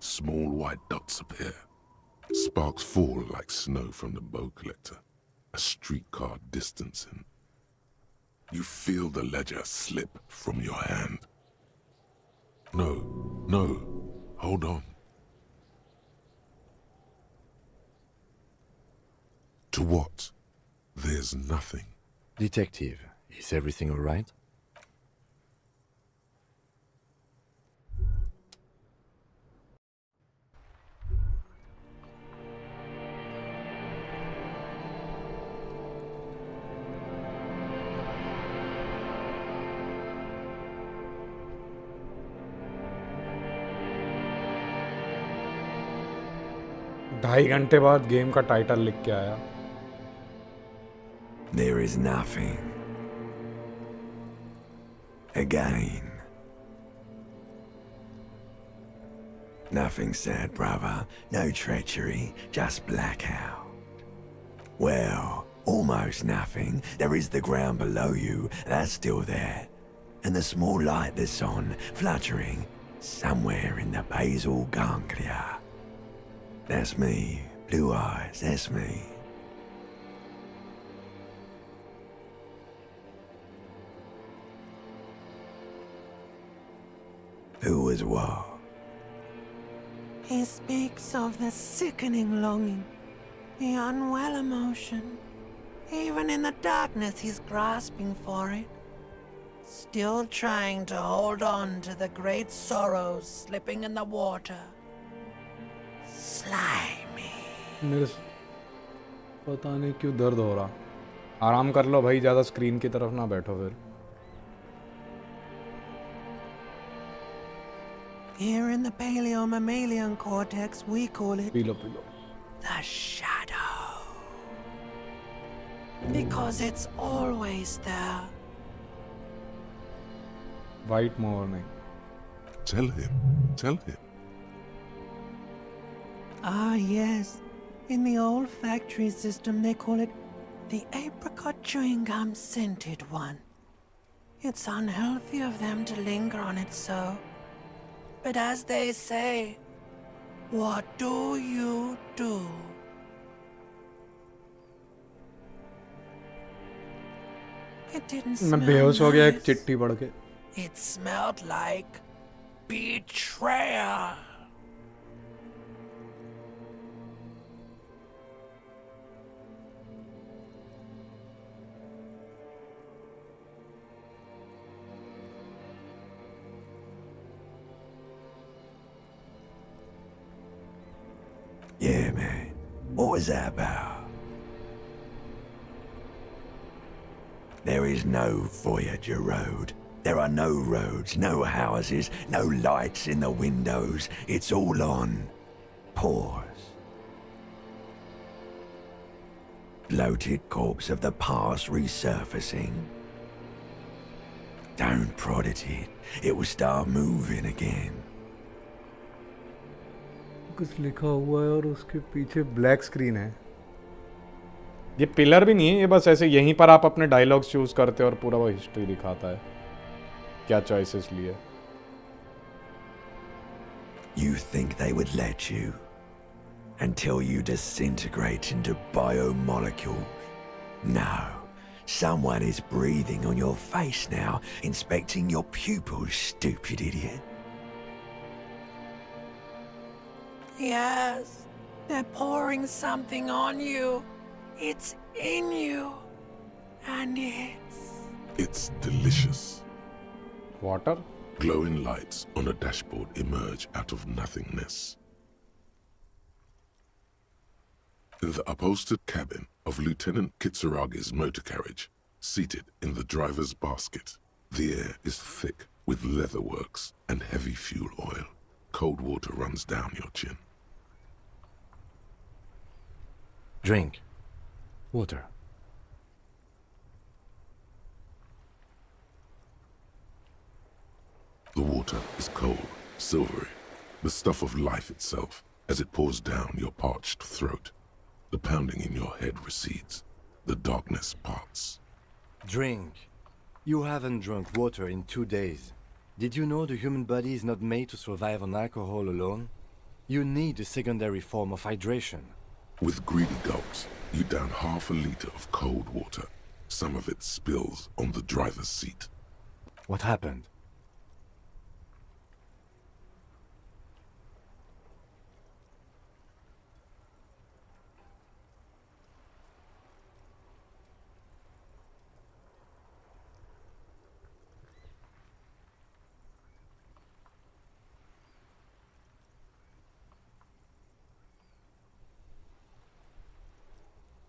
Small white dots appear. Sparks fall like snow from the bow collector. A streetcar distancing. You feel the ledger slip from your hand. No, hold on. To what? There's nothing. Detective, is everything all right? 2.5 घंटे बाद game का title लिख के आया. There is nothing. Again. Nothing sad, brother. No treachery, just blackout. Well, almost nothing. There is the ground below you, that's still there. And the small light that's on, fluttering, somewhere in the basal ganglia. That's me. Blue eyes, that's me. Who was what? He speaks of the sickening longing, the unwell emotion. Even in the darkness, he's grasping for it. Still trying to hold on to the great sorrows slipping in the water. Slimy. मेरे पता नहीं क्यों दर्द हो रहा. आराम कर लो भाई, ज़्यादा स्क्रीन की तरफ ना बैठो फिर. Here in the paleo-mammalian cortex, we call it P low. the shadow. Because it's always there. White morning. Tell him. Tell him. Ah, yes. In the olfactory system, they call it the apricot chewing gum scented one. It's unhealthy of them to linger on it so. But as they say, what do you do? It didn't smell मैं बेहोश हो गया एक nice. चिट्ठी पढ़ के. It smelled like betrayal. Yeah, man. What was that about? There is no Voyager Road. There are no roads, no houses, no lights in the windows. It's all on pause. Bloated corpse of the past resurfacing. Don't prod at it. It will start moving again. कुछ लिखा हुआ है और उसके पीछे black screen है. ये pillar भी नहीं है, ये बस ऐसे यहीं पर आप अपने डायलॉग्स चूज करते हो और पूरा वो हिस्ट्री दिखाता है क्या चॉइसेस लिए. You think they would let you? Until you disintegrate into biomolecules? No. Someone is breathing on your face now, inspecting your pupils, stupid idiot. Yes, they're pouring something on you. It's in you. And It's delicious. Water. Glowing lights on a dashboard emerge out of nothingness. In the upholstered cabin of Lieutenant Kitsuragi's motor carriage, seated in the driver's basket, the air is thick with leatherworks and heavy fuel oil. Cold water runs down your chin. Drink. Water. The water is cold, silvery, the stuff of life itself, as it pours down your parched throat. The pounding in your head recedes. The darkness parts. Drink. You haven't drunk water in 2 days. Did you know the human body is not made to survive on alcohol alone? You need a secondary form of hydration. With greedy gulps, you down half a liter of cold water. Some of it spills on the driver's seat. What happened?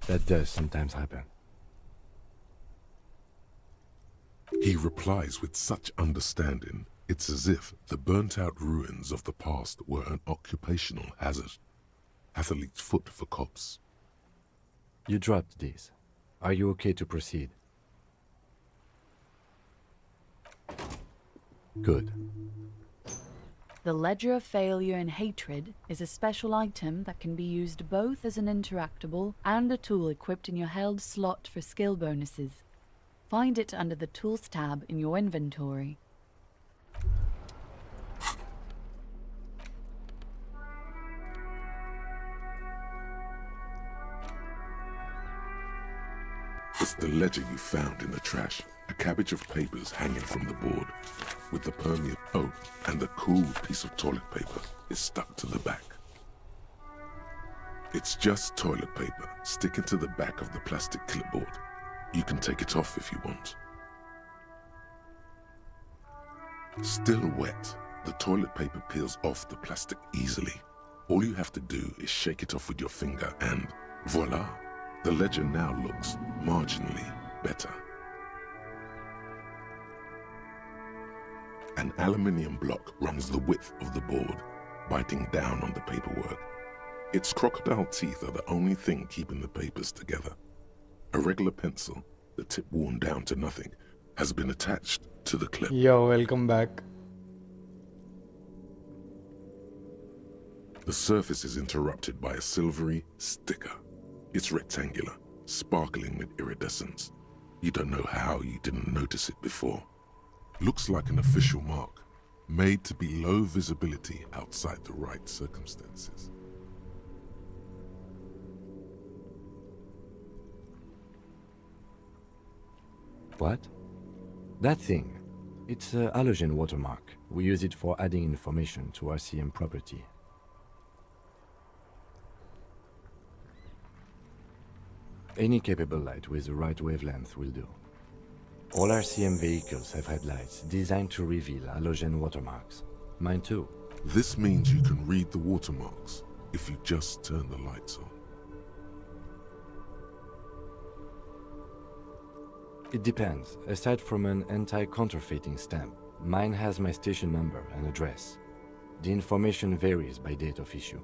That does sometimes happen. He replies with such understanding, it's as if the burnt-out ruins of the past were an occupational hazard. Athlete's foot for cops. You dropped these. Are you okay to proceed? Good. The Ledger of Failure and Hatred is a special item that can be used both as an interactable and a tool equipped in your held slot for skill bonuses. Find it under the Tools tab in your inventory. It's the ledger you found in the trash. A cabbage of papers hanging from the board. With the permeate... Oh, and the cool piece of toilet paper is stuck to the back. It's just toilet paper sticking to the back of the plastic clipboard. You can take it off if you want. Still wet, the toilet paper peels off the plastic easily. All you have to do is shake it off with your finger and voila! The ledger now looks marginally better. An aluminium block runs the width of the board, biting down on the paperwork. Its crocodile teeth are the only thing keeping the papers together. A regular pencil, the tip worn down to nothing, has been attached to the clip. Yo, welcome back. The surface is interrupted by a silvery sticker. It's rectangular, sparkling with iridescence. You don't know how you didn't notice it before. Looks like an official mark, made to be low visibility outside the right circumstances. What? That thing. It's a halogen watermark. We use it for adding information to RCM property. Any capable light with the right wavelength will do. All RCM vehicles have headlights designed to reveal halogen watermarks. Mine too. This means you can read the watermarks if you just turn the lights on. It depends. Aside from an anti-counterfeiting stamp, mine has my station number and address. The information varies by date of issue.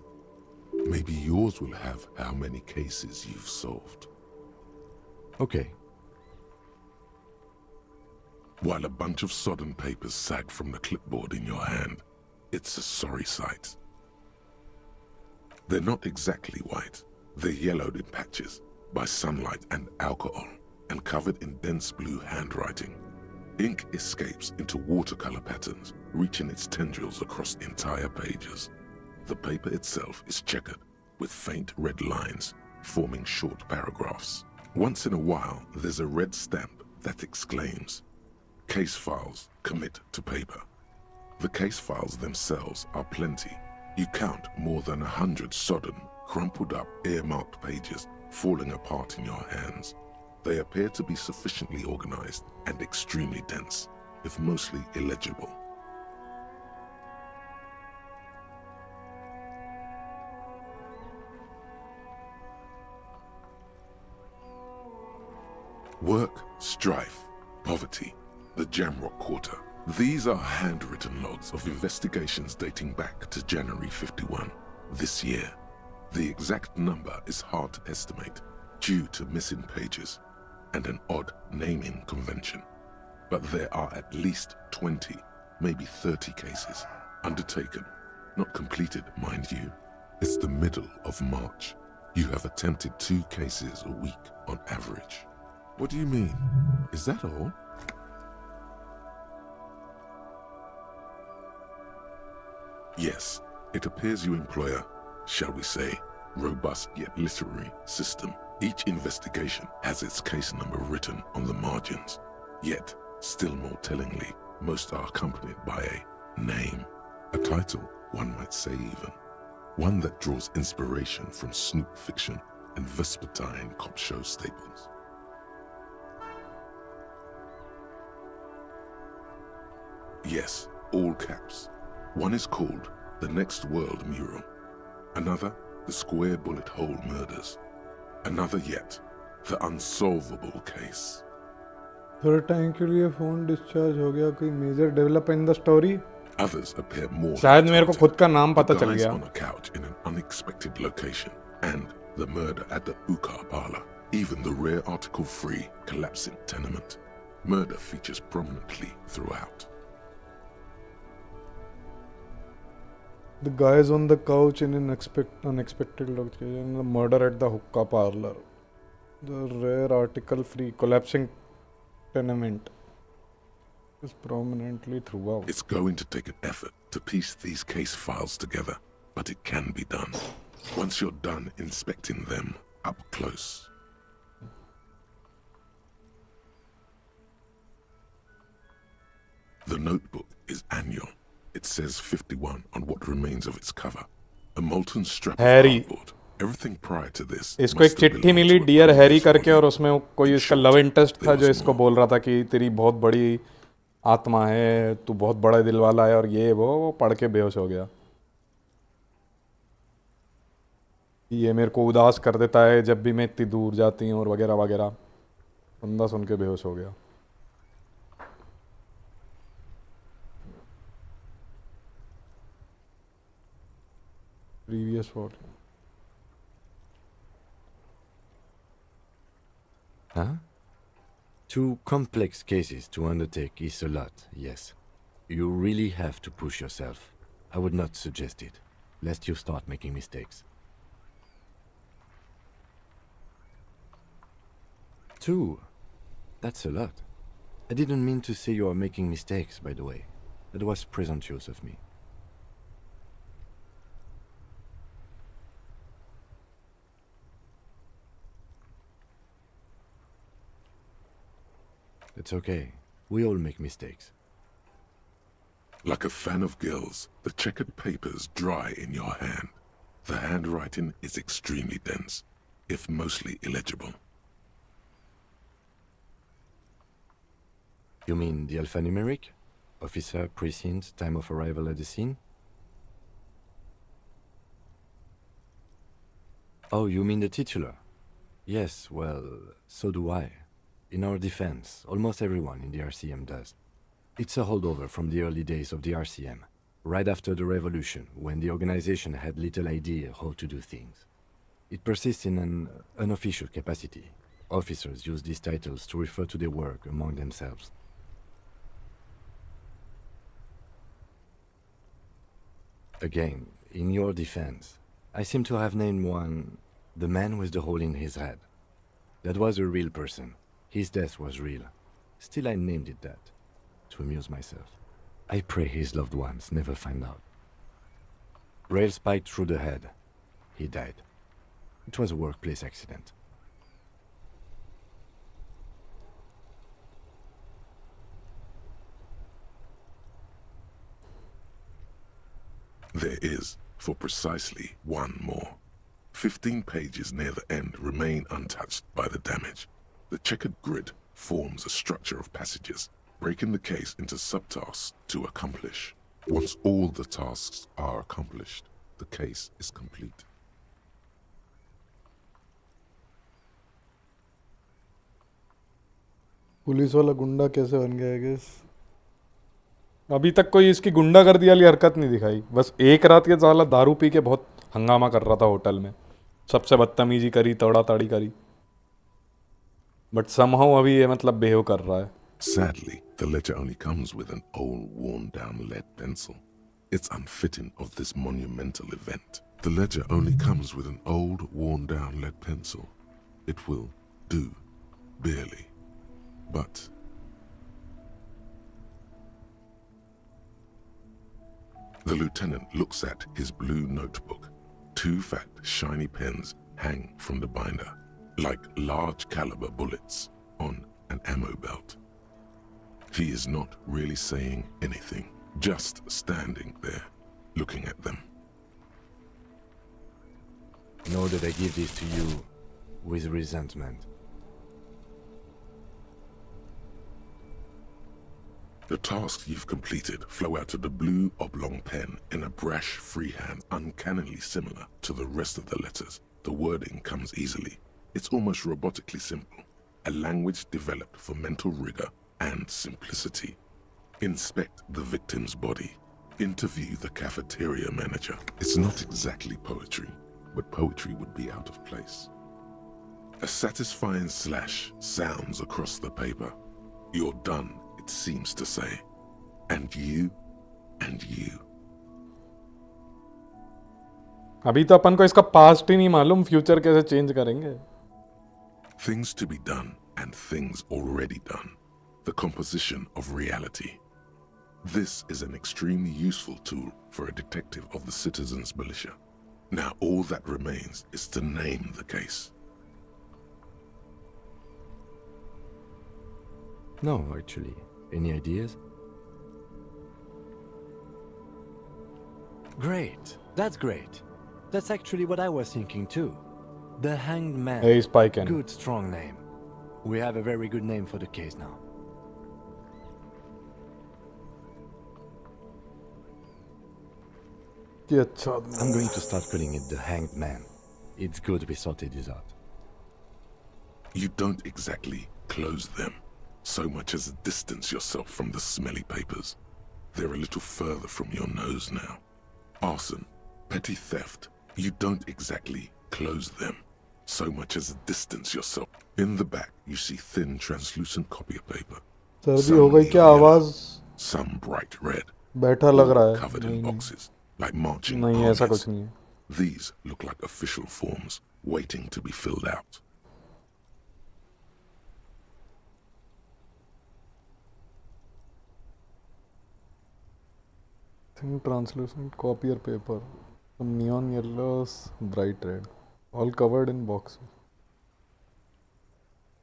Maybe yours will have how many cases you've solved. Okay. While a bunch of sodden papers sag from the clipboard in your hand, it's a sorry sight. They're not exactly white. They're yellowed in patches by sunlight and alcohol, and covered in dense blue handwriting. Ink escapes into watercolor patterns, reaching its tendrils across entire pages. The paper itself is checkered, with faint red lines, forming short paragraphs. Once in a while, there's a red stamp that exclaims, "Case files commit to paper." The case files themselves are plenty. You count more than 100 sodden, crumpled up, earmarked pages falling apart in your hands. They appear to be sufficiently organized and extremely dense, if mostly illegible. Work, strife, poverty, the Jamrock Quarter. These are handwritten logs of investigations dating back to January 51, this year. The exact number is hard to estimate due to missing pages and an odd naming convention. But there are at least 20, maybe 30 cases undertaken, not completed, mind you. It's the middle of March. You have attempted 2 cases a week on average. What do you mean? Is that all? Yes, it appears you employ a, shall we say, robust yet literary system. Each investigation has its case number written on the margins. Yet, still more tellingly, most are accompanied by a name. A title, one might say even. One that draws inspiration from snoop fiction and vespertine cop show staples. Yes, all caps. One is called The Next World Mural. Another, The Square Bullet Hole Murders. Another yet, The Unsolvable Case. थोड़े time के लिए phone discharge हो गया, कोई major develop in the story? Others appear more शायद मेरे को खुद का नाम The पता चल guys गया. on a couch in an unexpected location, and the murder at the hookah parlor, even the rare article-free collapsing tenement. Murder features prominently throughout. The guys on the couch in an unexpected location, the murder at the hookah parlor, the rare article-free collapsing tenement is prominently throughout. It's going to take an effort to piece these case files together, but it can be done once you're done inspecting them up close. The notebook is annual. It says 51 on what remains of its cover. A molten strap Harry. of cardboard. Everything prior to this. इसको एक चिट्ठी मिली dear Harry करके, और उसमें कोई इसका love interest था जो इसको बोल रहा था कि तेरी बहुत बड़ी आत्मा है, तू बहुत बड़ा दिल वाला है, और ये वो पढ़ के बेहोश हो गया। ये मेरे को उदास कर देता है जब भी मैं इतनी दूर जाती हूँ और वगैरह वगैरह। बंदा सुन के बेहोश हो गया। Previous volume. Huh? 2 complex cases to undertake is a lot, yes. You really have to push yourself. I would not suggest it, lest you start making mistakes. 2? That's a lot. I didn't mean to say you are making mistakes, by the way. That was presumptuous of me. It's okay. We all make mistakes. Like a fan of gills, the checkered papers dry in your hand. The handwriting is extremely dense, if mostly illegible. You mean the alphanumeric? Officer, precinct, time of arrival at the scene? Oh, you mean the titular? Yes, well, so do I. In our defense, almost everyone in the RCM does. It's a holdover from the early days of the RCM, right after the revolution, when the organization had little idea how to do things. It persists in an unofficial capacity. Officers use these titles to refer to their work among themselves. Again, in your defense, I seem to have named one the man with the hole in his head. That was a real person. His death was real. Still, I named it that, to amuse myself. I pray his loved ones never find out. Rail spiked through the head. He died. It was a workplace accident. There is, for precisely one more. 15 pages near the end remain untouched by the damage. The checkered grid forms a structure of passages, breaking the case into subtasks to accomplish. Once all the tasks are accomplished, the case is complete. Police वाला गुंडा कैसे बन गया? Guess अभी तक कोई इसकी गुंडागर्दी वाली हरकत नहीं दिखाई। बस एक रात के साला दारू पी के बहुत हंगामा कर रहा था होटल में, सबसे बदतमीजी करी, तोड़ा ताड़ी करी, बट समहाउ अभी ये मतलब बेहो कर रहा है। Sadly, the ledger only comes with an old, worn-down lead pencil. It's unfitting of this monumental event. The ledger only comes with an old, worn-down lead pencil. It will do, barely. But the lieutenant looks at his blue notebook. 2 fat, shiny pens hang from the binder, like large caliber bullets on an ammo belt. He is not really saying anything, just standing there, looking at them. Know that I give this to you with resentment. The tasks you've completed flow out of the blue oblong pen in a brash freehand uncannily similar to the rest of the letters. The wording comes easily. It's almost robotically simple, a language developed for mental rigor and simplicity. Inspect the victim's body. Interview the cafeteria manager. It's not exactly poetry, but poetry would be out of place. A satisfying slash sounds across the paper. You're done, it seems to say. And you, and you. अभी तो अपन को इसका past ही नहीं मालूम, future कैसे change करेंगे? Things to be done and things already done. The composition of reality. This is an extremely useful tool for a detective of the citizens' militia. Now all that remains is to name the case. No, actually. Any ideas? Great. That's great. That's actually what I was thinking too. The Hanged Man. Hey, Spiken. Good, strong name. We have a very good name for the case now. I'm going to start calling it the Hanged Man. It's good we sorted this out. You don't exactly close them, so much as distance yourself from the smelly papers. They're a little further from your nose now. Arson, petty theft, you don't exactly close them, so much as distance yourself. In the back, you see thin, translucent copy of paper. सर्दी हो गई क्या आवाज? Some bright red. बैठा लग रहा है. Covered in boxes, like marching नहीं armies. ऐसा कुछ नहीं है. These look like official forms, waiting to be filled out. Thin translucent copier paper, some neon yellows, bright red, all covered in boxes,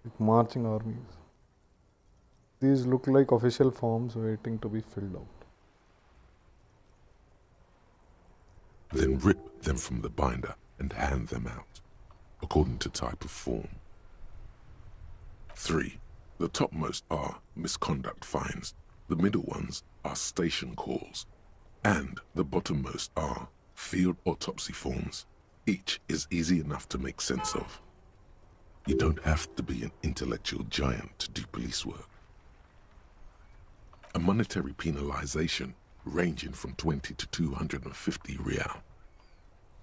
like marching armies. These look like official forms waiting to be filled out. Then rip them from the binder and hand them out, according to type of form. 3. The topmost are misconduct fines, the middle ones are station calls, and the bottommost are field autopsy forms. Each is easy enough to make sense of. You don't have to be an intellectual giant to do police work. A monetary penalization ranging from 20 to 250 real.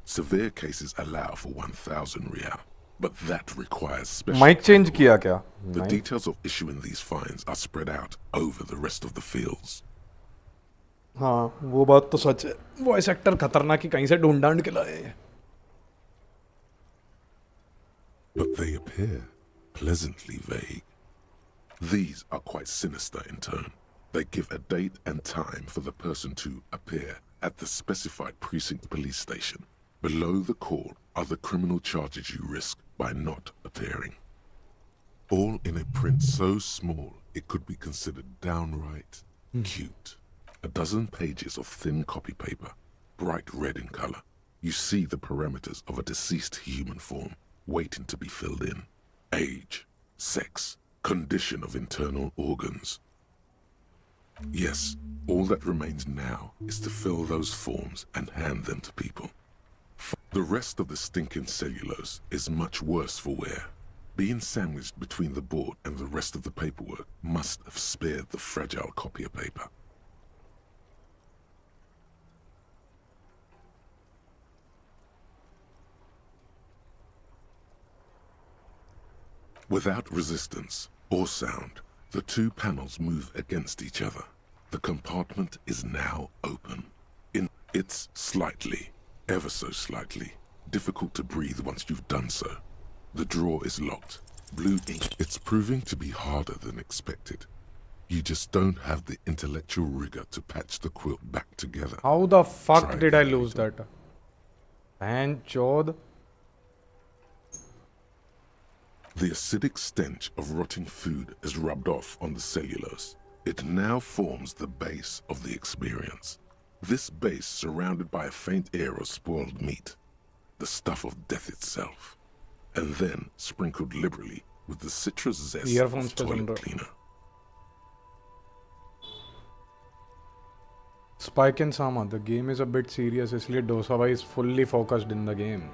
Severe cases allow for 1,000 real, but that requires special... Mic change किया क्या? The details of issuing these fines are spread out over the rest of the fields. हाँ, वो बात तो सच है. Voice actor खतरनाक ही कहीं से ढूंढ ढांड के लाए. But they appear pleasantly vague. These are quite sinister in tone. They give a date and time for the person to appear at the specified precinct police station. Below the call are the criminal charges you risk by not appearing. All in a print so small it could be considered downright cute. A dozen pages of thin copy paper, bright red in color. You see the parameters of a deceased human form waiting to be filled in. Age, sex, condition of internal organs. Yes, all that remains now is to fill those forms and hand them to people. The rest of the stinking cellulose is much worse for wear. Being sandwiched between the board and the rest of the paperwork must have spared the fragile copier paper. Without resistance or sound, the two panels move against each other. The compartment is now open. It's slightly, ever so slightly, difficult to breathe once you've done so. The drawer is locked. Blue ink. It's proving to be harder than expected. You just don't have the intellectual rigor to patch the quilt back together. How the fuck Try did I again lose later. that? Man, chod. The acidic stench of rotting food is rubbed off on the cellulose. It now forms the base of the experience. This base surrounded by a faint air of spoiled meat, the stuff of death itself, and then sprinkled liberally with the citrus zest Earphones of पे सुन toilet रहा हूँ. cleaner. Spike and Sama, the game is a bit serious, इसलिए Dosabai is fully focused in the game.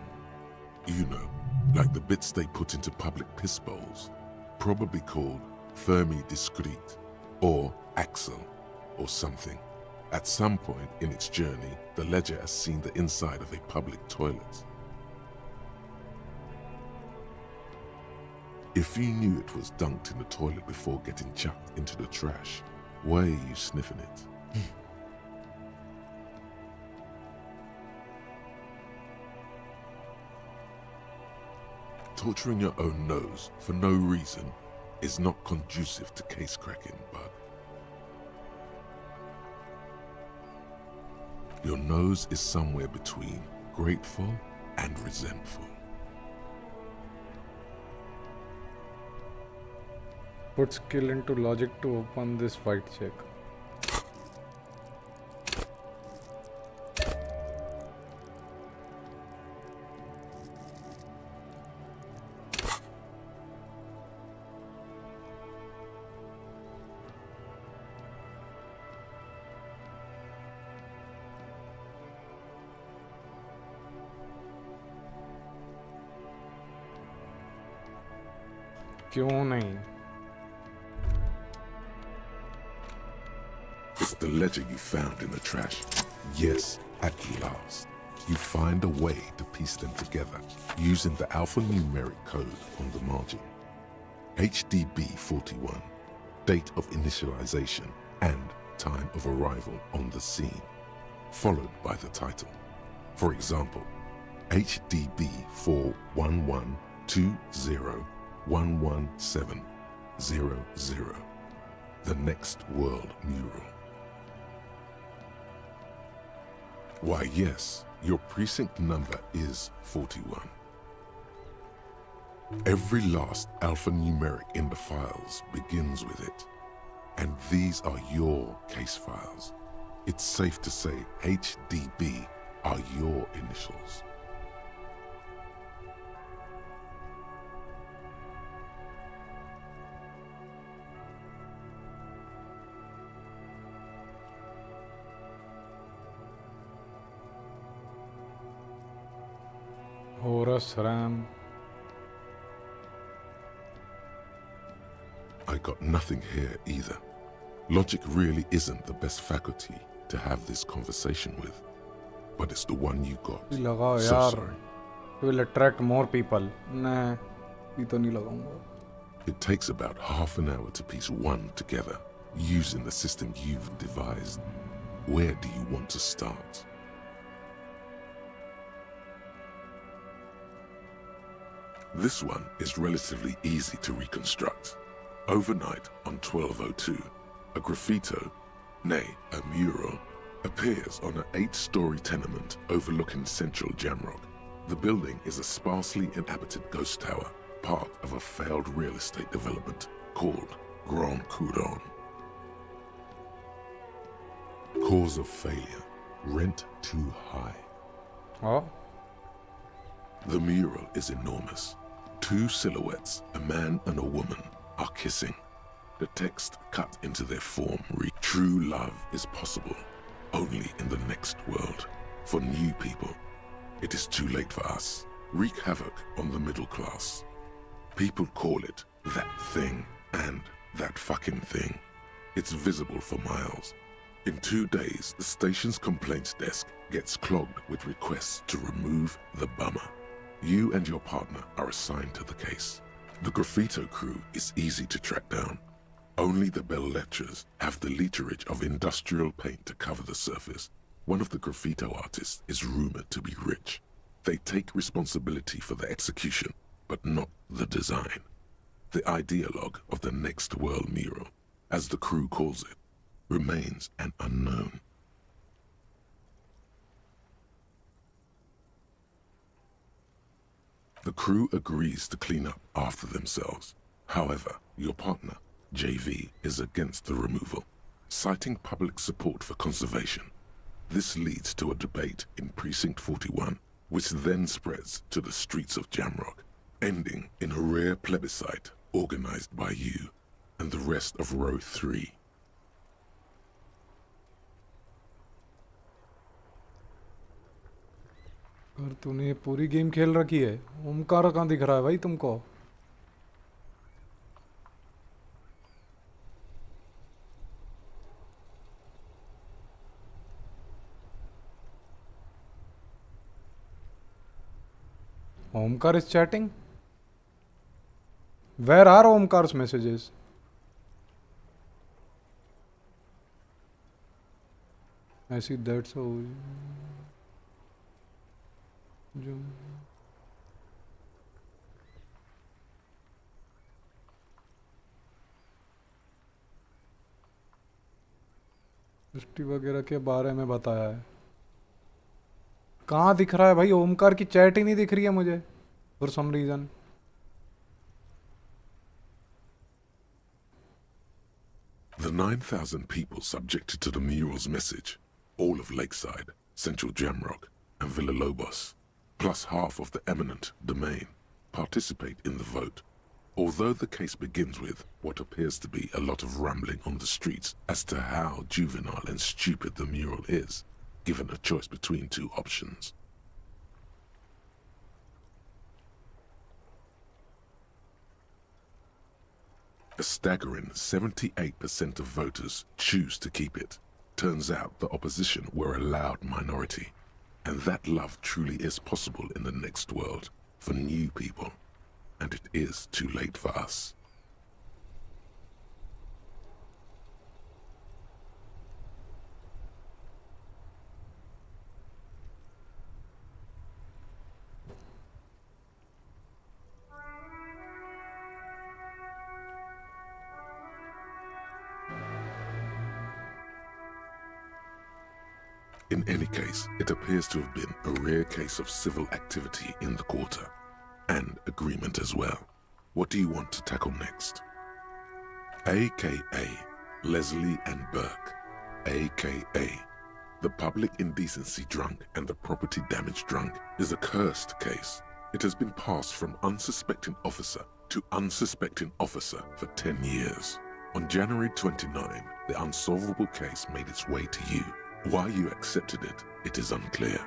You know, like the bits they put into public piss bowls, probably called Fermi Discrete, or Axel, or something. At some point in its journey, the ledger has seen the inside of a public toilet. If you knew it was dunked in the toilet before getting chucked into the trash, why are you sniffing it? Torturing your own nose for no reason is not conducive to case cracking, bud. Your nose is somewhere between grateful and resentful. Put skill into logic to open this fight check. क्यों नहीं? It's the ledger you found in the trash. Yes, at last. You find a way to piece them together using the alphanumeric code on the margin. HDB 41, date of initialization and time of arrival on the scene, followed by the title. For example, HDB 411201700, the next world mural. Why, yes, your precinct number is 41. Every last alphanumeric in the files begins with it, and these are your case files. It's safe to say HDB are your initials. Horus Ram. I got nothing here either. Logic really isn't the best faculty to have this conversation with, but it's the one you got. लगाओ So यार. sorry. It will attract more people. Nah, ये तो नहीं लगाऊंगा. It takes about half an hour to piece one together using the system you've devised. Where do you want to start? This one is relatively easy to reconstruct. Overnight on 1202, a graffito, nay, a mural, appears on an 8-story tenement overlooking central Jamrock. The building is a sparsely inhabited ghost tower, part of a failed real estate development called Grand Couronne. Cause of failure, rent too high. Oh, The mural is enormous. 2 silhouettes, a man and a woman, are kissing. The text cut into their form reads, "True love is possible, only in the next world. For new people, it is too late for us. Wreak havoc on the middle class. People call it that thing and that fucking thing. It's visible for miles. In 2 days, the station's complaints desk gets clogged with requests to remove the bummer. You and your partner are assigned to the case. The graffito crew is easy to track down. Only the belles-lettres have the literage of industrial paint to cover the surface. One of the graffito artists is rumored to be rich. They take responsibility for the execution, but not the design. The ideologue of the next world mural, as the crew calls it, remains an unknown. The crew agrees to clean up after themselves. However, your partner, JV, is against the removal, citing public support for conservation. This leads to a debate in Precinct 41, which then spreads to the streets of Jamrock, ending in a rare plebiscite organized by you and the rest of Row 3. और तूने ये पूरी game खेल रखी है. ओमकार कहाँ दिख रहा है भाई तुमको? Omkar is chatting? Where are Omkar's messages? I see that's how. दृष्टि वगैरह के बारे में बताया है. कहाँ दिख रहा है भाई? ओमकार की चैट ही नहीं दिख रही है मुझे for some reason. The 9,000 people subjected to the mural's message, all of Lakeside, Central Jamrock, and Villalobos, plus half of the eminent domain, participate in the vote. Although the case begins with what appears to be a lot of rambling on the streets as to how juvenile and stupid the mural is, given a choice between two options. A staggering 78% of voters choose to keep it. Turns out the opposition were a loud minority. And that love truly is possible in the next world for new people. And it is too late for us. In any case, it appears to have been a rare case of civil activity in the quarter, and agreement as well. What do you want to tackle next? AKA Leslie and Burke, AKA the public indecency drunk and the property damage drunk, is a cursed case. It has been passed from unsuspecting officer to unsuspecting officer for 10 years. On January 29, the unsolvable case made its way to you. Why you accepted it is unclear.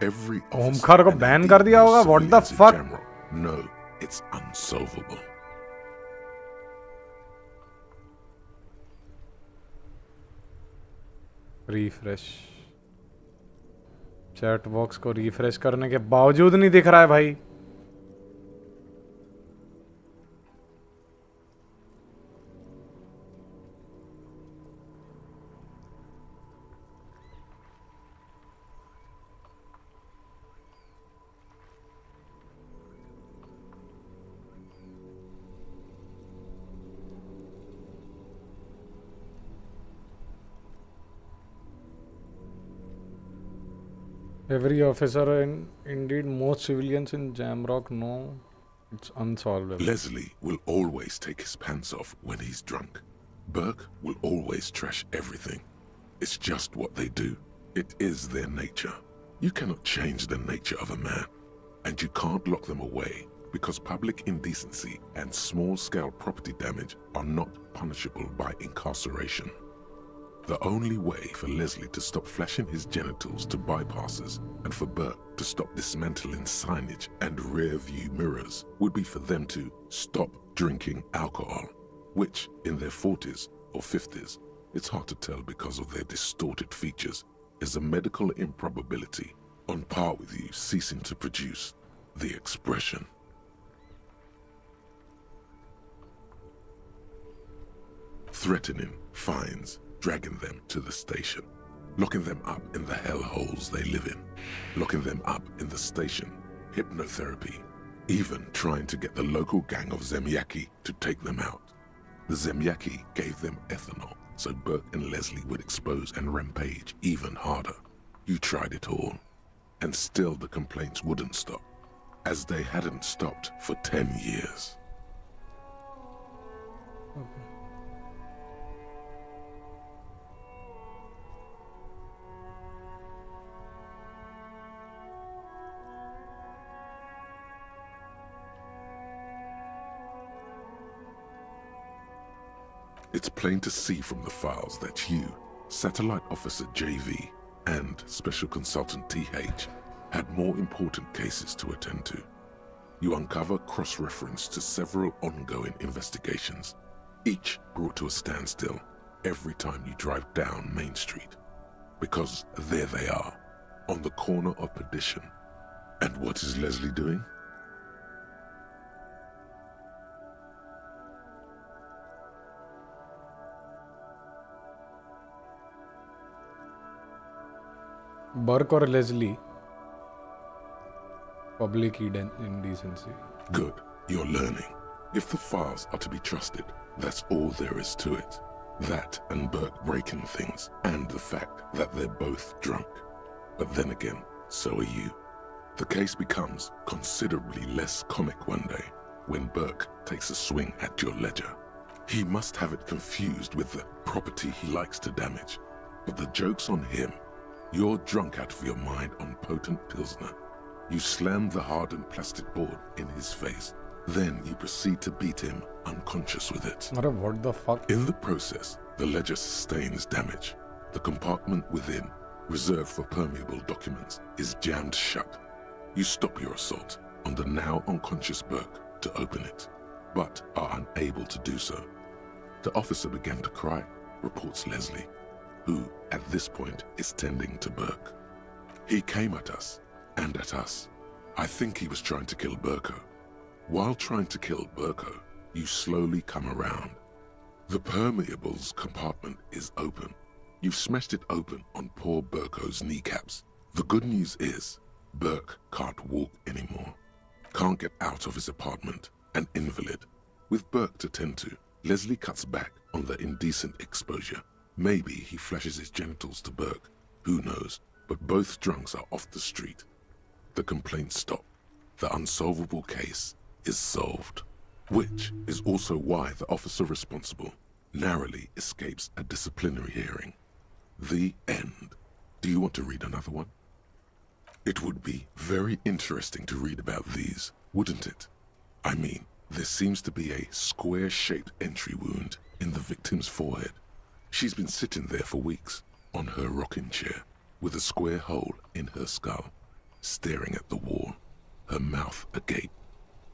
Every Omkar को ban कर दिया होगा. What the fuck? No, it's unsolvable. Refresh. Chat box को refresh करने के बावजूद नहीं दिख रहा है भाई. Every officer and indeed most civilians in Jamrock know it's unsolvable. Leslie will always take his pants off when he's drunk. Burke will always trash everything. It's just what they do. It is their nature. You cannot change the nature of a man. And you can't lock them away because public indecency and small-scale property damage are not punishable by incarceration. The only way for Leslie to stop flashing his genitals to bypassers and for Burke to stop dismantling signage and rear-view mirrors would be for them to stop drinking alcohol, which in their 40s or 50s, it's hard to tell because of their distorted features, is a medical improbability on par with you ceasing to produce the expression. Threatening fines, dragging them to the station, locking them up in the hellholes they live in, locking them up in the station, hypnotherapy, even trying to get the local gang of Zemyaki to take them out. The Zemyaki gave them ethanol, so Burke and Leslie would expose and rampage even harder. You tried it all, and still the complaints wouldn't stop, as they hadn't stopped for 10 years. Okay. It's plain to see from the files that you, Satellite Officer JV, and Special Consultant TH had more important cases to attend to. You uncover cross-reference to several ongoing investigations, each brought to a standstill every time you drive down Main Street. Because there they are, on the corner of Perdition. And what is Leslie doing? Burke or Leslie? Public indecency. Good, you're learning. If the files are to be trusted, that's all there is to it. That and Burke breaking things, and the fact that they're both drunk. But then again, so are you. The case becomes considerably less comic one day when Burke takes a swing at your ledger. He must have it confused with the property he likes to damage. But the joke's on him. You're drunk out of your mind on potent Pilsner. You slam the hardened plastic board in his face. Then you proceed to beat him unconscious with it. What the fuck? In the process, the ledger sustains damage. The compartment within, reserved for permeable documents, is jammed shut. You stop your assault on the now unconscious Burke to open it, but are unable to do so. The officer began to cry, reports Leslie, who at this point is tending to Burke. He came at us, and at us. I think he was trying to kill Burko. While trying to kill Burko, you slowly come around. The permeables compartment is open. You've smashed it open on poor Burko's kneecaps. The good news is, Burke can't walk anymore. Can't get out of his apartment, an invalid. With Burke to tend to, Leslie cuts back on the indecent exposure. Maybe he flashes his genitals to Burke, who knows, but both drunks are off the street. The complaints stop. The unsolvable case is solved. Which is also why the officer responsible narrowly escapes a disciplinary hearing. The end. Do you want to read another one? It would be very interesting to read about these, wouldn't it? I mean, there seems to be a square-shaped entry wound in the victim's forehead. She's been sitting there for weeks, on her rocking chair, with a square hole in her skull, staring at the wall, her mouth agape.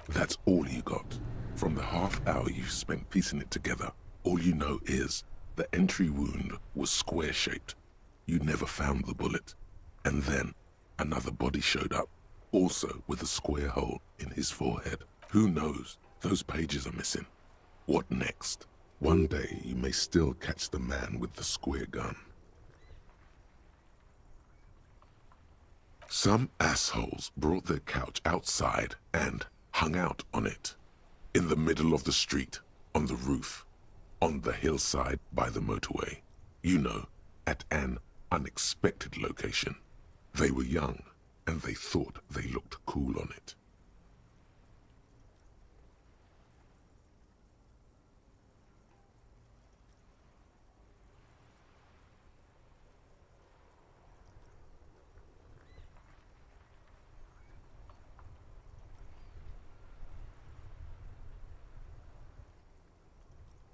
That's all you got. From the half hour you spent piecing it together, all you know is the entry wound was square-shaped. You never found the bullet. And then another body showed up, also with a square hole in his forehead. Who knows? Those pages are missing. What next? One day you may still catch the man with the square gun. Some assholes brought their couch outside and hung out on it. In the middle of the street, on the roof, on the hillside by the motorway. You know, at an unexpected location. They were young, and they thought they looked cool on it.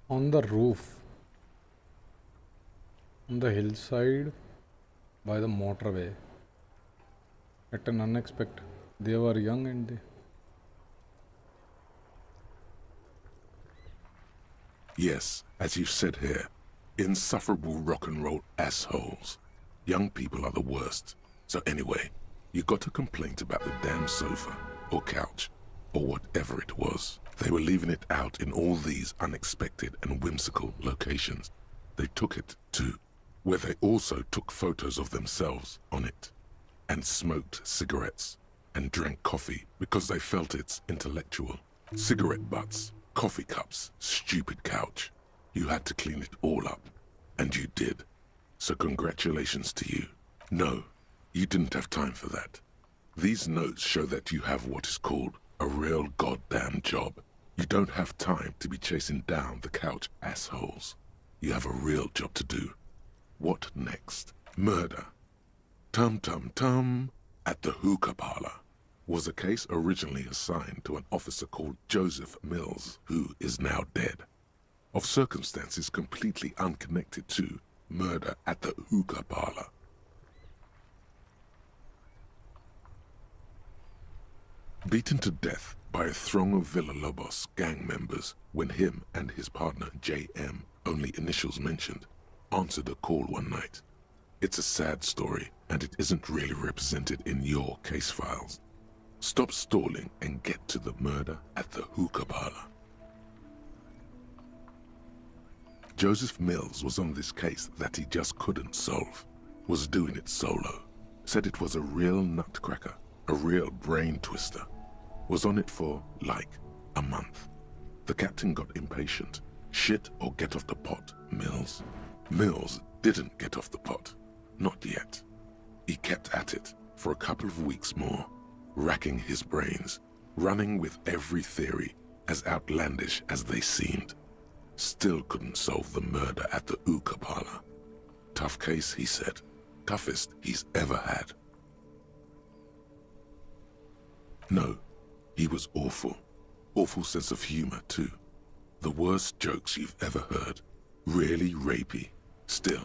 On the roof, on the hillside, by the motorway. At an unexpected, they were young and they... Yes, as you said here, insufferable rock and roll assholes. Young people are the worst. So anyway, you got a complaint about the damn sofa, or couch, or whatever it was. They were leaving it out in all these unexpected and whimsical locations. They took it to where they also took photos of themselves on it, and smoked cigarettes, and drank coffee because they felt it's intellectual. Cigarette butts, coffee cups, stupid couch. You had to clean it all up, and you did. So congratulations to you. No, you didn't have time for that. These notes show that you have what is called a real goddamn job. You don't have time to be chasing down the couch assholes. You have a real job to do. What next? Murder. Tum-tum-tum at the hookah parlor was a case originally assigned to an officer called Joseph Mills, who is now dead, of circumstances completely unconnected to murder at the hookah parlor. Beaten to death by a throng of Villalobos gang members when him and his partner J.M., only initials mentioned, answered a call one night. It's a sad story, and it isn't really represented in your case files. Stop stalling and get to the murder at the hookah parlor. Joseph Mills was on this case that he just couldn't solve, was doing it solo. Said it was a real nutcracker, a real brain twister. Was on it for, like, a month. The captain got impatient. Shit or get off the pot, Mills. Mills didn't get off the pot. Not yet. He kept at it for a couple of weeks more, racking his brains, running with every theory as outlandish as they seemed. Still couldn't solve the murder at the hookah parlor. Tough case, he said. Toughest he's ever had. No, he was awful. Awful sense of humor, too. The worst jokes you've ever heard. Really rapey. Still,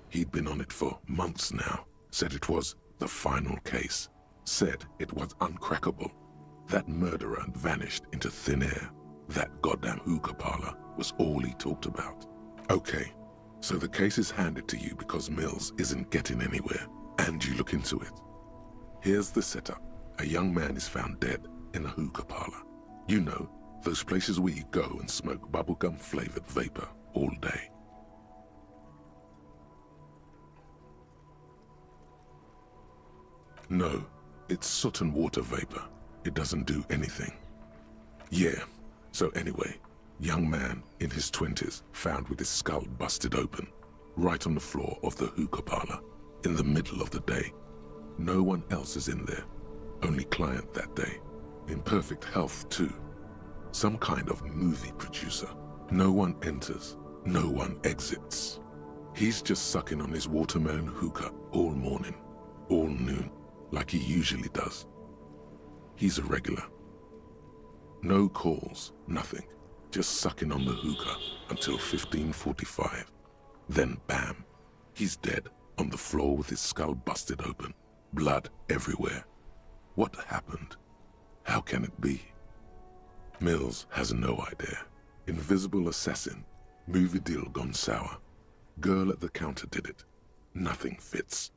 he'd been on it for months now. Said it was the final case. Said it was uncrackable. That murderer vanished into thin air. That goddamn hookah parlor was all he talked about. Okay, so the case is handed to you because Mills isn't getting anywhere, and you look into it. Here's the setup. A young man is found dead in a hookah parlor. You know, those places where you go and smoke bubblegum-flavored vapor all day. No, it's soot and water vapor. It doesn't do anything. Yeah, so anyway, young man in his 20s found with his skull busted open, right on the floor of the hookah parlor, in the middle of the day. No one else is in there, only client that day. In perfect health too. Some kind of movie producer. No one enters, no one exits. He's just sucking on his watermelon hookah all morning, all noon, like he usually does. He's a regular. No calls, nothing. Just sucking on the hookah until 15:45. Then bam, he's dead on the floor with his skull busted open, blood everywhere. What happened? How can it be? Mills has no idea. Invisible assassin, movie deal gone sour. Girl at the counter did it. Nothing fits.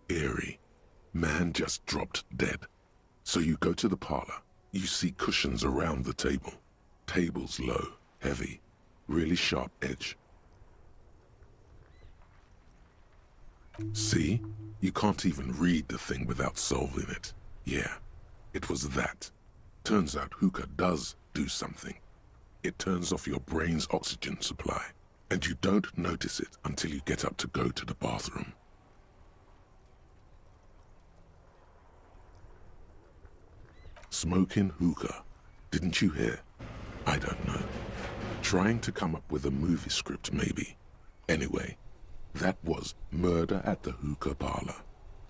Eerie. Man just dropped dead. So you go to the parlor. You see cushions around the table. Tables low, heavy, really sharp edge. See? You can't even read the thing without solving it. Yeah, it was that. Turns out hookah does do something. It turns off your brain's oxygen supply, and you don't notice it until you get up to go to the bathroom. Smoking hookah. Didn't you hear? I don't know. Trying to come up with a movie script, maybe. Anyway, that was Murder at the Hookah Parlor.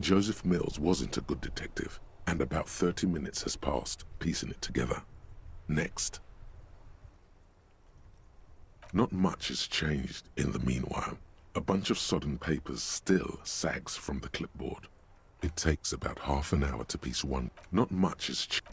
Joseph Mills wasn't a good detective, and about 30 minutes has passed piecing it together. Next. Not much has changed in the meanwhile. A bunch of sodden papers still sags from the clipboard. It takes about half an hour to piece one. Not much has changed.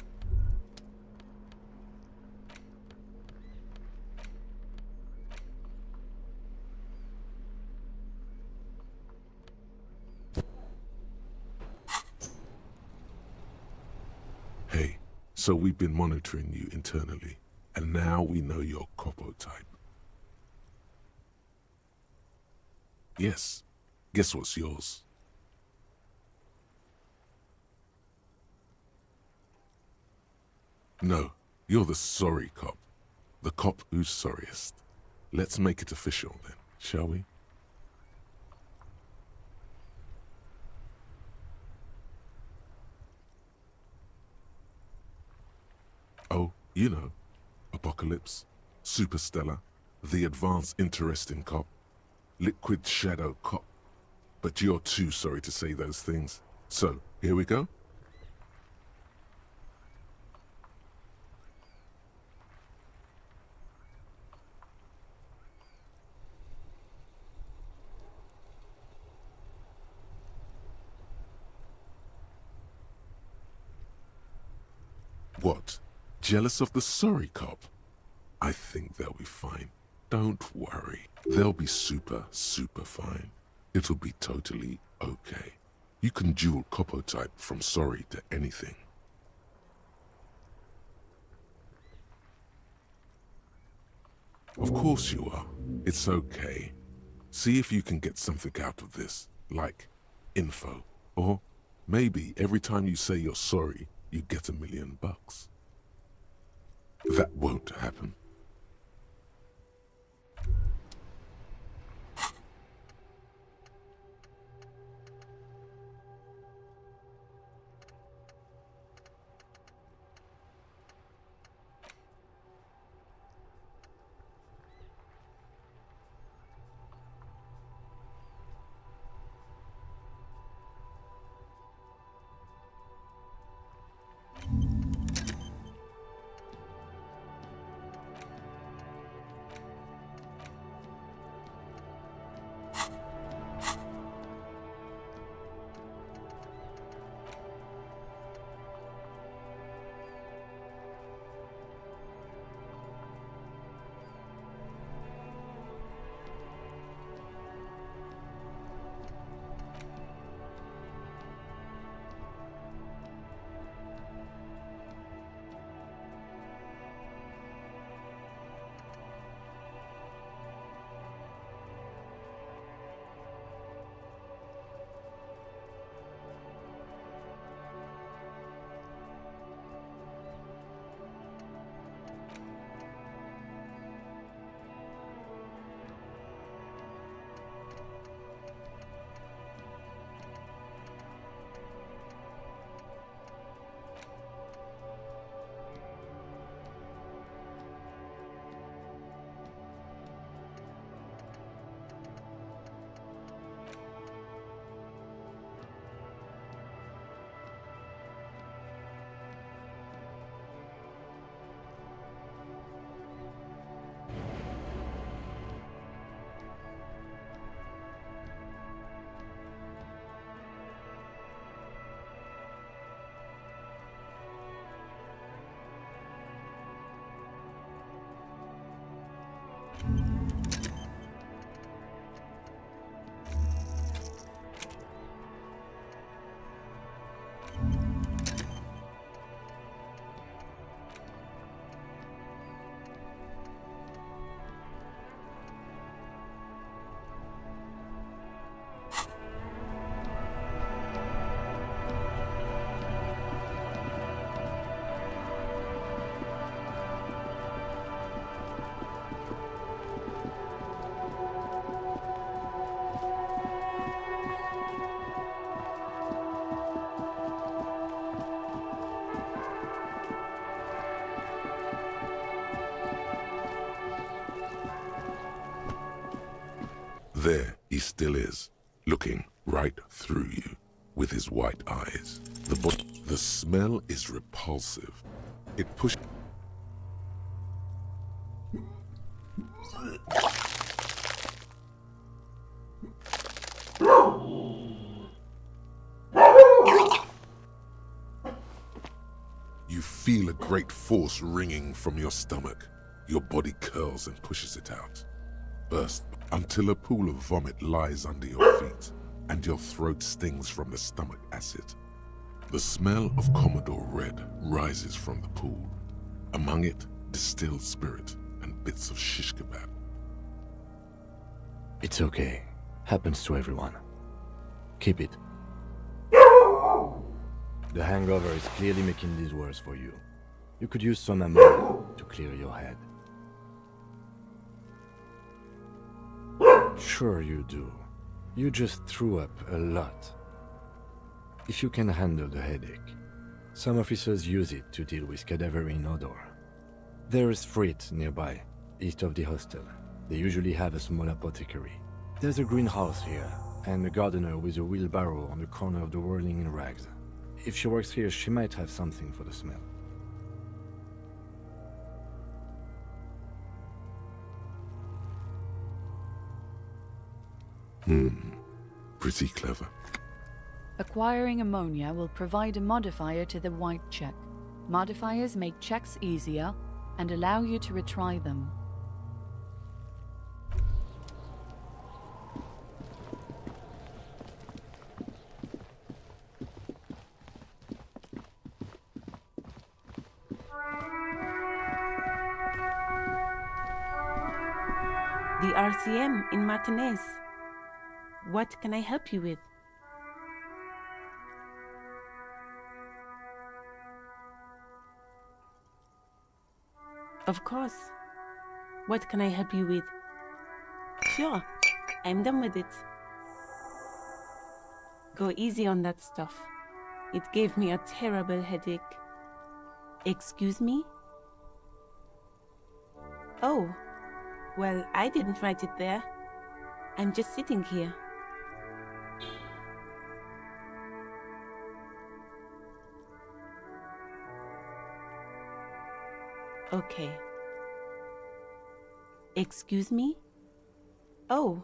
Hey, so we've been monitoring you internally, and now we know your copo type. Yes, guess what's yours? No, you're the sorry cop. The cop who's sorriest. Let's make it official then, shall we? Oh, you know, Apocalypse, Superstellar, the advanced interesting cop, liquid shadow cop. But you're too sorry to say those things. So, here we go. What? Jealous of the sorry cop? I think they'll be fine. Don't worry. They'll be super, super fine. It'll be totally okay. You can dual copo type from sorry to anything. Of course you are. It's okay. See if you can get something out of this, like info, or Maybe every time you say you're sorry, you get $1 million. That won't happen. There he still is, looking right through you with his white eyes. The smell is repulsive. It pushes... You feel a great force ringing from your stomach. Your body curls and pushes it out. Burst until a pool of vomit lies under your feet and your throat stings from the stomach acid. The smell of Commodore Red rises from the pool. Among it, distilled spirit and bits of shish kebab. It's okay. Happens to everyone. Keep it. The hangover is clearly making this worse for you. You could use some ammonia to clear your head. Sure you do. You just threw up a lot. If you can handle the headache, some officers use it to deal with cadaverine odor. There is Frit nearby, east of the hostel. They usually have a small apothecary. There's a greenhouse here, and a gardener with a wheelbarrow on the corner of the whirling in rags. If she works here, she might have something for the smell. Pretty clever. Acquiring ammonia will provide a modifier to the white check. Modifiers make checks easier and allow you to retry them. The RCM in Martinez. What can I help you with? Of course. What can I help you with? Sure, I'm done with it. Go easy on that stuff. It gave me a terrible headache. Excuse me? Oh, well, I didn't write it there. I'm just sitting here. Okay. Excuse me? Oh,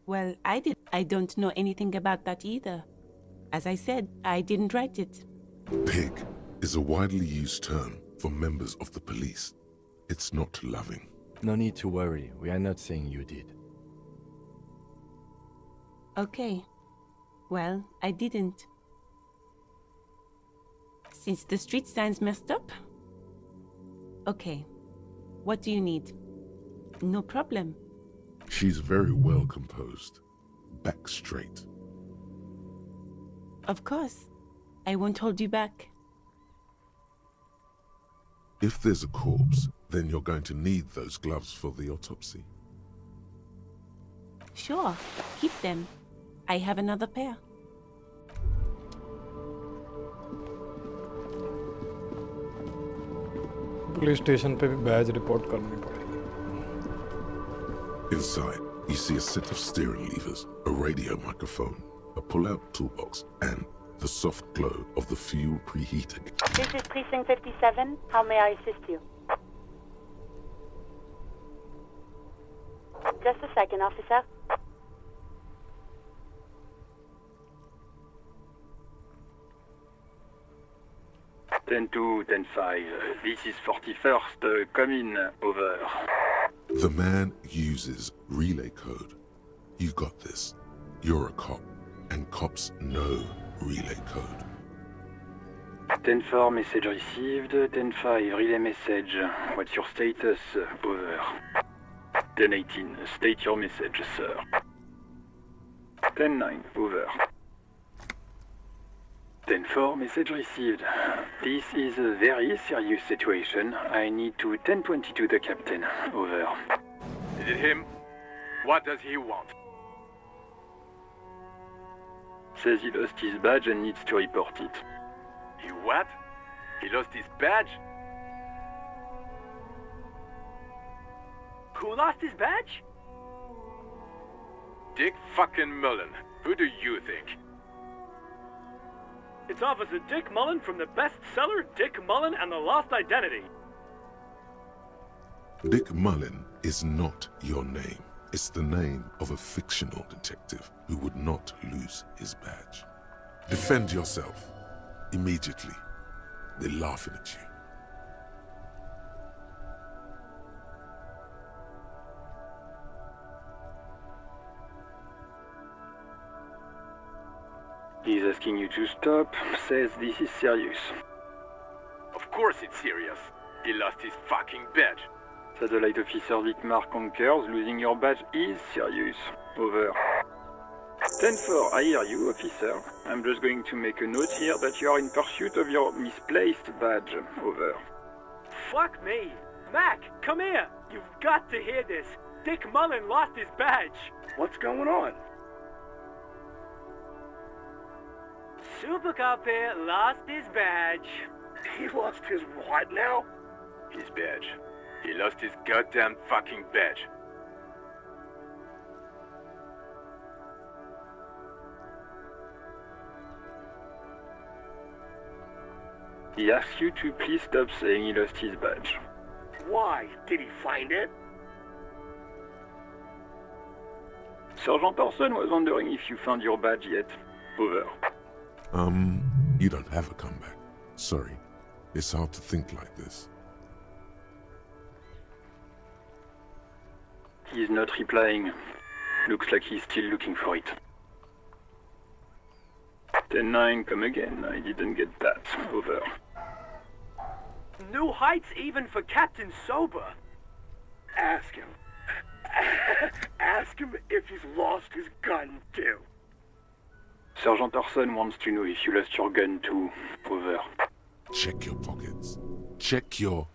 well, I don't know anything about that either. As I said, I didn't write it. Pig is a widely used term for members of the police. It's not loving. No need to worry, we are not saying you did. Okay. Well, I didn't. Since the street sign's messed up? Okay. What do you need? No problem. She's very well composed. Back straight. Of course. I won't hold you back. If there's a corpse, then you're going to need those gloves for the autopsy. Sure. Keep them. I have another pair. Police station पे भी Baij report करनी पड़ेगी. Inside, you see a set of steering levers, a radio microphone, a pull-out toolbox, and the soft glow of the fuel preheater. This is Precinct 57. How may I assist you? Just a second, officer. Ten 2, 10-5. This is 41st. Come in. Over. The man uses relay code. You got this. You're a cop, and cops know relay code. 10-4, message received. 10-5, relay message. What's your status? Over. 10-18, state your message, sir. 10-9, over. 10-4, message received. This is a very serious situation. I need to 10-22 the captain. Over. Is it him? What does he want? Says he lost his badge and needs to report it. He what? He lost his badge? Who lost his badge? Dick fucking Mullen. Who do you think? It's Officer Dick Mullen from the bestseller Dick Mullen and the Lost Identity. Dick Mullen is not your name. It's the name of a fictional detective who would not lose his badge. Defend yourself. Immediately. They're laughing at you. He's asking you to stop. Says this is serious. Of course it's serious. He lost his fucking badge. Satellite Officer Dietmar concurs. Losing your badge is serious. Over. 10-4, I hear you, officer. I'm just going to make a note here that you are in pursuit of your misplaced badge. Over. Fuck me. Mac, come here. You've got to hear this. Dick Mullen lost his badge. What's going on? Super Cop here lost his badge. He lost his what now? His badge. He lost his goddamn fucking badge. He asks you to please stop saying he lost his badge. Why? Did he find it? Sergeant Orson was wondering if you found your badge yet. Over. You don't have a comeback. Sorry. It's hard to think like this. He's not replying. Looks like he's still looking for it. 10-9, come again. I didn't get that. Over. New heights even for Captain Sober. Ask him. Ask him if he's lost his gun, too. Sergeant Orson wants to know if you lost your gun too. Over. Check your pockets. Check your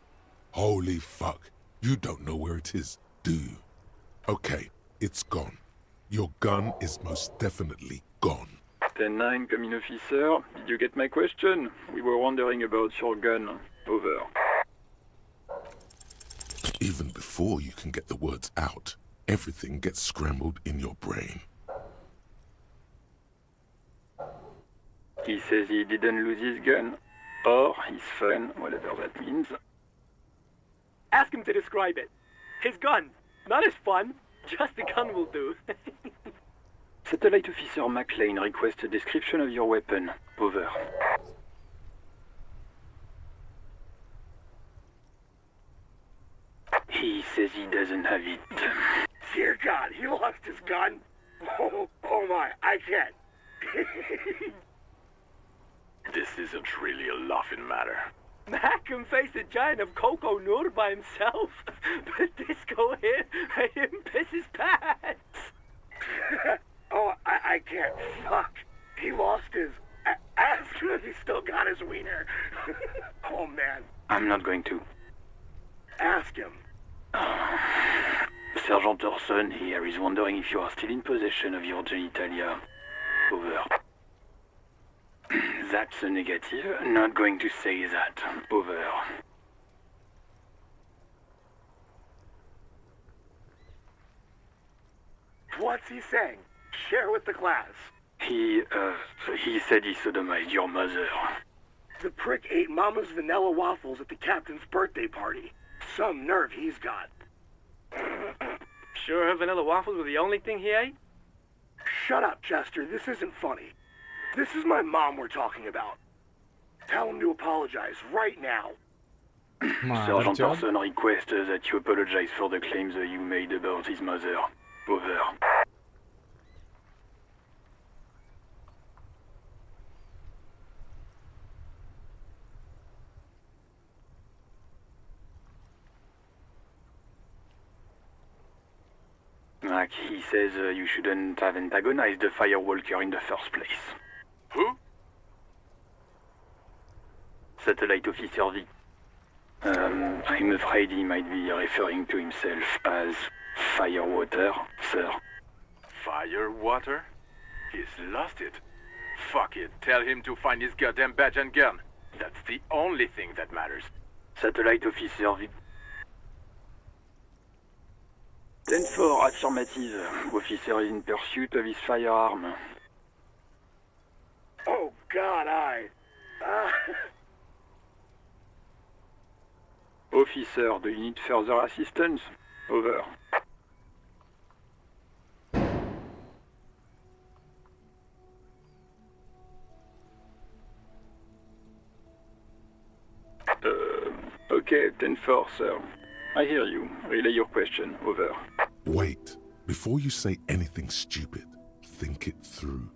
Holy fuck. You don't know where it is, do you? Okay, it's gone. Your gun is most definitely gone. 10-9, come in, officer. Did you get my question? We were wondering about your gun. Over. Even before you can get the words out, everything gets scrambled in your brain. He says he didn't lose his gun. Or his phone, whatever that means. Ask him to describe it. His gun. Not his fun. Just the gun will do. Satellite Officer McLean requests a description of your weapon. Over. He says he doesn't have it. Dear God, he lost his gun? Oh my, I can't. This isn't really a laughing matter. Mac can face a giant of Coco Nur by himself, but Disco here made him piss his pants. Oh, I can't. Fuck. He lost his... Ask him if he's still got his wiener. Oh, man. I'm not going to. Ask him. Sergeant Orson here is wondering if you are still in possession of your genitalia. Over. That's a negative. Not going to say that. Over. What's he saying? Share with the class. He said he sodomized your mother. The prick ate Mama's vanilla waffles at the captain's birthday party. Some nerve he's got. Sure her vanilla waffles were the only thing he ate? Shut up, Chester. This isn't funny. This is my mom we're talking about. Tell him to apologize right now. Sergeant Orson requests that you apologize for the claims that you made about his mother. Over. Mac, he says you shouldn't have antagonized the Firewalker in the first place. Who? Satellite Officer V. I'm afraid he might be referring to himself as Firewater, sir. Firewater? He's lost it. Fuck it. Tell him to find his goddamn badge and gun. That's the only thing that matters. Satellite Officer V. 10-4, affirmative. Officer is in pursuit of his firearm. Oh, God, Officer, do you need further assistance? Over. Okay, 10-4, sir. I hear you. Relay your question. Over. Wait. Before you say anything stupid, think it through.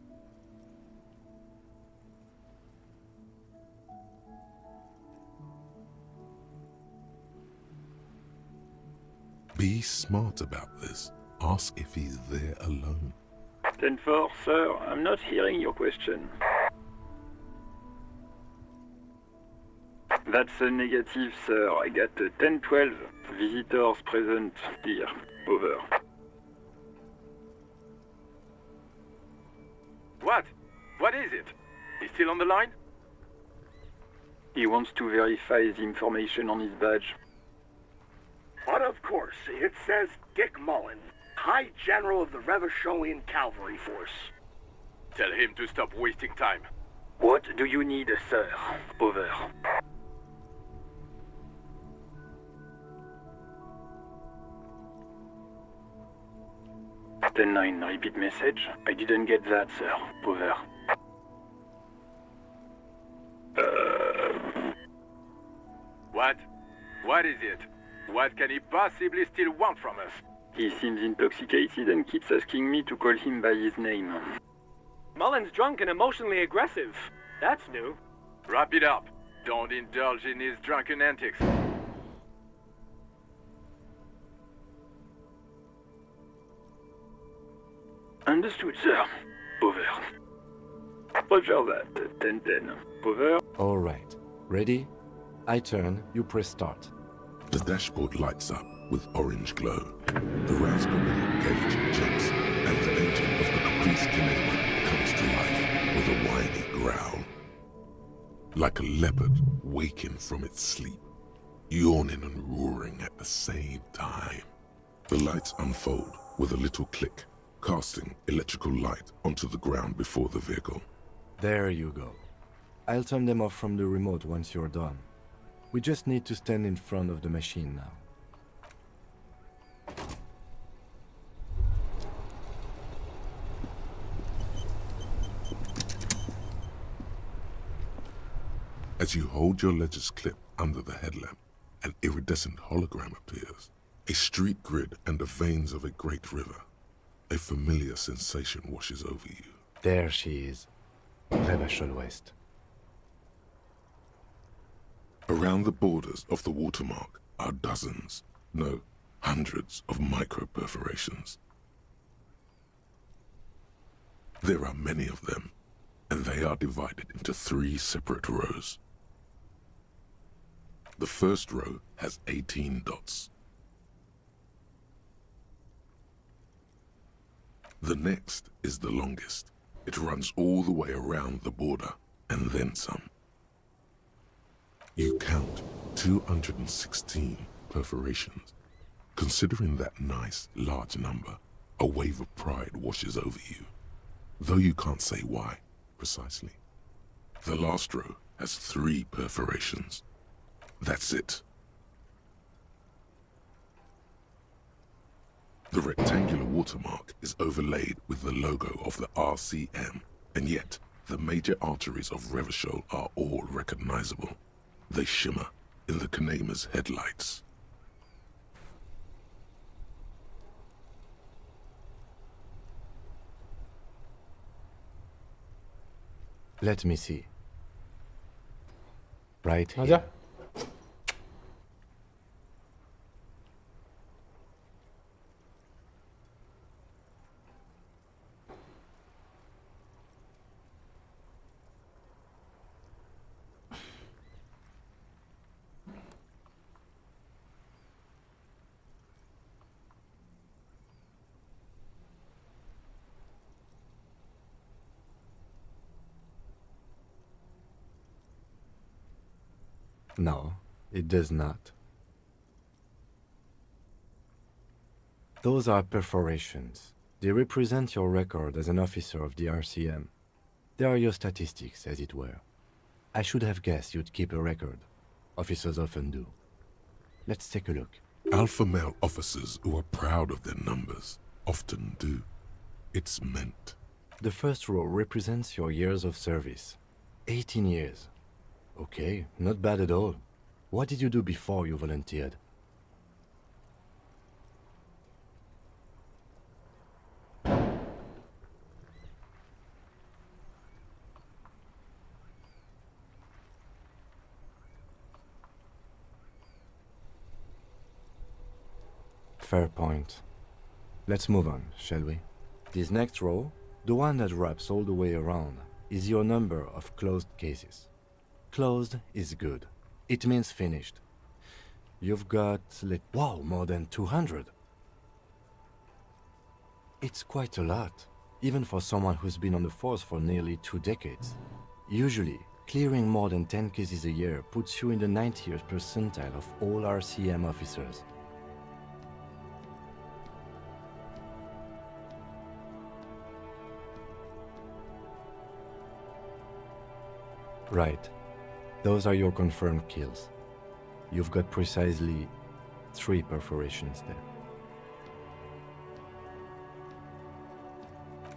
Be smart about this. Ask if he's there alone. 10-4, sir. I'm not hearing your question. That's a negative, sir. I got 10-12 visitors present here. Over. What? What is it? He's still on the line? He wants to verify the information on his badge. But of course, it says Dick Mullen, High General of the Revacholian Cavalry Force. Tell him to stop wasting time. What do you need, sir? Over. Ten-9, repeat message. I didn't get that, sir. Over. What? What is it? What can he possibly still want from us? He seems intoxicated and keeps asking me to call him by his name. Mullen's drunk and emotionally aggressive. That's new. Wrap it up. Don't indulge in his drunken antics. Understood, sir. Over. Roger that. 10-10. Over. All right. Ready? I turn, you press start. The dashboard lights up with orange glow. The rouse per minute gauge jumps, and the engine of the Caprice Kinema comes to life with a whiny growl. Like a leopard waking from its sleep, yawning and roaring at the same time. The lights unfold with a little click, casting electrical light onto the ground before the vehicle. There you go. I'll turn them off from the remote once you're done. We just need to stand in front of the machine now. As you hold your ledger's clip under the headlamp, an iridescent hologram appears. A street grid and the veins of a great river. A familiar sensation washes over you. There she is. Revachol West. Around the borders of the watermark are dozens, no, hundreds of micro-perforations. There are many of them, and they are divided into 3 separate rows. The first row has 18 dots. The next is the longest. It runs all the way around the border, and then some. You count 216 perforations. Considering that nice, large number, a wave of pride washes over you, though you can't say why, precisely. The last row has 3 perforations. That's it. The rectangular watermark is overlaid with the logo of the RCM, and yet the major arteries of Revachol are all recognizable. They shimmer in the Kinema's headlights. Let me see. Right here. आजा. No, it does not. Those are perforations. They represent your record as an officer of the RCM. They are your statistics, as it were. I should have guessed you'd keep a record. Officers often do. Let's take a look. Alpha male officers who are proud of their numbers often do. It's meant. The first row represents your years of service. 18 years. Okay, not bad at all. What did you do before you volunteered? Fair point. Let's move on, shall we? This next row, the one that wraps all the way around, is your number of closed cases. Closed is good. It means finished. You've got, wow, more than 200. It's quite a lot, even for someone who's been on the force for nearly 2 decades. Usually, clearing more than 10 cases a year puts you in the 90th percentile of all RCM officers. Right. Those are your confirmed kills. You've got precisely 3 perforations there.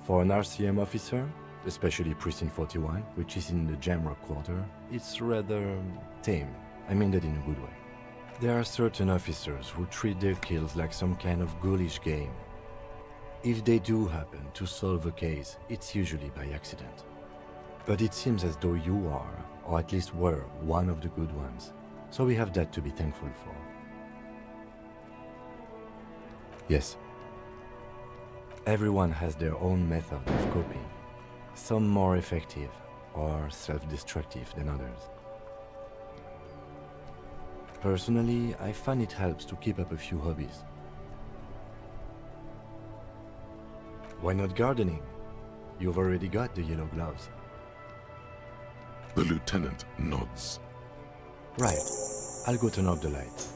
For an RCM officer, especially Precinct 41, which is in the Jamrock Quarter, it's rather tame. I mean that in a good way. There are certain officers who treat their kills like some kind of ghoulish game. If they do happen to solve a case, it's usually by accident. But it seems as though you are, or at least were, one of the good ones. So we have that to be thankful for. Yes. Everyone has their own method of coping. Some more effective or self-destructive than others. Personally, I find it helps to keep up a few hobbies. Why not gardening? You've already got the yellow gloves. The lieutenant nods. Right. I'll go turn off the light.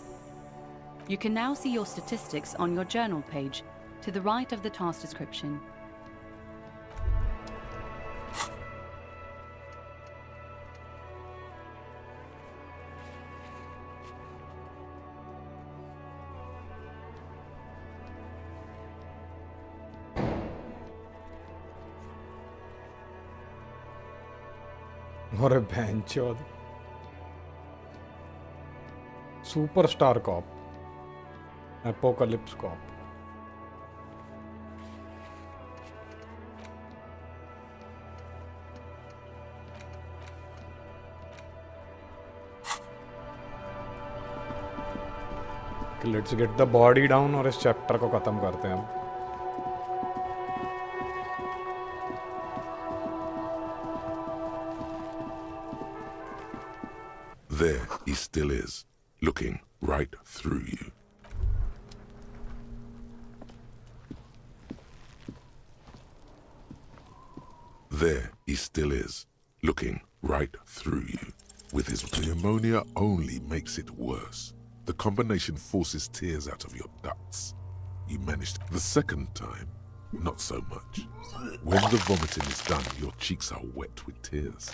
You can now see your statistics on your journal page to the right of the task description. अरे भैंचोद superstar cop apocalypse cop let's get the body down और इस chapter को खत्म करते हैं हम There he still is, looking right through you. There he still is, looking right through you. With his pneumonia only makes it worse. The combination forces tears out of your ducts. You managed the second time, not so much. When the vomiting is done, your cheeks are wet with tears.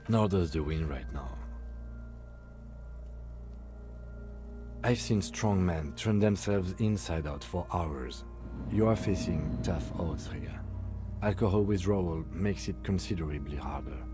Nor does the wind right now. I've seen strong men turn themselves inside out for hours. You are facing tough odds here. Alcohol withdrawal makes it considerably harder.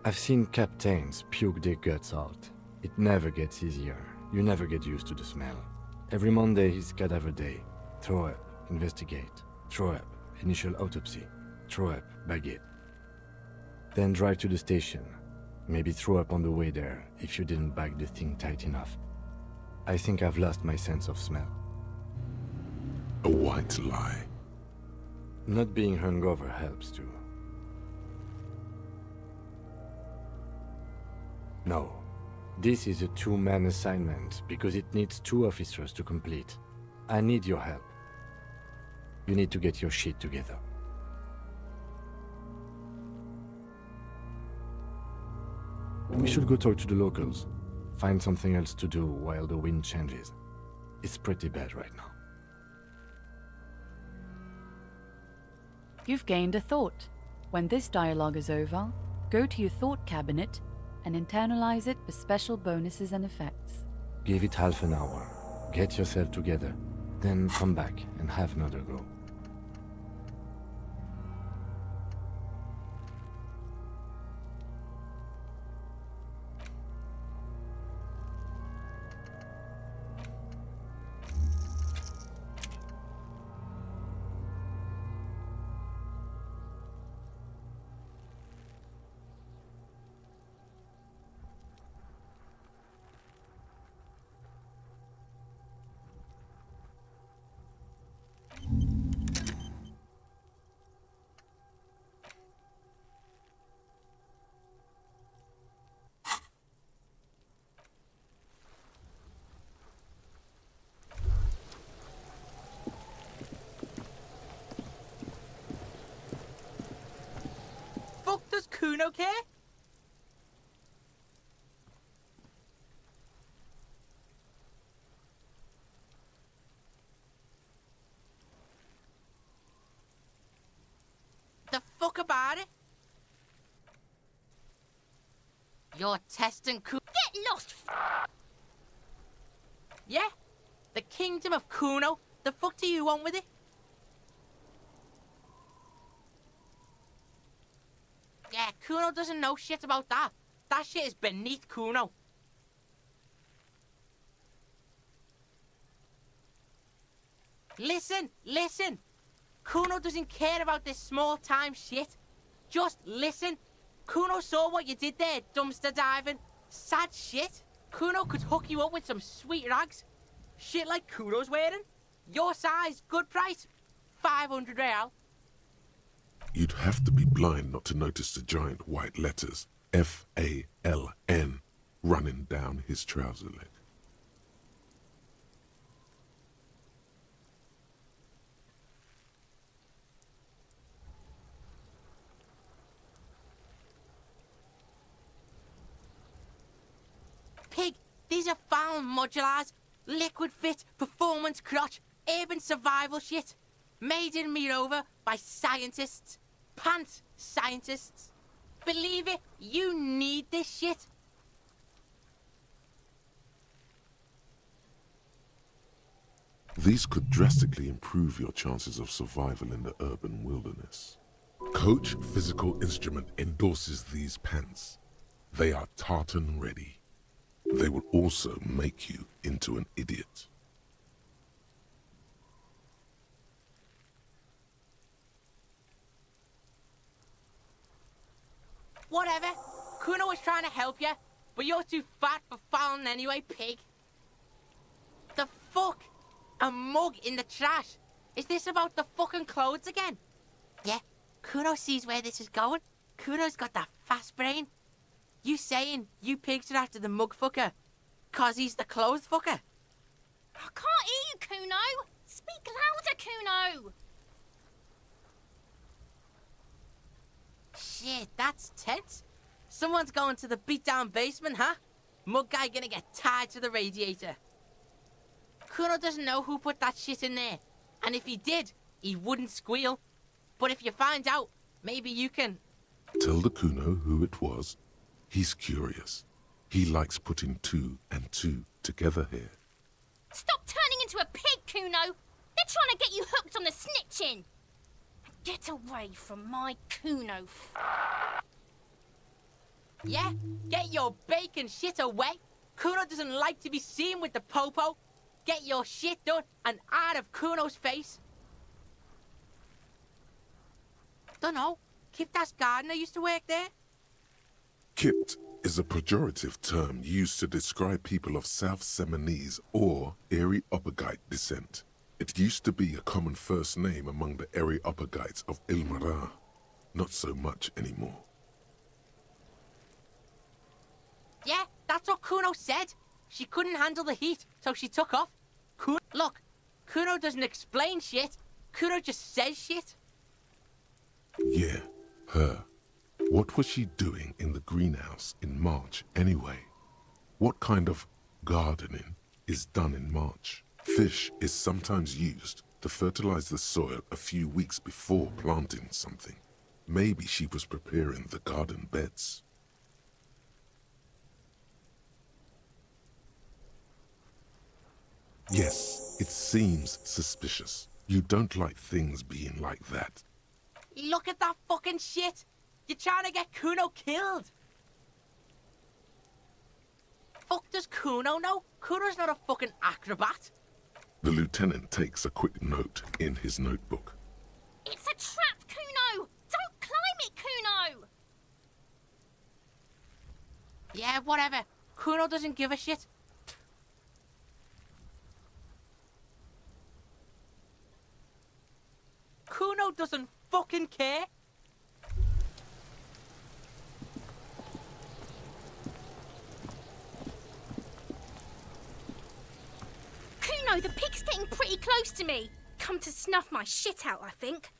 I've seen captains puke their guts out. It never gets easier. You never get used to the smell. Every Monday is cadaver day. Throw up, investigate. Throw up, initial autopsy. Throw up, bag it. Then drive to the station. Maybe throw up on the way there if you didn't bag the thing tight enough. I think I've lost my sense of smell. A white lie. Not being hungover helps too. No. This is a two-man assignment because it needs 2 officers to complete. I need your help. You need to get your shit together. We should go talk to the locals. Find something else to do while the wind changes. It's pretty bad right now. You've gained a thought. When this dialogue is over, go to your thought cabinet and internalize it for special bonuses and effects. Give it half an hour. Get yourself together. Then come back and have another go. Does Kuno care? The fuck about it? You're testing Kuno. Get lost! Yeah? The kingdom of Kuno? The fuck do you want with it? Yeah, Kuno doesn't know shit about that. That shit is beneath Kuno. Listen, listen. Kuno doesn't care about this small-time shit. Just listen. Kuno saw what you did there, dumpster diving. Sad shit. Kuno could hook you up with some sweet rags. Shit like Kuno's wearing. Your size, good price. 500 real. You'd have to be blind not to notice the giant white letters F-A-L-N running down his trouser leg. Pig, these are found modulars. Liquid fit, performance crotch, urban survival shit. Made in Mirova by scientists. Pants scientists. Believe it, you need this shit. These could drastically improve your chances of survival in the urban wilderness. Coach Physical Instrument endorses these pants. They are tartan ready. They will also make you into an idiot. Whatever. Kuno was trying to help you, but you're too fat for falling anyway, pig. The fuck? A mug in the trash? Is this about the fucking clothes again? Yeah, Kuno sees where this is going. Kuno's got that fast brain. You saying you pigs are after the mug fucker, 'cause he's the clothes fucker? I can't hear you, Kuno. Speak louder, Kuno. Shit, that's tense. Someone's going to the beat-down basement, huh? Mug guy gonna get tied to the radiator. Kuno doesn't know who put that shit in there. And if he did, he wouldn't squeal. But if you find out, maybe you can... Tell the Kuno who it was. He's curious. He likes putting 2 and 2 together here. Stop turning into a pig, Kuno. They're trying to get you hooked on the snitching. Get away from my Kuno. Yeah? Get your bacon shit away. Kuno doesn't like to be seen with the popo. Get your shit done and out of Kuno's face. Dunno. Kiptas gardener used to work there. Kipt is a pejorative term used to describe people of South Seminese or Areopagite descent. It used to be a common first name among the Areopagites of Ilmara. Not so much anymore. Yeah, that's what Kuno said. She couldn't handle the heat, so she took off. Look, Kuno doesn't explain shit. Kuno just says shit. Yeah, her. What was she doing in the greenhouse in March anyway? What kind of gardening is done in March? Fish is sometimes used to fertilize the soil a few weeks before planting something. Maybe she was preparing the garden beds. Yes, it seems suspicious. You don't like things being like that. Look at that fucking shit. You're trying to get Kuno killed. Fuck does Kuno know? Kuno's not a fucking acrobat. The lieutenant takes a quick note in his notebook. It's a trap, Kuno. Don't climb it, Kuno. Yeah, whatever. Kuno doesn't give a shit. Kuno doesn't fucking care. Kuno, the pig's getting pretty close to me. Come to snuff my shit out, I think.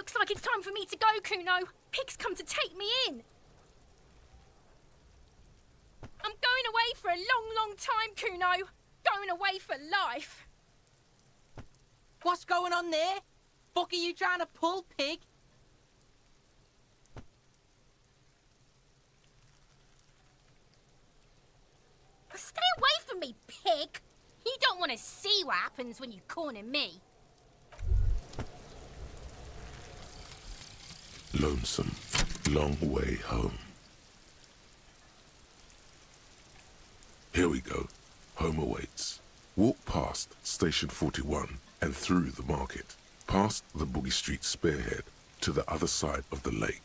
Looks like it's time for me to go, Kuno. Pig's come to take me in. I'm going away for a long, long time, Kuno. Going away for life. What's going on there? Fuck are you trying to pull, pig? Stay away from me, pig. You don't want to see what happens when you corner me. Lonesome, long way home. Here we go. Home awaits. Walk past Station 41 and through the market, past the Boogie Street spearhead to the other side of the lake,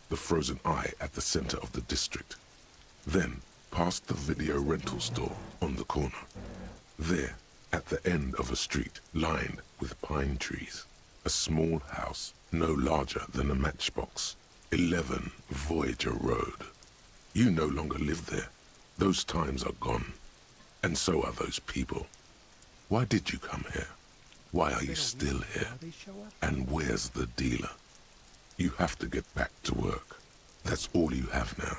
the frozen eye at the center of the district. Then past the video rental store on the corner. There, at the end of a street lined with pine trees, a small house no larger than a matchbox. 11 Voyager Road. You no longer live there. Those times are gone. And so are those people. Why did you come here? Why are you still here? And where's the dealer? You have to get back to work. That's all you have now.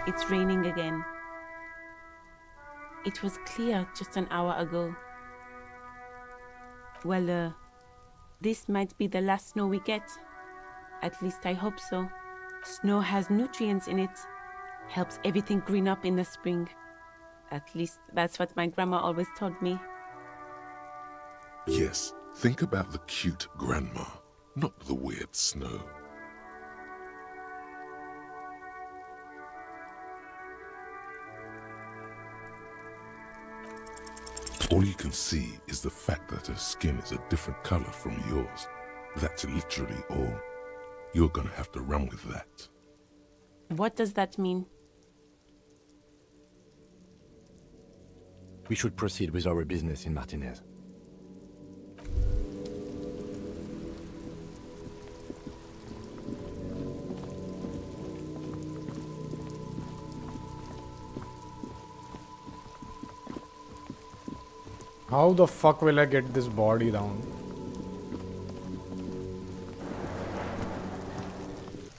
It's raining again. It was clear just an hour ago. Well, this might be the last snow we get. At least I hope so. Snow has nutrients in it. Helps everything green up in the spring. At least that's what my grandma always told me. Yes, think about the cute grandma, not the weird snow. All you can see is the fact that her skin is a different color from yours. That's literally all. You're gonna have to run with that. What does that mean? We should proceed with our business in Martinez. How the fuck will I get this body down?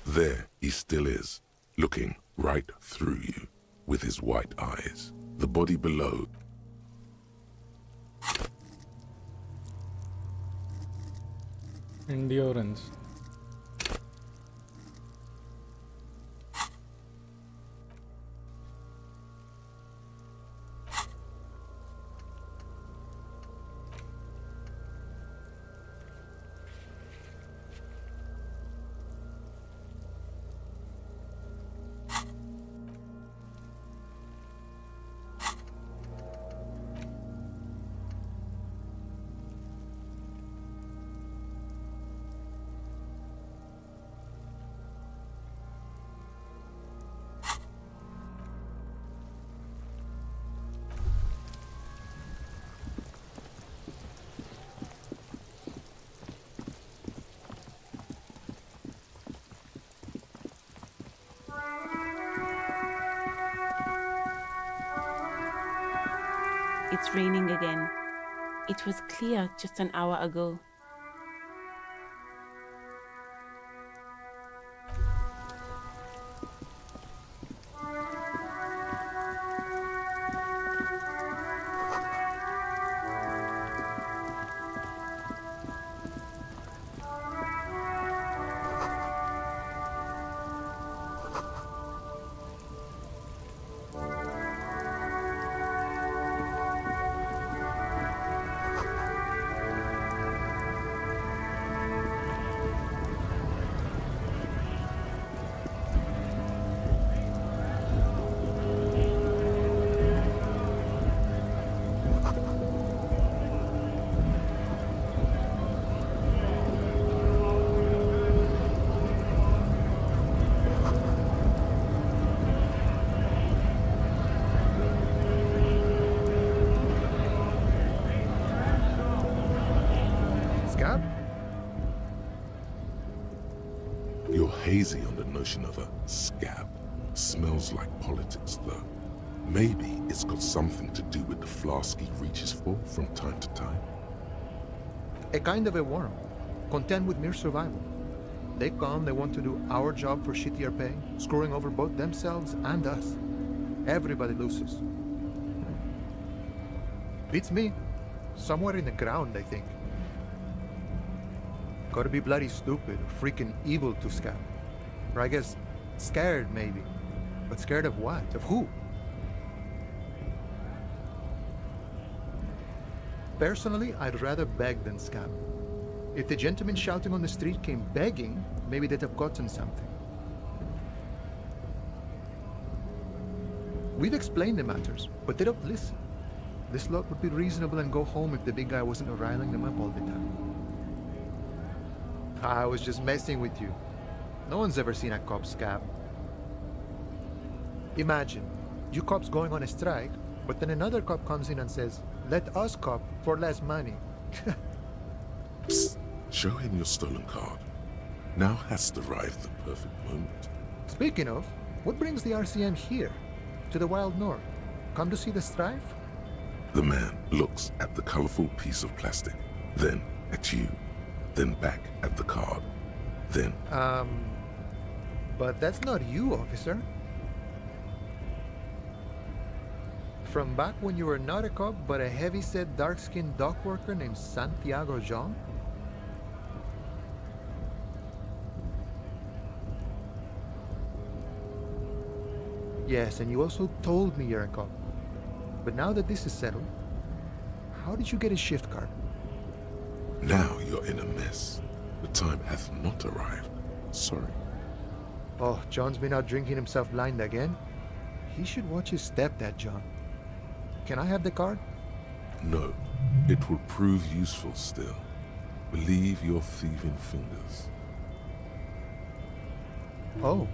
There he still is, looking right through you with his white eyes. The body below. Endurance. It's raining again. It was clear just an hour ago. hazy on the notion of a scab. Smells like politics, though. Maybe it's got something to do with the flask he reaches for from time to time. A kind of a worm, content with mere survival. They come, they want to do our job for shittier pay, screwing over both themselves and us. Everybody loses. Beats me. Somewhere in the ground, I think. Gotta be bloody stupid or freaking evil to scab. Or I guess scared, maybe. But scared of what? Of who? Personally, I'd rather beg than scab. If the gentleman shouting on the street came begging, maybe they'd have gotten something. We've explained the matters, but they don't listen. This lot would be reasonable and go home if the big guy wasn't riling them up all the time. I was just messing with you. No one's ever seen a cop scab. Imagine, you cops going on a strike, but then another cop comes in and says, "Let us cop for less money." Psst. Show him your stolen card. Now has arrived the perfect moment. Speaking of, what brings the RCM here? To the wild north? Come to see the strife? The man looks at the colorful piece of plastic, then at you, then back at the card, then... But that's not you, officer. From back when you were not a cop, but a heavy-set, dark-skinned dock worker named Santiago Jean? Yes, and you also told me you're a cop. But now that this is settled, how did you get a shift card? Now you're in a mess. The time hath not arrived. Sorry. Oh, John's been out drinking himself blind again? He should watch his step, that John. Can I have the card? No, it will prove useful still. Believe your thieving fingers. Oh,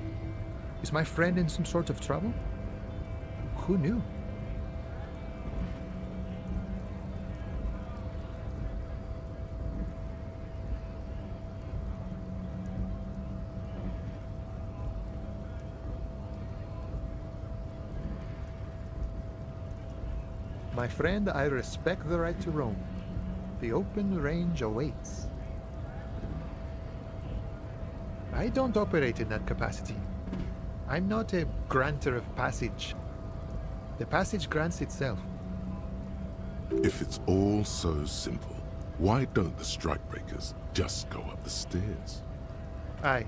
is my friend in some sort of trouble? Who knew? My friend, I respect the right to roam. The open range awaits. I don't operate in that capacity. I'm not a granter of passage. The passage grants itself. If it's all so simple, why don't the strikebreakers just go up the stairs? Aye.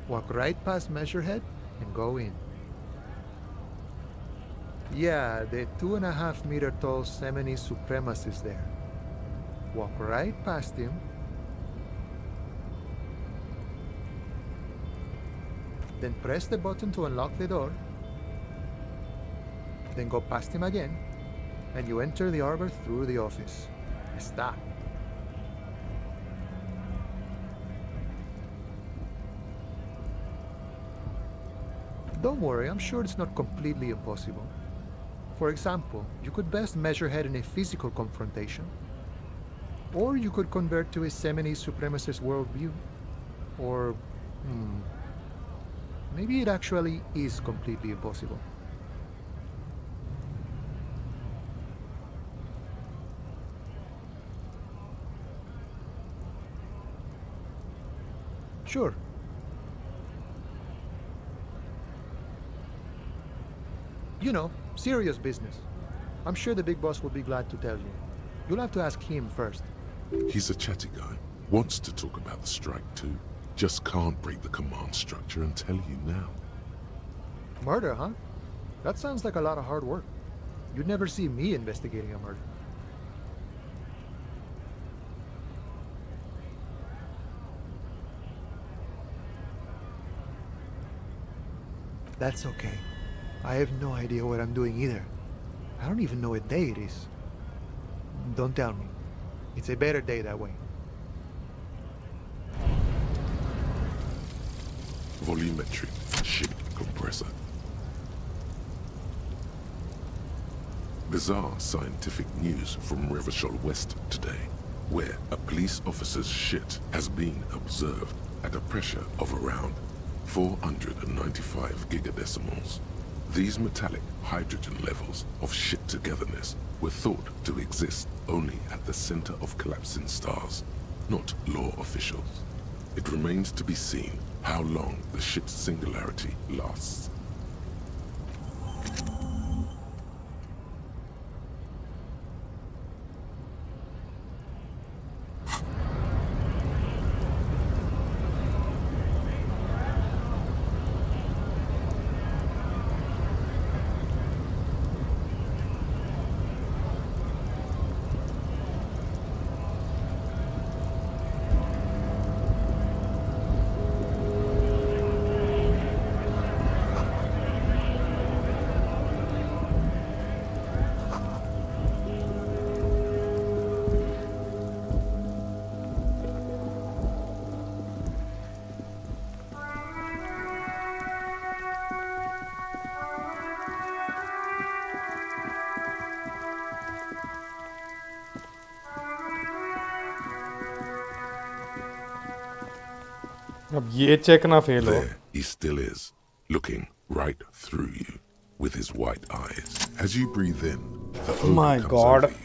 Walk right past Measurehead and go in. Yeah, the 2.5-meter tall Semini supremacist there. Walk right past him. Then press the button to unlock the door. Then go past him again, and you enter the arbor through the office. Está. Don't worry, I'm sure it's not completely impossible. For example, you could best measure head in a physical confrontation. Or you could convert to a Semini supremacist worldview. Or, maybe it actually is completely impossible. Sure. You know, serious business. I'm sure the big boss will be glad to tell you. You'll have to ask him first. He's a chatty guy. Wants to talk about the strike too. Just can't break the command structure and tell you now. Murder, huh? That sounds like a lot of hard work. You'd never see me investigating a murder. That's okay. I have no idea what I'm doing either. I don't even know what day it is. Don't tell me. It's a better day that way. Volumetric ship compressor. Bizarre scientific news from Revachol West today, where a police officer's shit has been observed at a pressure of around 495 gigadecimals. These metallic hydrogen levels of shit-togetherness were thought to exist only at the center of collapsing stars, not law officials. It remains to be seen how long the shit's singularity lasts. अब ये check ना fail हो. There he still is, looking right through you with his white eyes. As you breathe in, the odor My comes God. over you.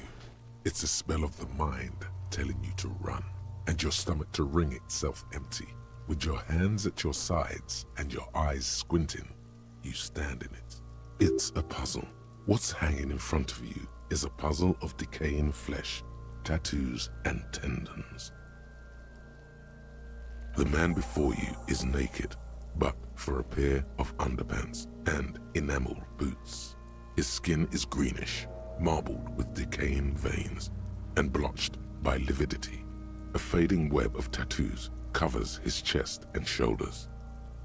It's a smell of the mind telling you to run, and your stomach to wring itself empty. With your hands at your sides and your eyes squinting, you stand in it. It's a puzzle. What's hanging in front of you is a puzzle of decaying flesh, tattoos, and tendons. The man before you is naked, but for a pair of underpants and enamel boots. His skin is greenish, marbled with decaying veins, and blotched by lividity. A fading web of tattoos covers his chest and shoulders.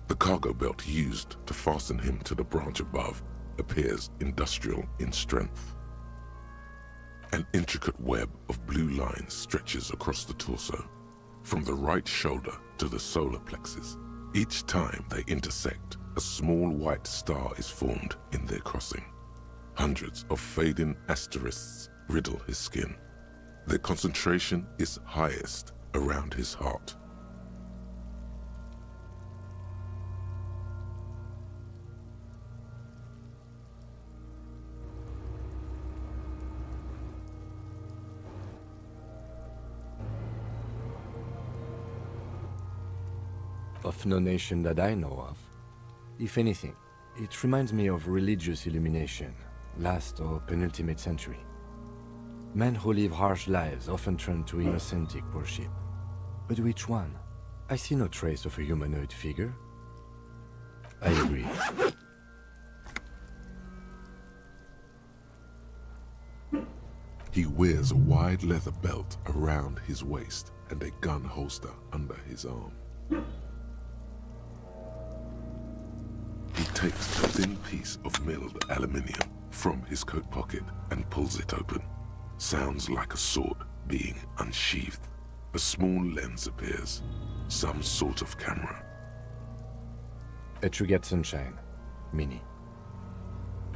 The cargo belt used to fasten him to the branch above appears industrial in strength. An intricate web of blue lines stretches across the torso, from the right shoulder to the solar plexus. Each time they intersect, a small white star is formed in their crossing. Hundreds of fading asterisks riddle his skin. Their concentration is highest around his heart. Of no nation that I know of. If anything, it reminds me of religious illumination, last or penultimate century. Men who live harsh lives often turn to innocentic worship. But which one? I see no trace of a humanoid figure. I agree. He wears a wide leather belt around his waist and a gun holster under his arm. He takes a thin piece of milled aluminium from his coat pocket and pulls it open. Sounds like a sword being unsheathed. A small lens appears, some sort of camera. Interrogate Sunshine, Mini.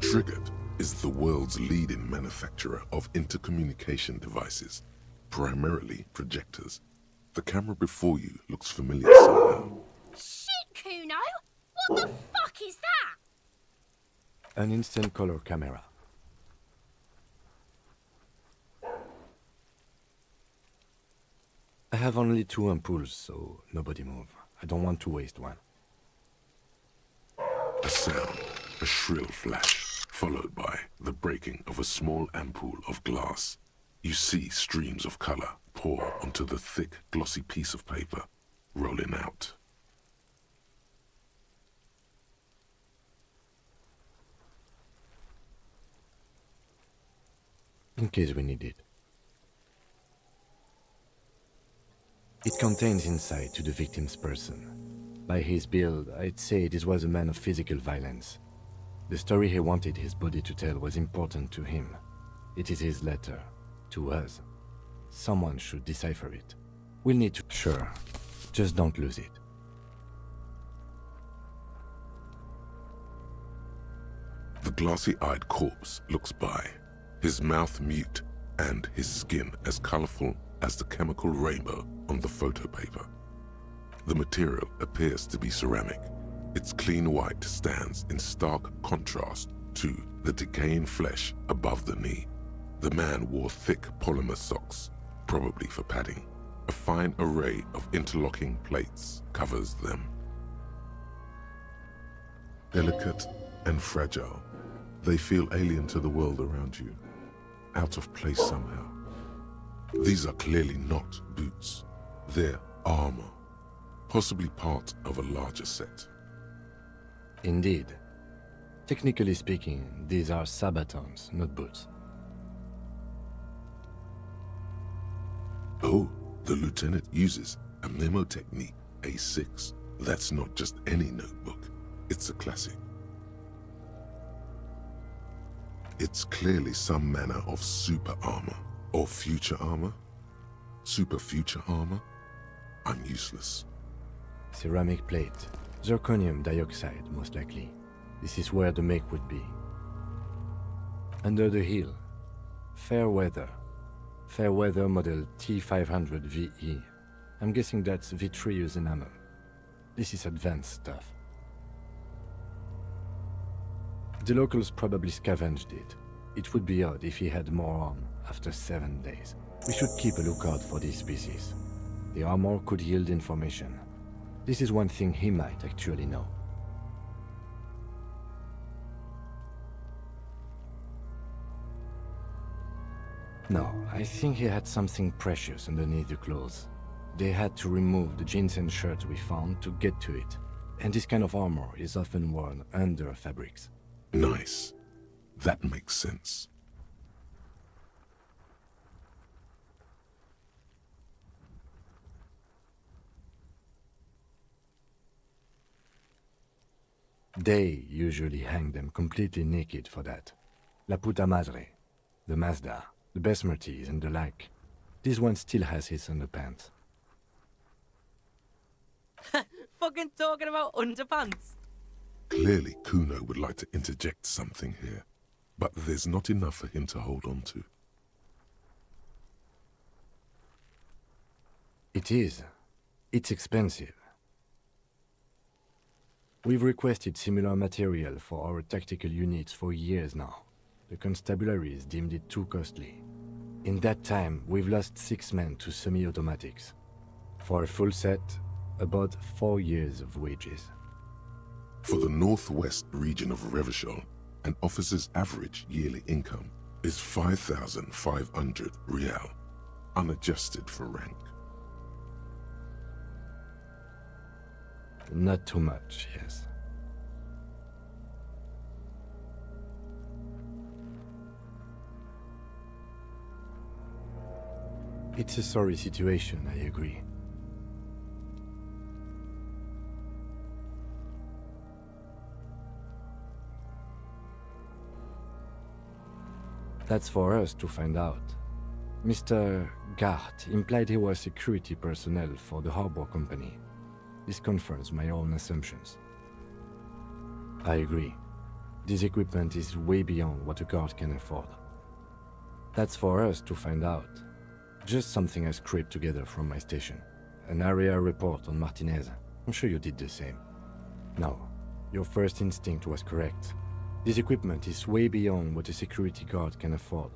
Interrogate is the world's leading manufacturer of intercommunication devices, primarily projectors. The camera before you looks familiar somehow. Shit, Kuno! What the fuck is that? An instant color camera. I have only 2 ampoules, so nobody move. I don't want to waste one. A sound, a shrill flash, followed by the breaking of a small ampoule of glass. You see streams of color pour onto the thick, glossy piece of paper, rolling out. In case we need it. It contains insight to the victim's person. By his build, I'd say this was a man of physical violence. The story he wanted his body to tell was important to him. It is his letter. To us. Someone should decipher it. We'll need to... Sure. Just don't lose it. The glossy-eyed corpse looks by, his mouth mute and his skin as colorful as the chemical rainbow on the photo paper. The material appears to be ceramic, Its clean white stands in stark contrast to the decaying flesh above the knee. The man wore thick polymer socks, probably for padding. A fine array of interlocking plates covers them. Delicate and fragile, they feel alien to the world around you, out of place somehow. These are clearly not boots. They're armor, possibly part of a larger set. Indeed. Technically speaking, these are sabatons, not boots. Oh, the lieutenant uses a memo technique A6. That's not just any notebook, it's a classic. It's clearly some manner of super armor, or future armor. Super future armor? I'm useless. Ceramic plate. Zirconium dioxide, most likely. This is where the make would be. Under the heel. Fair weather. Fair weather model T500 VE. I'm guessing that's vitreous enamel. This is advanced stuff. The locals probably scavenged it. It would be odd if he had more on after 7 days. We should keep a lookout for these species. The armor could yield information. This is one thing he might actually know. No, I think he had something precious underneath the clothes. They had to remove the jeans and shirts we found to get to it. And this kind of armor is often worn under fabrics. Nice. That makes sense. They usually hang them completely naked for that. La puta madre, the Mazda, the Besmerties and the like. This one still has his underpants. Fucking talking about underpants. Clearly Kuno would like to interject something here, but there's not enough for him to hold on to. It is. It's expensive. We've requested similar material for our tactical units for years now. The constabularies deemed it too costly. In that time, we've lost 6 men to semi-automatics. For a full set, about 4 years of wages. For the northwest region of Revachol, an officer's average yearly income is 5,500 real, unadjusted for rank. Not too much, yes. It's a sorry situation, I agree. That's for us to find out. Mr. Gart implied he was security personnel for the harbor company. This confirms my own assumptions. I agree. This equipment is way beyond what a guard can afford. That's for us to find out. Just something I scraped together from my station. An area report on Martinez. I'm sure you did the same. No, your first instinct was correct. This equipment is way beyond what a security guard can afford.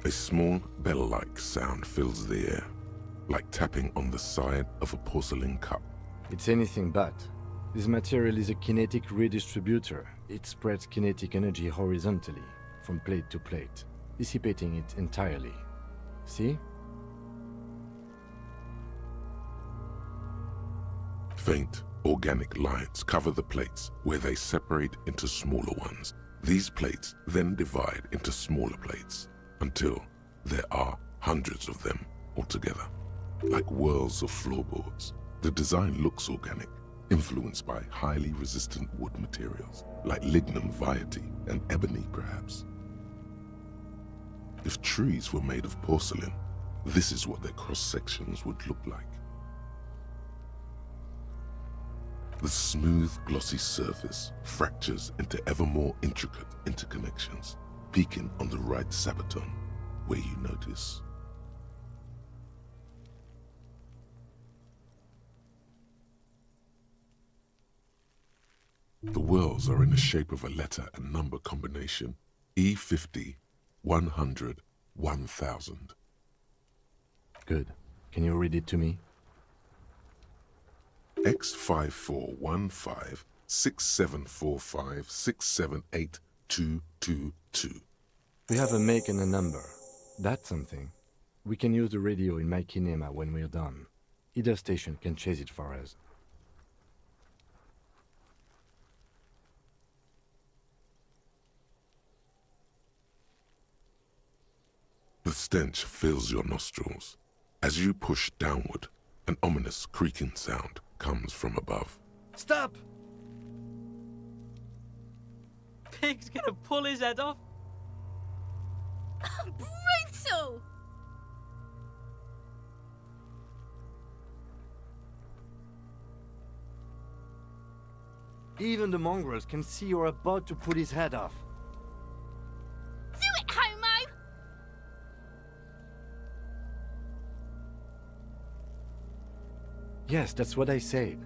A small bell-like sound fills the air, like tapping on the side of a porcelain cup. It's anything but. This material is a kinetic redistributor. It spreads kinetic energy horizontally, from plate to plate, dissipating it entirely. See? Faint, organic lines cover the plates where they separate into smaller ones. These plates then divide into smaller plates until there are hundreds of them altogether. Like whirls of floorboards, the design looks organic, influenced by highly resistant wood materials, like lignum vitae and ebony perhaps. If trees were made of porcelain, this is what their cross-sections would look like. The smooth, glossy surface fractures into ever more intricate interconnections, peaking on the right sabaton, where you notice. The whorls are in the shape of a letter and number combination. E50, 100, 1000. Good. Can you read it to me? X5415 6745 678222. We have a make and a number. That's something. We can use the radio in my kinema when we're done. Either station can chase it for us. The stench fills your nostrils. As you push downward, an ominous creaking sound comes from above. Stop! Pig's gonna pull his head off. Brutal! Even the mongrels can see you're about to pull his head off. Do it, homo! Yes, that's what I said.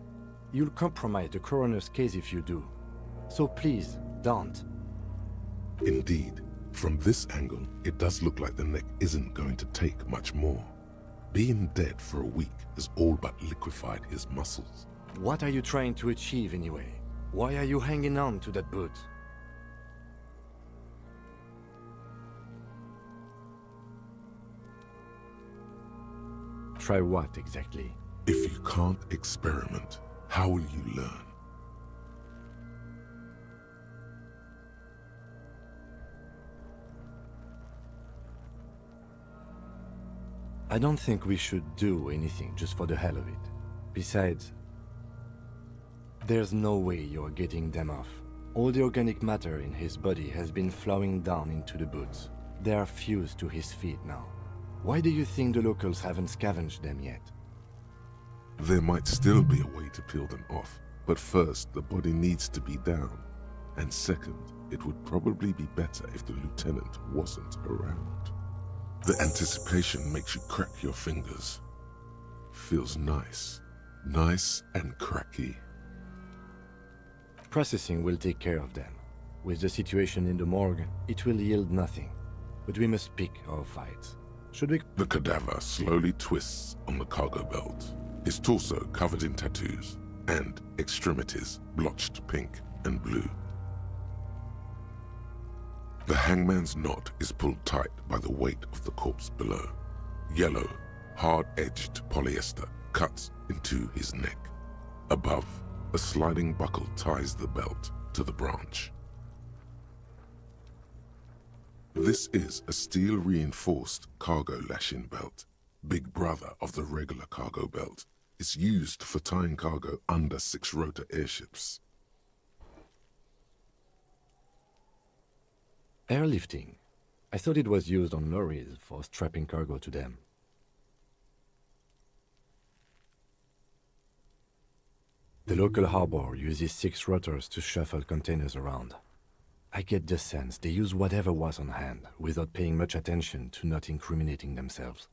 You'll compromise the coroner's case if you do. So please, don't. Indeed, from this angle, it does look like the neck isn't going to take much more. Being dead for a week has all but liquefied his muscles. What are you trying to achieve anyway? Why are you hanging on to that boot? Try what exactly? If you can't experiment, how will you learn? I don't think we should do anything just for the hell of it. Besides, there's no way you're getting them off. All the organic matter in his body has been flowing down into the boots. They are fused to his feet now. Why do you think the locals haven't scavenged them yet? There might still be a way to peel them off, but first the body needs to be down. And second, it would probably be better if the lieutenant wasn't around. The anticipation makes you crack your fingers. Feels nice. Nice and cracky. Processing will take care of them. With the situation in the morgue, it will yield nothing. But we must pick our fights. Should we? The cadaver slowly twists on the cargo belt, his torso covered in tattoos, and extremities blotched pink and blue. The hangman's knot is pulled tight by the weight of the corpse below. Yellow, hard-edged polyester cuts into his neck. Above, a sliding buckle ties the belt to the branch. This is a steel-reinforced cargo lashing belt, big brother of the regular cargo belt. It's used for tying cargo under 6-rotor airships. Airlifting. I thought it was used on lorries for strapping cargo to them. The local harbor uses 6 rotors to shuffle containers around. I get the sense they use whatever was on hand, without paying much attention to not incriminating themselves.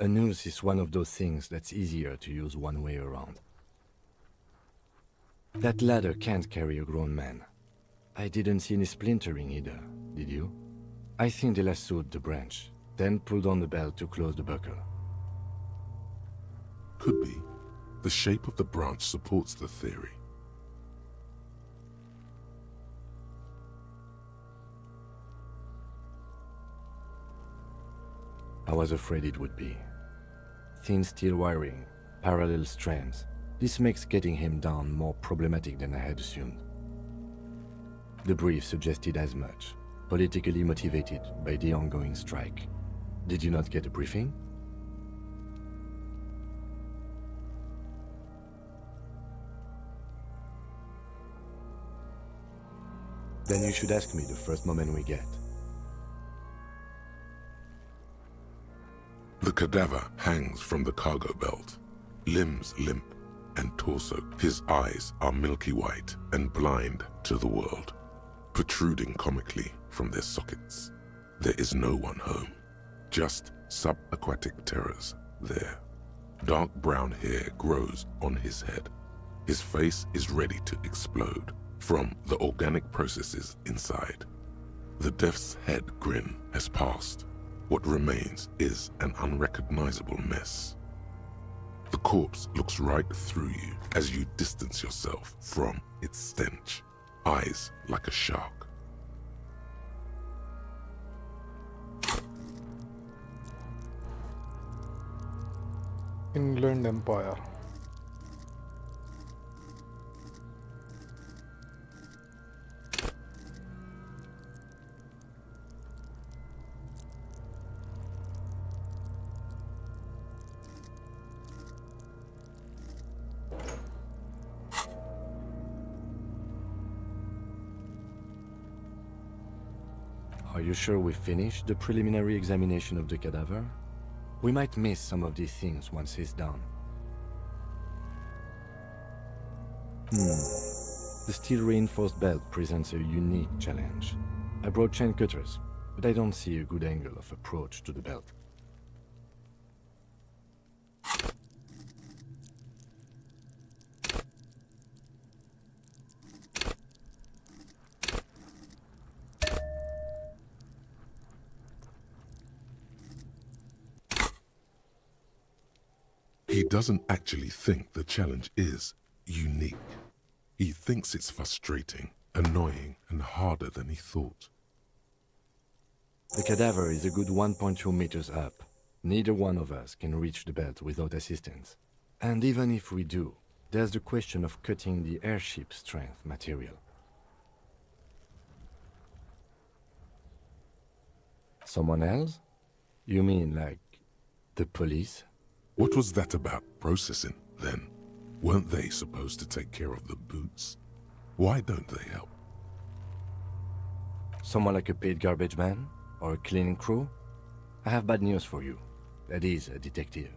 A noose is one of those things that's easier to use one way around. That ladder can't carry a grown man. I didn't see any splintering either, did you? I think they lassoed the branch, then pulled on the belt to close the buckle. Could be. The shape of the branch supports the theory. I was afraid it would be. Thin steel wiring, parallel strands. This makes getting him down more problematic than I had assumed. The brief suggested as much, politically motivated by the ongoing strike. Did you not get a briefing? Then you should ask me the first moment we get. The cadaver hangs from the cargo belt, limbs limp and torso. His eyes are milky white and blind to the world, protruding comically from their sockets. There is no one home, just subaquatic terrors there. Dark brown hair grows on his head. His face is ready to explode from the organic processes inside. The death's head grin has passed. What remains is an unrecognizable mess. The corpse looks right through you as you distance yourself from its stench, eyes like a shark. England Empire. Are you sure we finished the preliminary examination of the cadaver? We might miss some of these things once it's done. The steel-reinforced belt presents a unique challenge. I brought chain cutters, but I don't see a good angle of approach to the belt. He doesn't actually think the challenge is unique. He thinks it's frustrating, annoying, and harder than he thought. The cadaver is a good 1.2 meters up. Neither one of us can reach the belt without assistance. And even if we do, there's the question of cutting the airship strength material. Someone else? You mean like the police? What was that about processing, then? Weren't they supposed to take care of the boots? Why don't they help? Someone like a paid garbage man? Or a cleaning crew? I have bad news for you. That is a detective.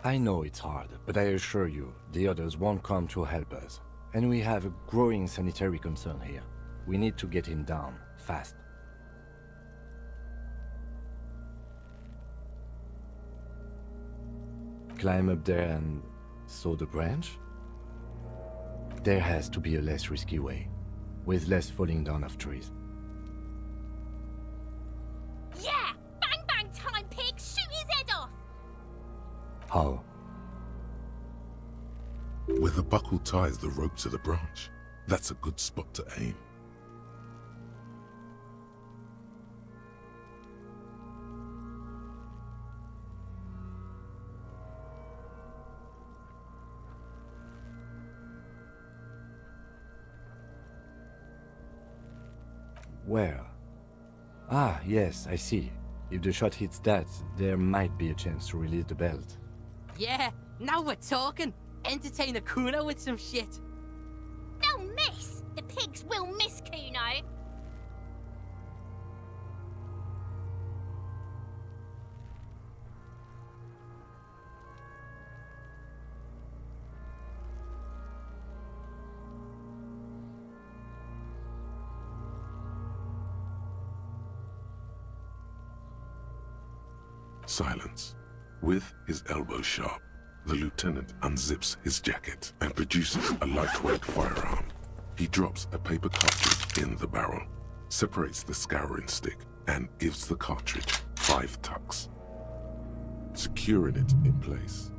I know it's hard, but I assure you, the others won't come to help us. And we have a growing sanitary concern here. We need to get him down, fast. Climb up there and saw the branch? There has to be a less risky way, with less falling down of trees. Yeah! Bang bang time, pig! Shoot his head off! How? Where the buckle ties the rope to the branch. That's a good spot to aim. Where? Ah, yes, I see. If the shot hits that, there might be a chance to release the belt. Yeah, now we're talking. Entertain a Kuno with some shit. They'll miss! The pigs will miss Kuno! Silence. With his elbow sharp, the lieutenant unzips his jacket and produces a lightweight firearm. He drops a paper cartridge in the barrel, separates the scouring stick, and gives the cartridge 5 tucks, securing it in place.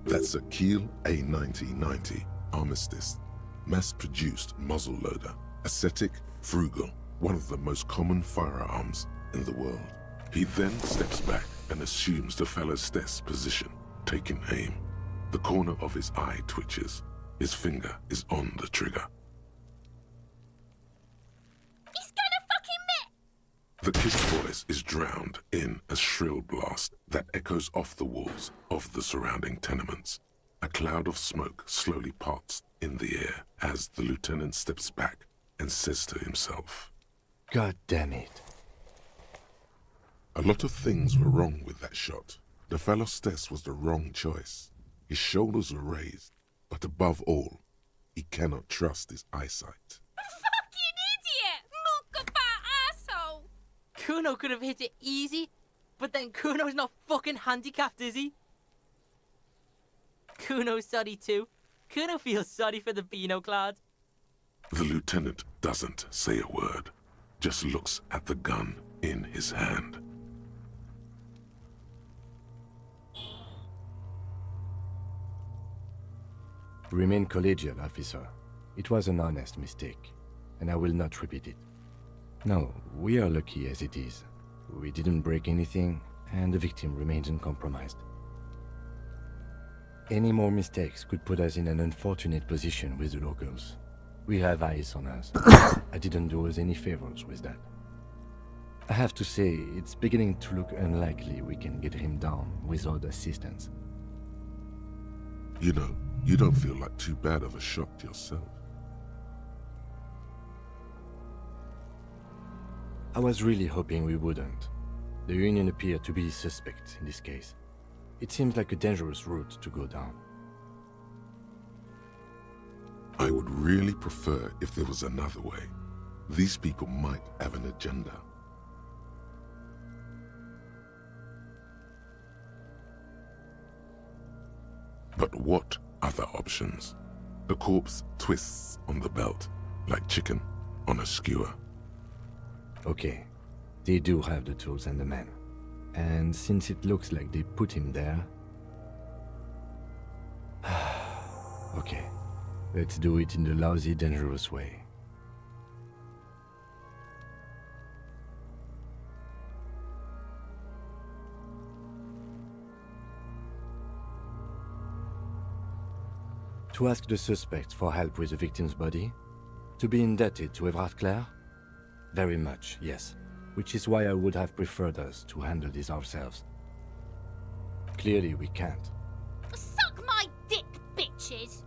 That's a Kiel A9090 Armistice, mass-produced muzzleloader, ascetic, frugal, one of the most common firearms in the world. He then steps back and assumes the fellow's desk position, taking aim. The corner of his eye twitches. His finger is on the trigger. He's gonna fucking miss! The kid's voice is drowned in a shrill blast that echoes off the walls of the surrounding tenements. A cloud of smoke slowly parts in the air as the lieutenant steps back and says to himself, God damn it. A lot of things were wrong with that shot. The fellow's test was the wrong choice. His shoulders were raised, but above all, he cannot trust his eyesight. Fucking idiot! Mukabat asshole! Kuno could have hit it easy, but then Kuno's not fucking handicapped, is he? Kuno's sorry too. Kuno feels sorry for the Beano Cloud. The lieutenant doesn't say a word, just looks at the gun in his hand. Remain collegial, officer. It was an honest mistake, and I will not repeat it. No, we are lucky as it is. We didn't break anything, and the victim remains uncompromised. Any more mistakes could put us in an unfortunate position with the locals. We have eyes on us. I didn't do us any favors with that. I have to say, it's beginning to look unlikely we can get him down without assistance. You know, you don't feel like too bad of a shot yourself. I was really hoping we wouldn't. The Union appeared to be suspect in this case. It seems like a dangerous route to go down. I would really prefer if there was another way. These people might have an agenda. But what other options? The corpse twists on the belt, like chicken on a skewer. Okay, they do have the tools and the men. And since it looks like they put him there... Okay, let's do it in the lousy, dangerous way. To ask the suspect for help with the victim's body? To be indebted to Evrard Clare? Very much, yes. Which is why I would have preferred us to handle this ourselves. Clearly we can't. Suck my dick, bitches!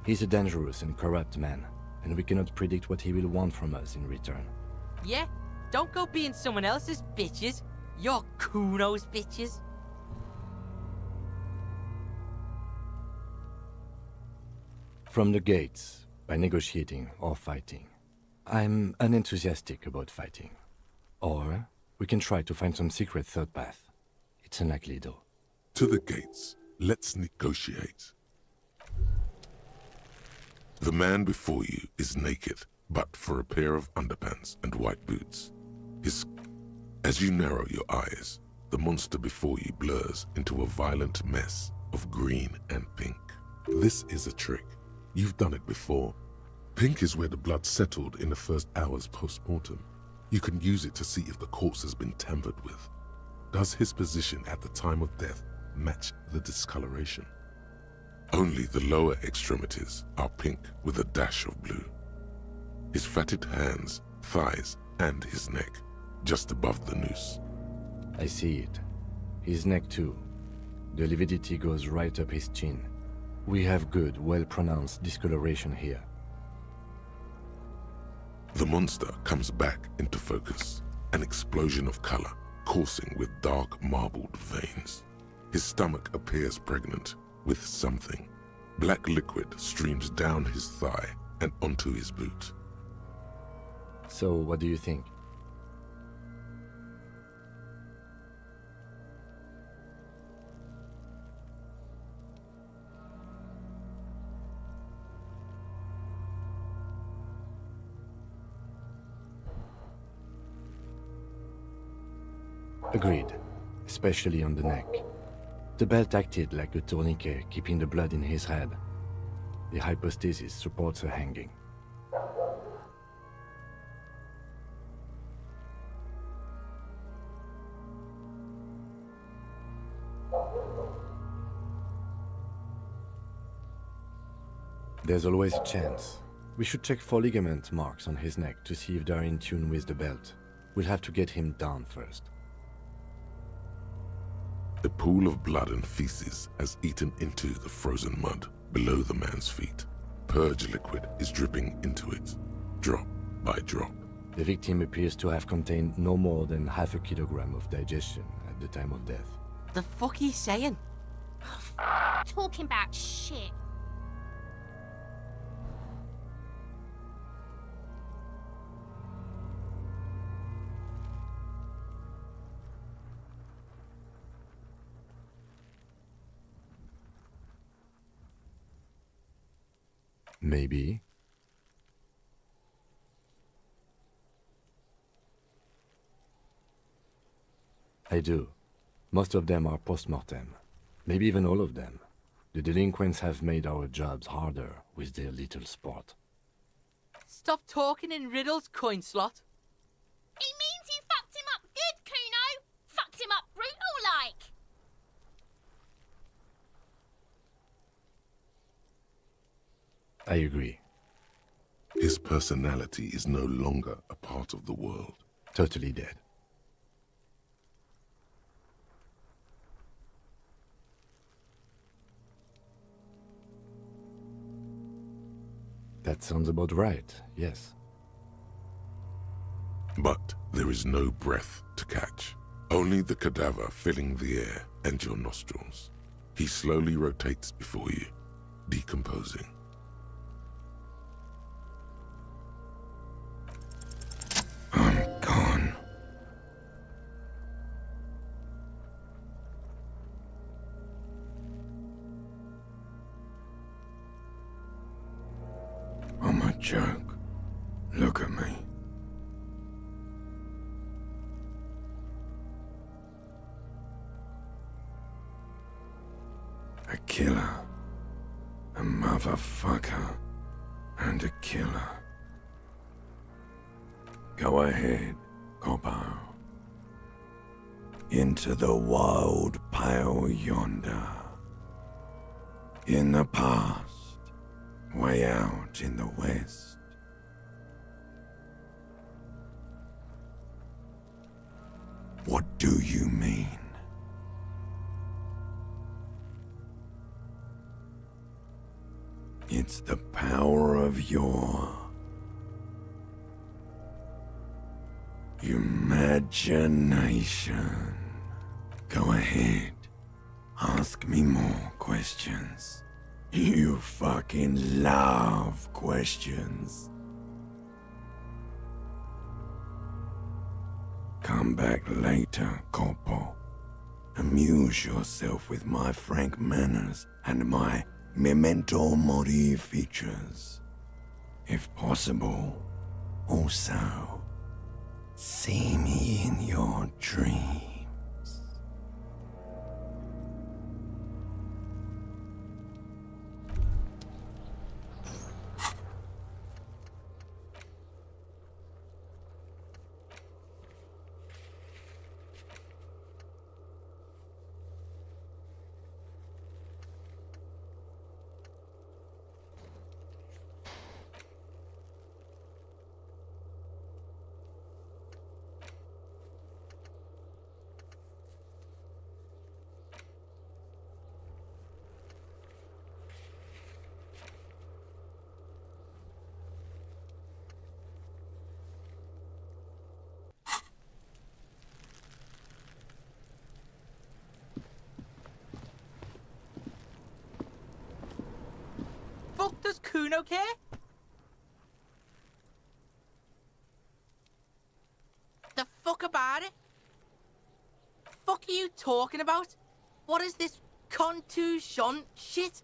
He's a dangerous and corrupt man, and we cannot predict what he will want from us in return. Yeah? Don't go being someone else's bitches. You're Kuno's bitches. From the gates, by negotiating or fighting. I'm unenthusiastic about fighting. Or we can try to find some secret third path. It's unlikely though. To the gates. Let's negotiate. The man before you is naked, but for a pair of underpants and white boots. As you narrow your eyes, the monster before you blurs into a violent mess of green and pink. This is a trick. You've done it before. Pink is where the blood settled in the first hours post-mortem. You can use it to see if the corpse has been tampered with. Does his position at the time of death match the discoloration? Only the lower extremities are pink with a dash of blue. His fatted hands, thighs, and his neck, just above the noose. I see it. His neck too. The lividity goes right up his chin. We have good, well-pronounced discoloration here. The monster comes back into focus, an explosion of color, coursing with dark marbled veins. His stomach appears pregnant with something. Black liquid streams down his thigh and onto his boot. So, what do you think? Agreed, especially on the neck. The belt acted like a tourniquet, keeping the blood in his head. The hypostasis supports a hanging. There's always a chance. We should check for ligament marks on his neck to see if they're in tune with the belt. We'll have to get him down first. A pool of blood and feces has eaten into the frozen mud below the man's feet. Purge liquid is dripping into it, drop by drop. The victim appears to have contained no more than half a kilogram of digestion at the time of death. The fuck he's saying? Talking about shit. Maybe. I do. Most of them are post-mortem. Maybe even all of them. The delinquents have made our jobs harder with their little sport. Stop talking in riddles, coin slot. He means you fucked him up good, Kuno. Fucked him up brutal like. I agree. His personality is no longer a part of the world. Totally dead. That sounds about right, yes. But there is no breath to catch. Only the cadaver filling the air and your nostrils. He slowly rotates before you, decomposing. I'm gone. I'm a joke. Look at me. A killer. A motherfucker. And a killer. Go ahead, Coppo. Into the wild pale yonder. In the past, way out in the west. What do you mean? It's the power of your imagination. Go ahead. Ask me more questions. You fucking love questions. Come back later, Corpo. Amuse yourself with my frank manners and my memento mori features. If possible, also, see me in your dreams. Fuck does Kuno care? The fuck about it? Fuck are you talking about? What is this contusion shit?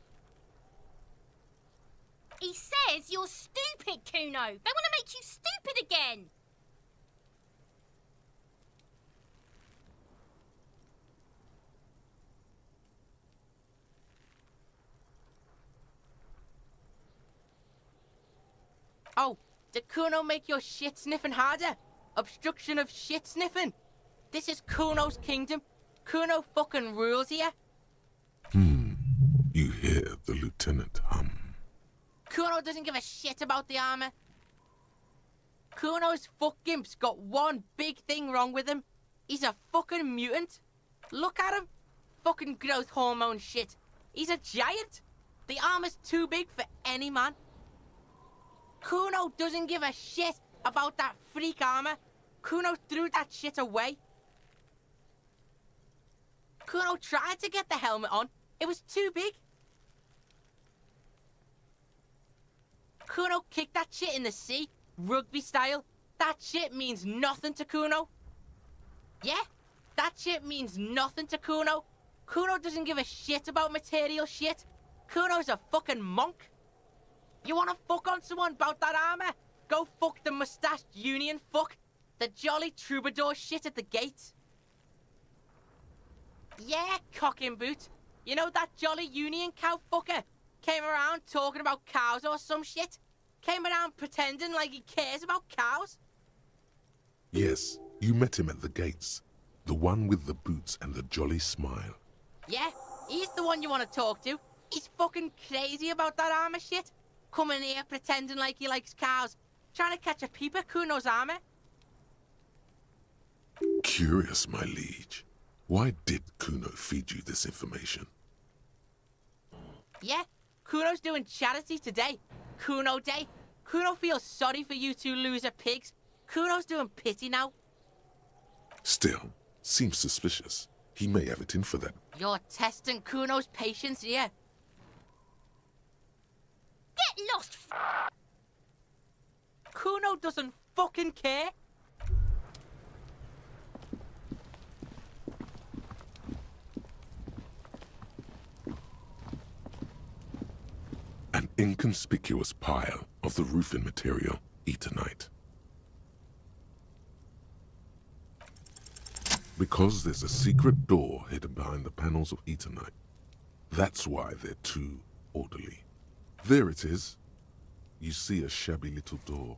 He says you're stupid, Kuno. They want to make you stupid again. Oh, did Kuno make your shit sniffing harder? Obstruction of shit sniffing? This is Kuno's kingdom. Kuno fucking rules here. You hear the lieutenant hum. Kuno doesn't give a shit about the armor. Kuno's fuck gimp's got one big thing wrong with him. He's a fucking mutant. Look at him. Fucking growth hormone shit. He's a giant. The armor's too big for any man. Kuno doesn't give a shit about that freak armor. Kuno threw that shit away. Kuno tried to get the helmet on. It was too big. Kuno kicked that shit in the sea, rugby style. That shit means nothing to Kuno. Yeah, that shit means nothing to Kuno. Kuno doesn't give a shit about material shit. Kuno's a fucking monk. You wanna fuck on someone about that armor? Go fuck the mustached union fuck. The jolly troubadour shit at the gate. Yeah, cock and boot. You know that jolly union cow fucker? Came around talking about cows or some shit? Came around pretending like he cares about cows? Yes, you met him at the gates. The one with the boots and the jolly smile. Yeah, he's the one you want to talk to. He's fucking crazy about that armor shit. Coming here pretending like he likes cows. Trying to catch a peep at Kuno's armor. Curious, my liege. Why did Kuno feed you this information? Yeah, Kuno's doing charity today. Kuno Day. Kuno feels sorry for you two loser pigs. Kuno's doing pity now. Still, seems suspicious. He may have it in for them. You're testing Kuno's patience here. Get lost! Kuno doesn't fucking care. An inconspicuous pile of the roofing material, Eternite. Because there's a secret door hidden behind the panels of Eternite. That's why they're too orderly. There it is. You see a shabby little door.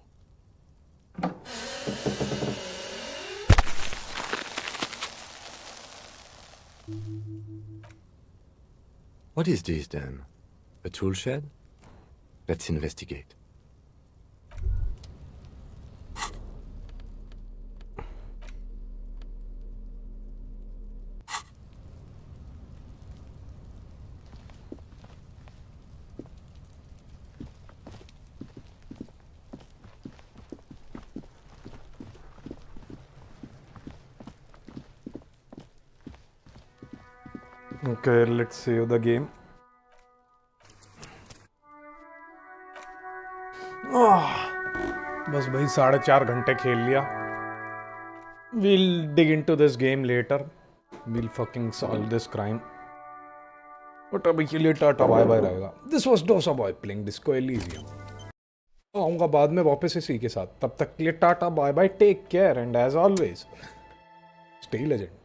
What is this then? A tool shed? Let's investigate. Okay, let's save the game. बस भाई 4.5 घंटे खेल लिया. We'll dig into this game later. We'll fucking solve this crime. But अभी के लिए टाटा bye bye रहेगा. This was Dosa Boy playing Disco Elysium. आऊँगा बाद में वापस इसी के साथ. तब तक के लिए टाटा bye bye. Take care and as always, stay legend.